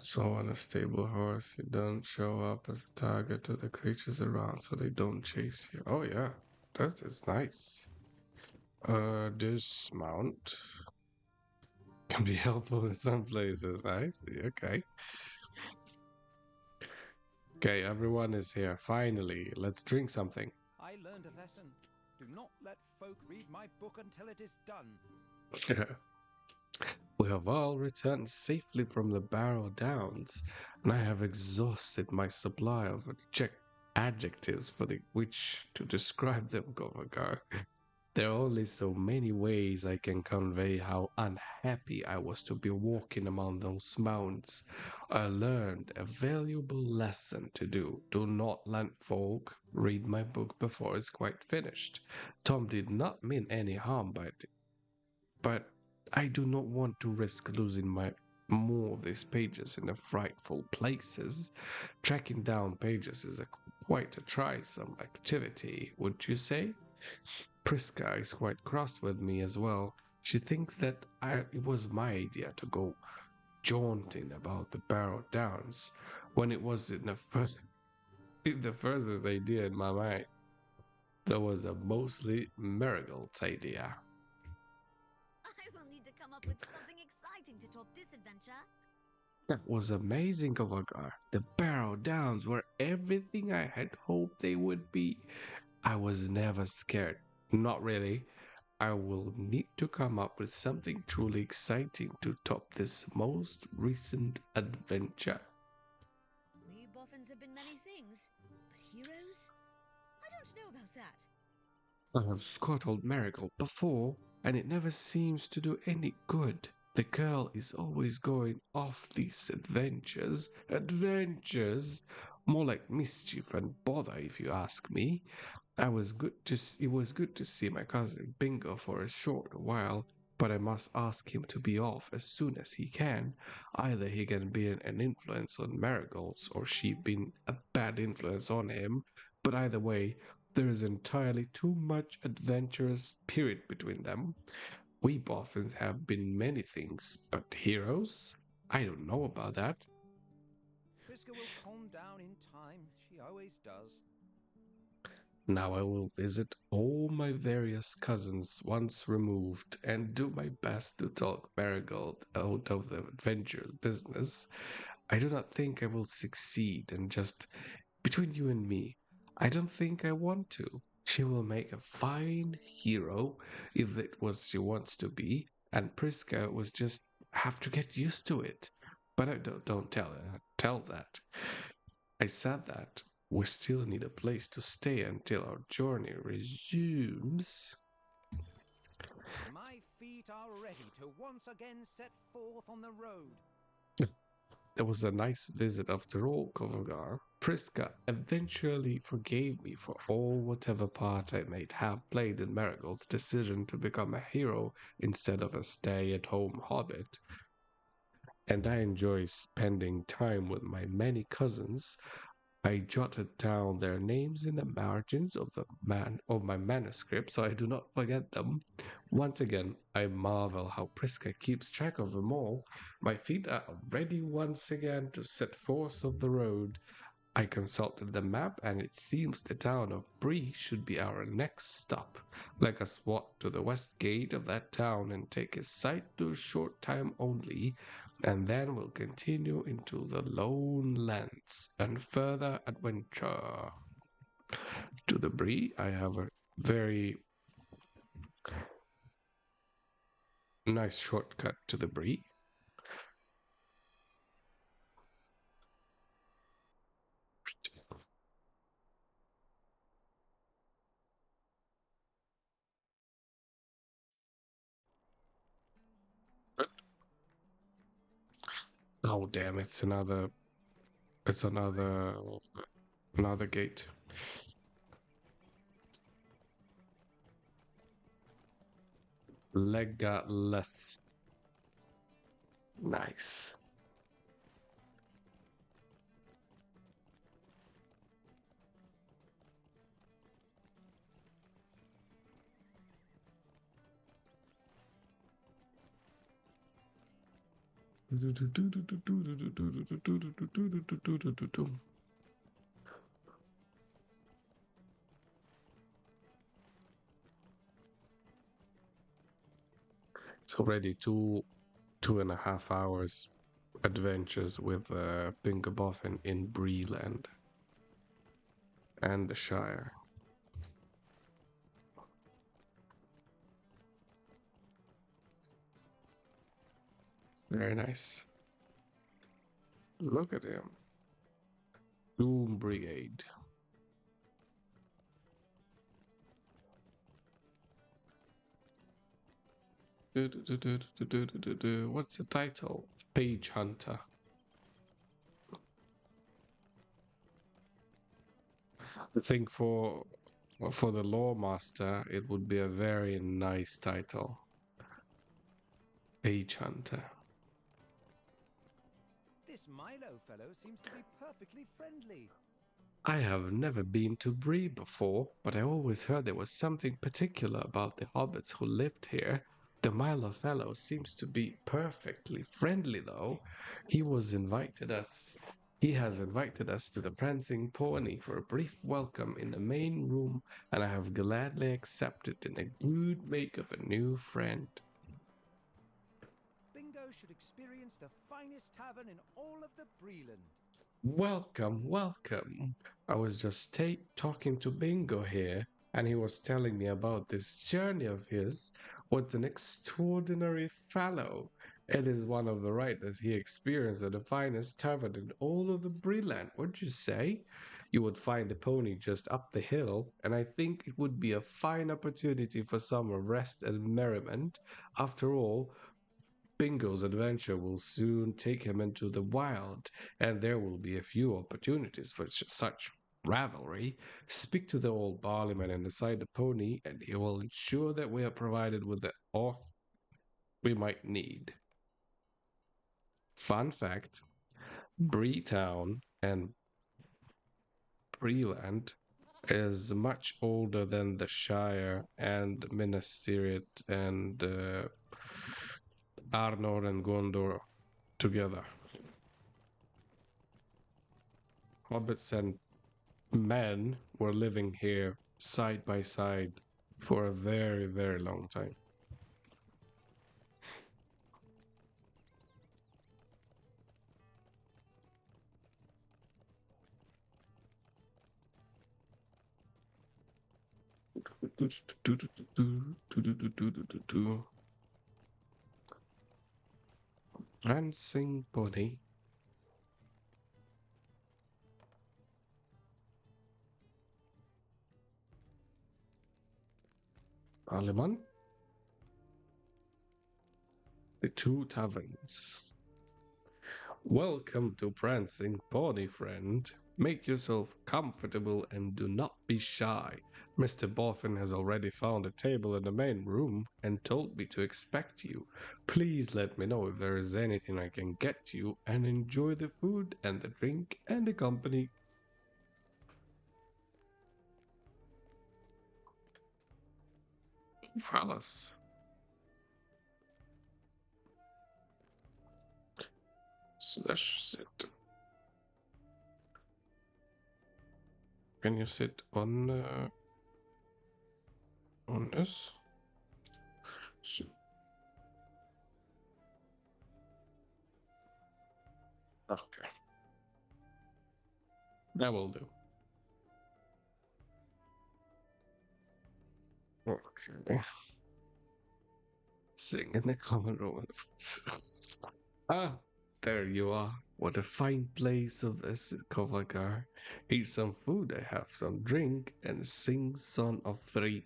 [SPEAKER 1] So on a stable horse, you don't show up as a target to the creatures around so they don't chase you. Oh yeah, that is nice. Dismount can be helpful in some places. I see, okay. Okay, everyone is here. Finally, let's drink something.
[SPEAKER 2] I learned a lesson. Do not let folk read my book until it is done.
[SPEAKER 1] We have all returned safely from the Barrow Downs, and I have exhausted my supply of adjectives for which to describe them, Govagar. There are only so many ways I can convey how unhappy I was to be walking among those mounds. I learned a valuable lesson to do not let folk read my book before it's quite finished. Tom did not mean any harm by it, but I do not want to risk losing more of these pages in the frightful places. Tracking down pages is quite a trying activity, would you say? Priska is quite cross with me as well. She thinks that it was my idea to go jaunting about the Barrow Downs when it was in the first idea in my mind. That was a mostly Marigold's idea.
[SPEAKER 3] I will need to come up with something exciting to top this adventure.
[SPEAKER 1] That was amazing, Govagar. The Barrow Downs were everything I had hoped they would be. I was never scared. Not really. I will need to come up with something truly exciting to top this most recent adventure.
[SPEAKER 3] We Boffins have been many things, but heroes? I don't know about that.
[SPEAKER 1] I have scuttled Marigold before, and it never seems to do any good. The girl is always going off these adventures. Adventures? More like mischief and bother, if you ask me. It was good to see my cousin Bingo for a short while, but I must ask him to be off as soon as he can. Either he can be an influence on Marigolds, or she been a bad influence on him. But either way, there is entirely too much adventurous spirit between them. We Boffins have been many things, but heroes? I don't know about that.
[SPEAKER 2] Priska will calm down in time. She always does.
[SPEAKER 1] Now I will visit all my various cousins once removed and do my best to talk Marigold out of the adventure business. I do not think I will succeed, and just between you and me, I don't think I want to. She will make a fine hero if it was she wants to be, and Priska was just have to get used to it. But I don't tell that. I said that we still need a place to stay until our journey resumes.
[SPEAKER 2] My feet are ready to once again set forth on the road.
[SPEAKER 1] It was a nice visit after all, Kovagar. Priska eventually forgave me for all whatever part I might have played in Marigold's decision to become a hero instead of a stay-at-home hobbit. And I enjoy spending time with my many cousins. I jotted down their names in the margins of my manuscript so I do not forget them. Once again, I marvel how Priska keeps track of them all. My feet are ready once again to set forth of the road. I consulted the map, and it seems the town of Bree should be our next stop. Let us walk to the west gate of that town and take a sight to a short time only, and then we'll continue into the lone lands and further adventure. To the Bree, I have a very nice shortcut to the Bree. Oh damn! It's another gate. Legatless. Nice. It's already 2.5 hours adventures with Bingo Boffin in Breeland and the Shire. Very nice. Look at him. Doom Brigade. What's the title? Page Hunter. I think for the Lore Master, it would be a very nice title. Page Hunter.
[SPEAKER 2] This Milo fellow seems to be perfectly friendly.
[SPEAKER 1] I have never been to Bree before, but I always heard there was something particular about the hobbits who lived here. The Milo fellow seems to be perfectly friendly, though. He has invited us to the Prancing Pony for a brief welcome in the main room, and I have gladly accepted in a good make of a new friend.
[SPEAKER 2] Bingo should experience the finest tavern in all of the Breeland.
[SPEAKER 1] Welcome, welcome. I was just talking to Bingo here, and he was telling me about this journey of his. What an extraordinary fellow. It is one of the right that he experienced at the finest tavern in all of the Breeland. What'd you say? You would find the pony just up the hill, and I think it would be a fine opportunity for some rest and merriment. After all, Bingo's adventure will soon take him into the wild, and there will be a few opportunities for such rivalry. Speak to the old barleyman and decide the pony, and he will ensure that we are provided with the off we might need. Fun fact, Breetown and Breeland is much older than the Shire and Minas Tirith and Arnor and Gondor together. Hobbits and men were living here side by side for a very, very long time. Prancing pony. Aleman. The Two Taverns. Welcome to Prancing Pony, friend. Make yourself comfortable and do not be shy. Mr. Boffin has already found a table in the main room and told me to expect you. Please let me know if there is anything I can get you, and enjoy the food and the drink and the company. Fellas. Slash sit. Can you sit on this? Okay. That will do. Okay. Sing in the common room. Ah, there you are. What a fine place of this Kovagar. Eat some food, I have some drink, and sing Song of Three.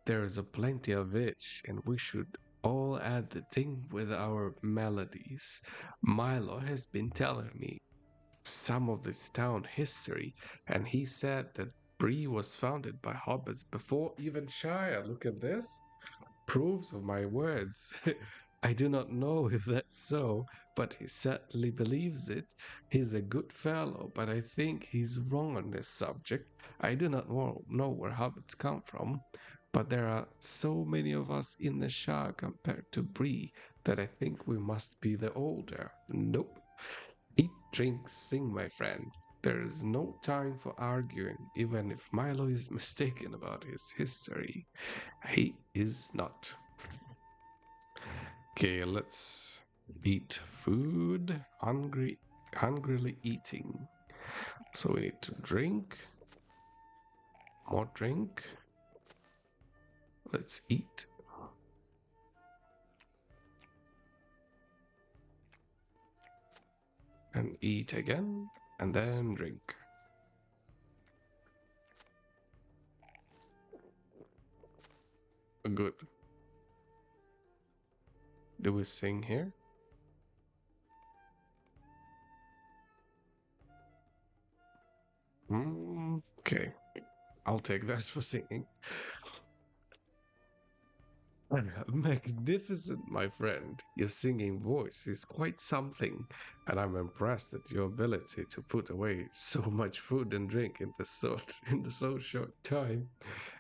[SPEAKER 1] There is a plenty of it, and we should all add the thing with our melodies. Milo has been telling me some of this town history, and he said that Bree was founded by hobbits before even Shire. Look at this. Proofs of my words. I do not know if that's so, but he certainly believes it. He's a good fellow, but I think he's wrong on this subject. I do not know where hobbits come from, but there are so many of us in the Shire compared to Bree that I think we must be the older. Nope. Eat, drink, sing, my friend. There is no time for arguing, even if Milo is mistaken about his history. He is not. Okay, let's eat food. Hungrily eating. So we need to drink. More drink. Let's eat. And eat again, and then drink. Good. Do we sing here? Okay. I'll take that for singing. Magnificent, my friend. Your singing voice is quite something, and I'm impressed at your ability to put away so much food and drink in so short time.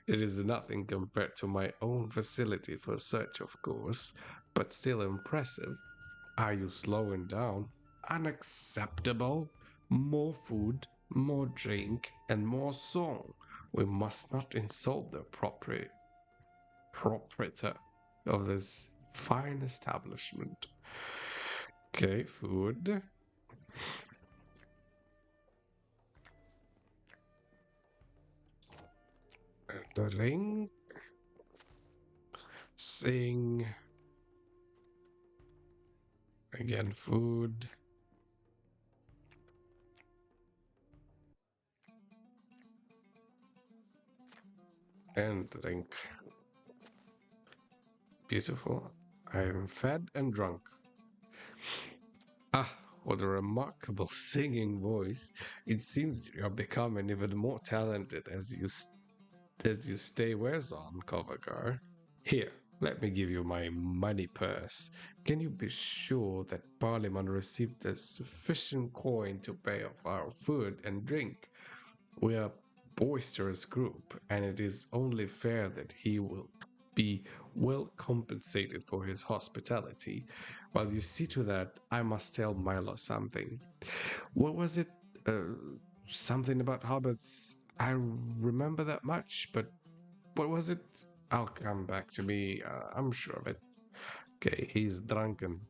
[SPEAKER 1] It is nothing compared to my own facility for such, of course, but still impressive. Are you slowing down? Unacceptable. More food, more drink, and more song. We must not insult the proprietor of this fine establishment. Okay, food. Drink. Sing. Again, food. And drink. Beautiful. I am fed and drunk. Ah, what a remarkable singing voice. It seems you're becoming even more talented as you stay wears on, Kovagar. Here, let me give you my money purse. Can you be sure that Parliament received a sufficient coin to pay off our food and drink? We are boisterous group, and it is only fair that he will be well compensated for his hospitality. While you see to that, I must tell Milo something. What was it? Uh, Something about hobbits. I remember that much, but what was it? I'll come back to me. I'm sure of it. Okay, he's drunken.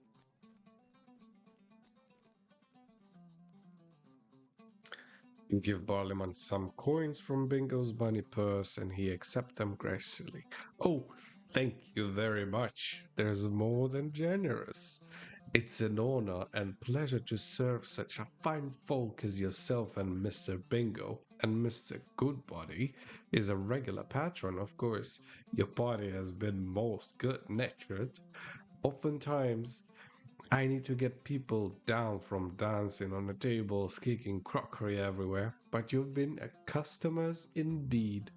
[SPEAKER 1] You give Barleyman some coins from Bingo's bunny purse, and he accepts them graciously. Oh, thank you very much. There's more than generous. It's an honor and pleasure to serve such a fine folk as yourself and Mr. Bingo. And Mr. Goodbody is a regular patron, of course. Your party has been most good-natured. Oftentimes, I need to get people down from dancing on the tables, kicking crockery everywhere, but you've been a customers indeed.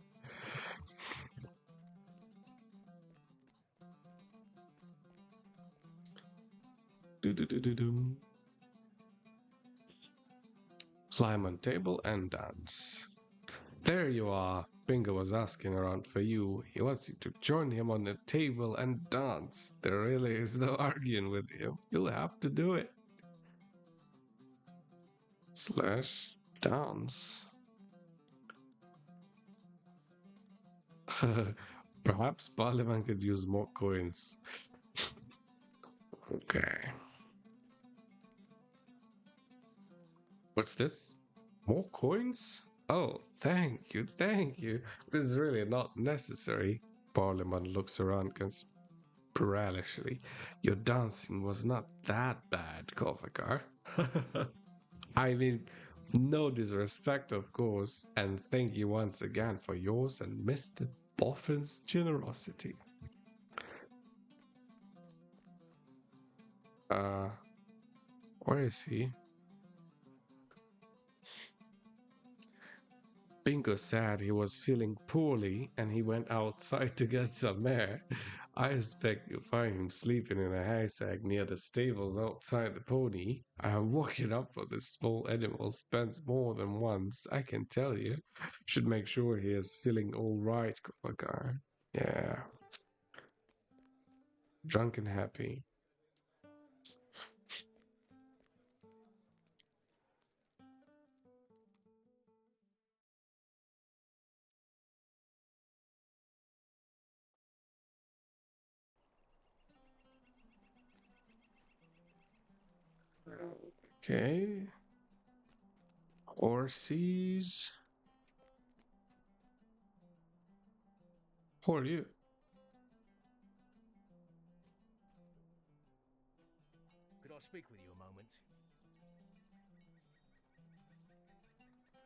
[SPEAKER 1] Do. Climb on table and dance. There you are. Bingo was asking around for you. He wants you to join him on the table and dance. There really is no arguing with him. You'll have to do it. Slash dance. Perhaps Parliament could use more coins. Okay. What's this? More coins? Oh, thank you, thank you. This is really not necessary. Parliament looks around conspirationally. Your dancing was not that bad, Kovacar. I mean, no disrespect, of course, and thank you once again for yours and Mr. Boffin's generosity. Uh, where is he? Bingo said he was feeling poorly and he went outside to get some air. I expect you'll find him sleeping in a haystack near the stables outside the pony. I have woken up for this small animal spends more than once, I can tell you. Should make sure he is feeling all right, Kovagar. Yeah. Drunk and happy. Okay. Horses. Who are you?
[SPEAKER 9] Could I speak with you a moment?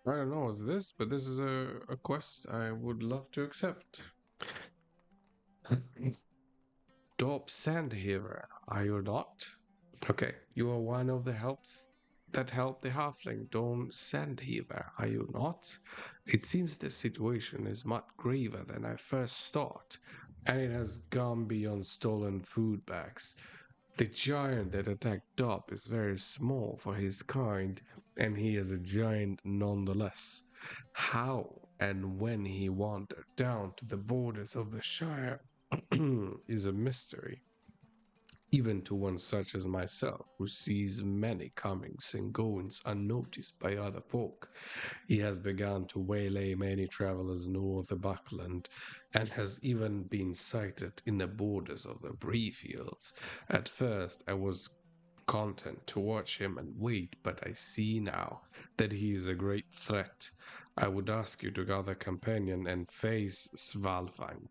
[SPEAKER 1] I don't know what's this, but this is a quest I would love to accept. Dorp Sandhaver, are you not? Okay, you are one of the helps that helped the halfling Don Sandhaver, are you not? It seems the situation is much graver than I first thought, and it has gone beyond stolen food bags. The giant that attacked Dob is very small for his kind, and he is a giant nonetheless. How and when he wandered down to the borders of the Shire is a mystery, even to one such as myself, who sees many comings and goings unnoticed by other folk. He has begun to waylay many travelers north of Buckland, and has even been sighted in the borders of the Bree fields. At first I was content to watch him and wait, but I see now that he is a great threat. I would ask you to gather companion and face Svalfang.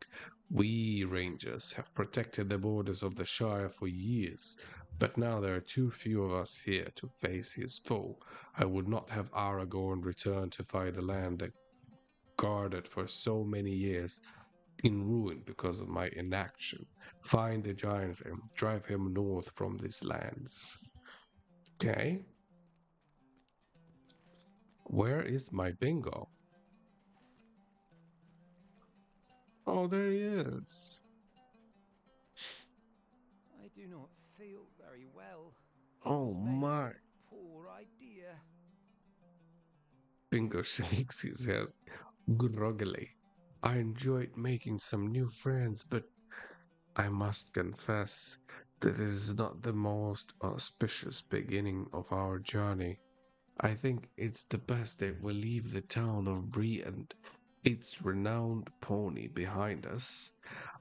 [SPEAKER 1] We rangers have protected the borders of the Shire for years, but now there are too few of us here to face his foe. I would not have Aragorn return to fight the land that guarded for so many years in ruin because of my inaction. Find the giant and drive him north from these lands. Okay. Where is my bingo? Oh, there he is.
[SPEAKER 2] I do not feel very well.
[SPEAKER 1] Oh
[SPEAKER 2] This may have
[SPEAKER 1] my.
[SPEAKER 2] been a poor idea.
[SPEAKER 1] Bingo shakes his head. groggily. I enjoyed making some new friends, but I must confess that this is not the most auspicious beginning of our journey. I think it's the best that we leave the town of Bree and its renowned pony behind us,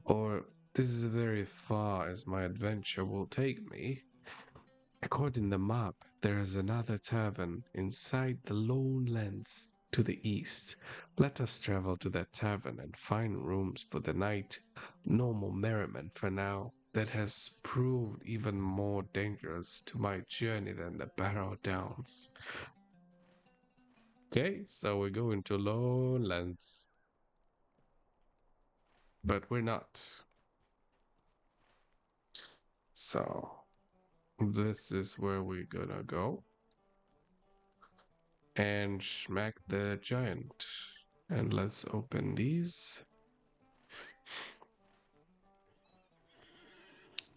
[SPEAKER 1] or this is very far as my adventure will take me. According to the map, there is another tavern inside the lowlands to the east. Let us travel to that tavern and find rooms for the night. Normal merriment for now. That has proved even more dangerous to my journey than the Barrow Downs. Okay, so we're going to lowlands. But we're not. So, this is where we're gonna go. And smack the giant. And let's open these.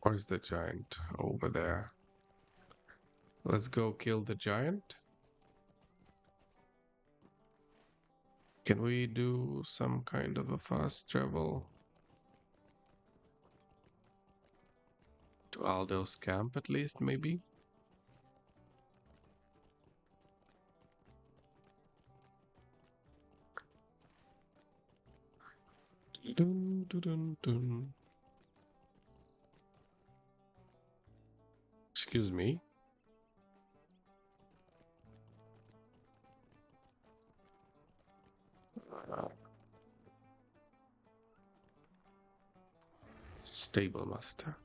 [SPEAKER 1] Where's the giant? Over there. Let's go kill the giant. Can we do some kind of a fast travel to Aldo's camp at least, maybe? Dun, dun, dun, dun. Excuse me. Stable master.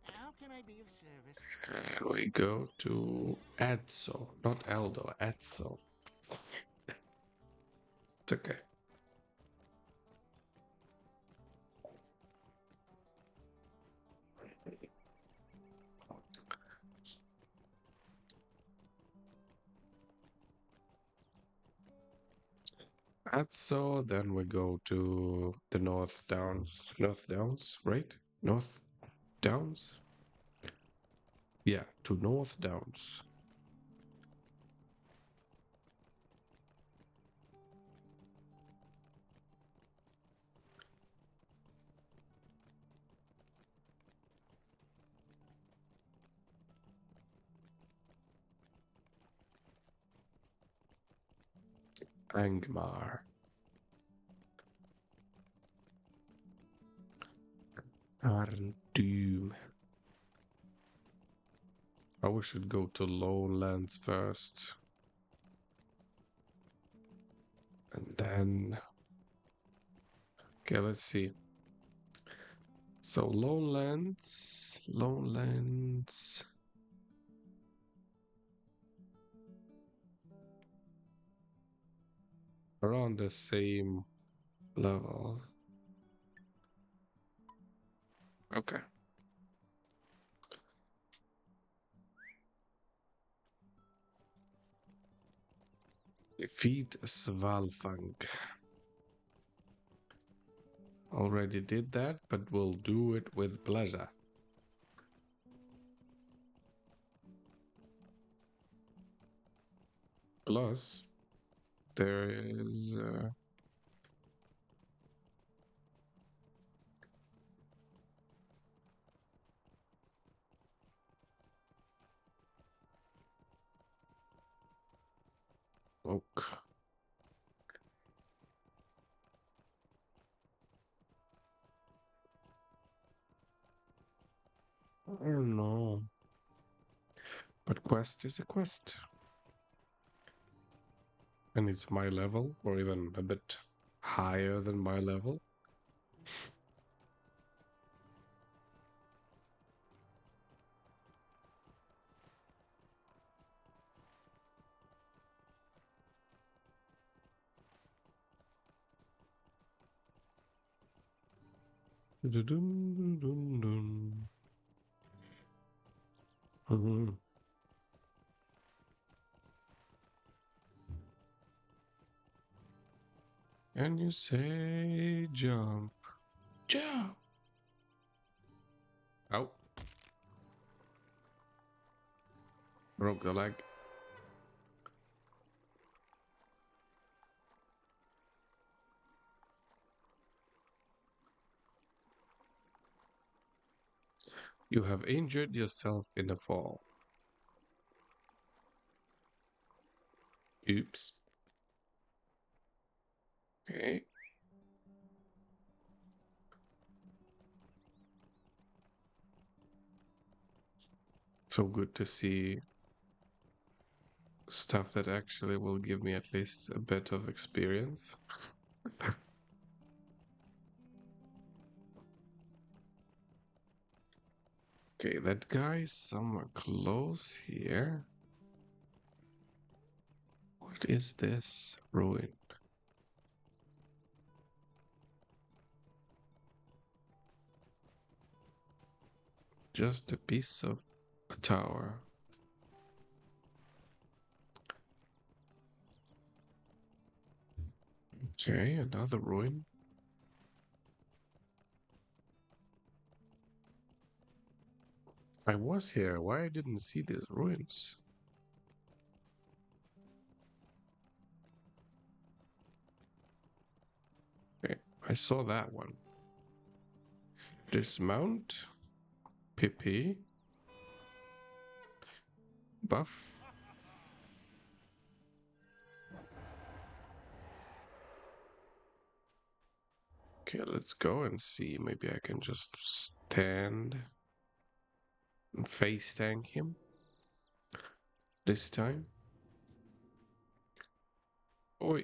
[SPEAKER 5] How can I be of service?
[SPEAKER 1] And we go to Adso, not Aldo, Adso. It's okay. Adso, then we go to the North Downs. North Downs, right? North Downs? Yeah, to North Downs. Angmar. Arndoom. I we should go to lowlands first. And then... Okay, let's see. So lowlands... Lowlands... Around the same level. Okay. Defeat Svalfang. Already did that, but we'll do it with pleasure. Plus, there is... Oak. I don't know. But quest is a quest. And it's my level, or even a bit higher than my level. Dun-dun-dun-dun-dun. Mhm. And you say jump. Jump. Ow. Broke the leg. You have injured yourself in a fall. Oops. Okay. So good to see stuff that actually will give me at least a bit of experience. Okay, that guy is somewhere close here. What is this ruin? Just a piece of a tower. Okay, another ruin. I was here. Why I didn't see these ruins? Okay, I saw that one. Dismount. PP. Buff. Okay, let's go and see. Maybe I can just stand and face tank him this time. Oi.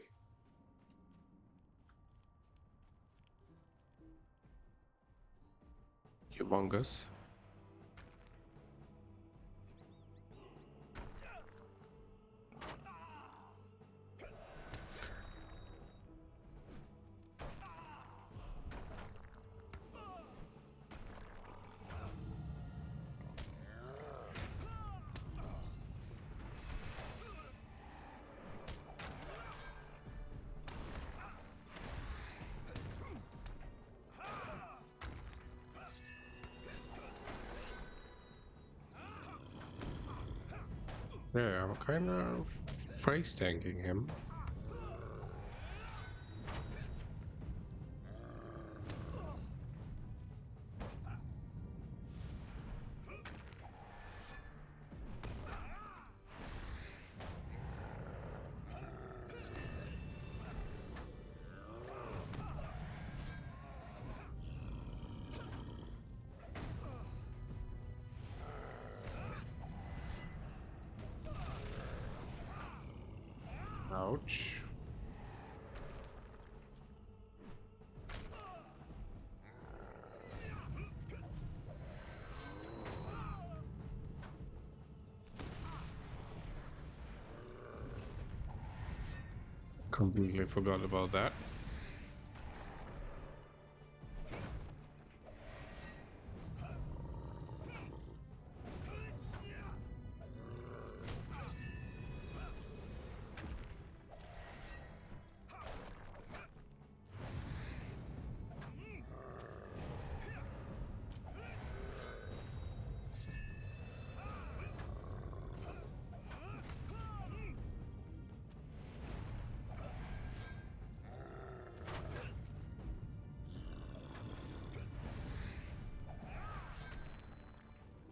[SPEAKER 1] Humongous. Yeah, I'm kind of face tanking him. Ouch. Completely forgot about that.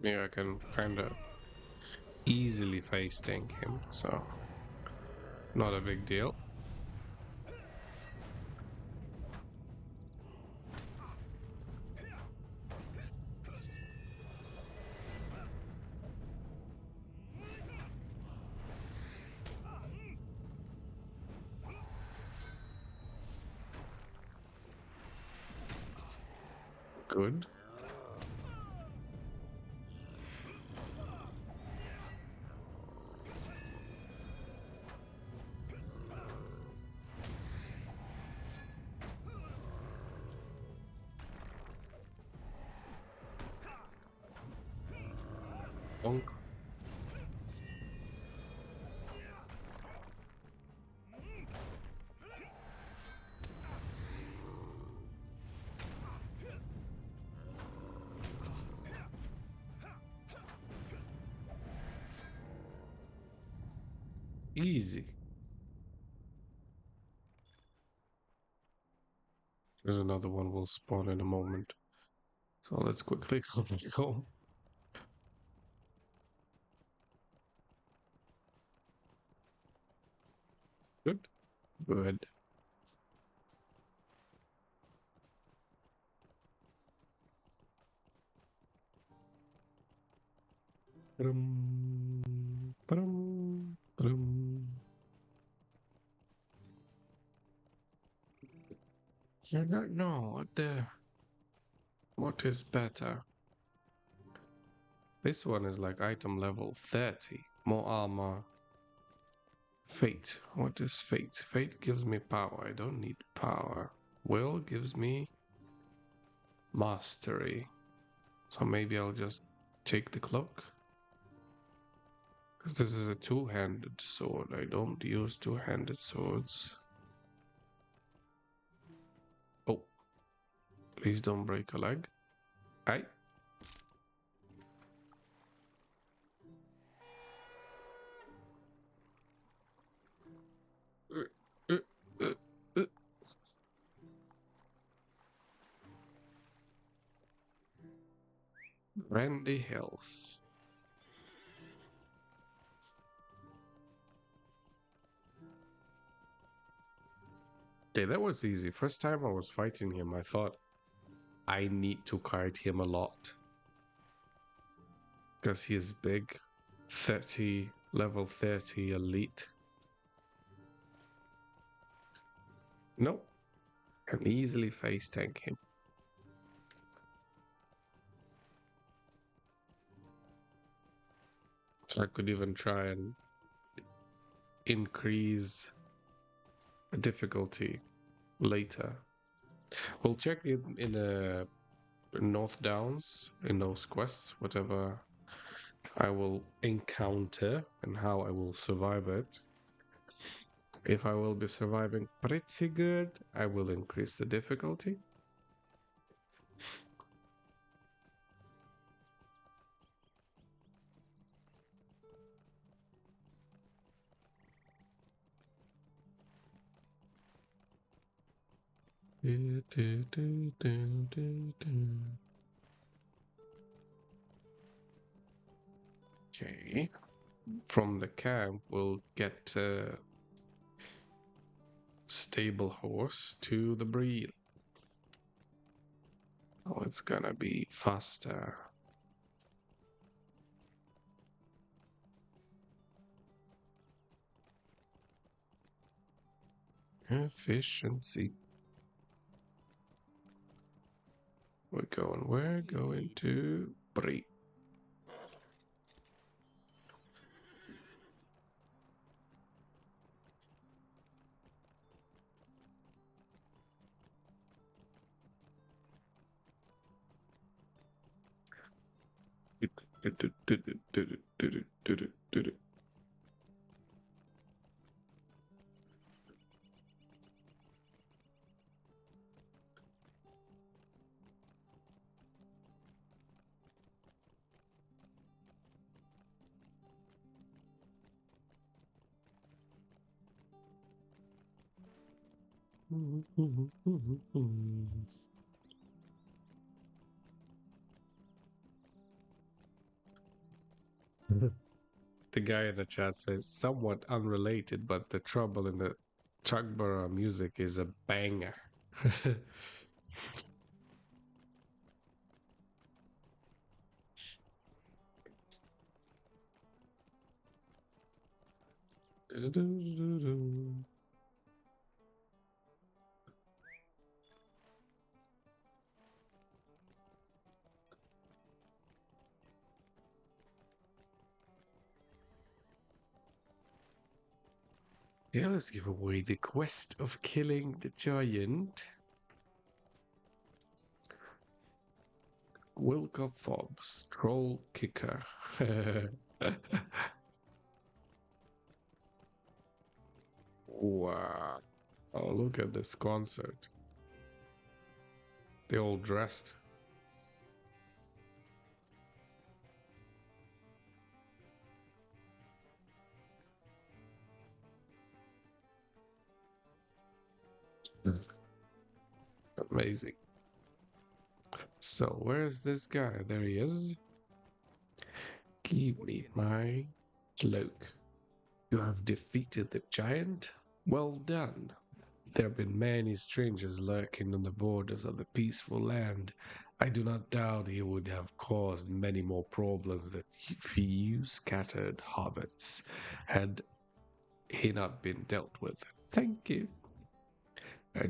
[SPEAKER 1] Yeah, I can kind of easily face tank him, so not a big deal. Good. Bonk. Easy. There's another one will spawn in a moment. So let's quickly go back home. Good. Good. Ba-dum, ba-dum, ba-dum. I don't know what is better. This one is like item level 30. More armor. Fate. What is fate? Fate gives me power. I don't need power. Will gives me mastery. So maybe I'll just take the cloak. Because this is a two-handed sword. I don't use two-handed swords. Oh. Please don't break a leg. Aye. Uh, uh, uh. Randy Hills. Okay, that was easy. First time I was fighting him, I thought I need to kite him a lot. Because he is big. 30, level 30 elite. Nope. Can easily face tank him. So I could even try and increase difficulty later. We'll check it in the North Downs, in those quests, whatever I will encounter and how I will survive it. If I will be surviving pretty good, I will increase the difficulty. Okay. From the camp, we'll get a stable horse to the breed. Oh, it's gonna be faster. Efficiency. We're going to breed. The guy in the chat says somewhat unrelated, but the trouble in the Chuckborough music is a banger. Yeah, let's give away the quest of killing the giant. Wilka Fobbs, Troll Kicker. Wow. Oh, look at this concert. They all dressed. Amazing. So, where's this guy? There he is. Give me my cloak. You have defeated the giant. Well done. There have been many strangers lurking on the borders of the peaceful land. I do not doubt he would have caused many more problems than few scattered hobbits had he not been dealt with. Thank you.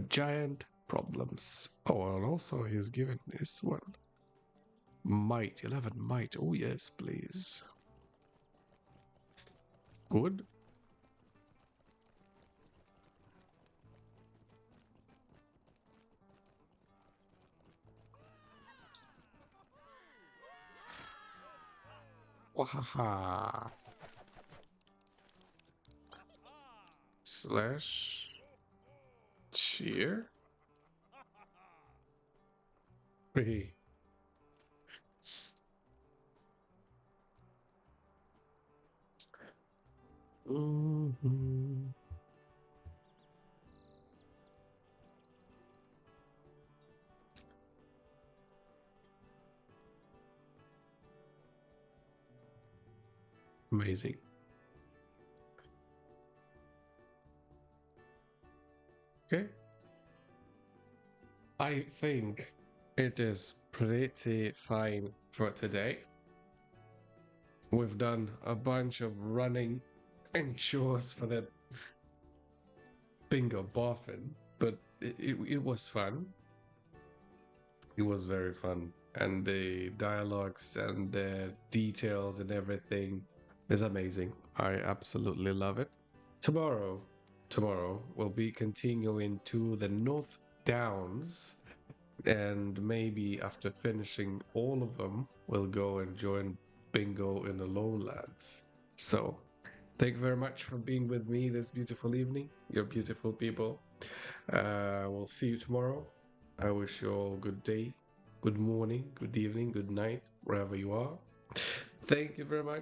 [SPEAKER 1] Giant problems. Oh, and also he was given this one. Might, 11 might. Oh, yes, please. Good. Wahaha. Slash. Cheer. Hey. Mm-hmm. Amazing. Okay. I think it is pretty fine for today. We've done a bunch of running and chores for that bingo boffin, but it was fun. It was very fun. And the dialogues and the details and everything is amazing. I absolutely love it. Tomorrow we'll be continuing to the North Downs, and maybe after finishing all of them, we'll go and join bingo in the lowlands. So thank you very much for being with me this beautiful evening. You're beautiful people. We'll see you tomorrow. I wish you all good day, good morning, good evening, good night, wherever you are. Thank you very much.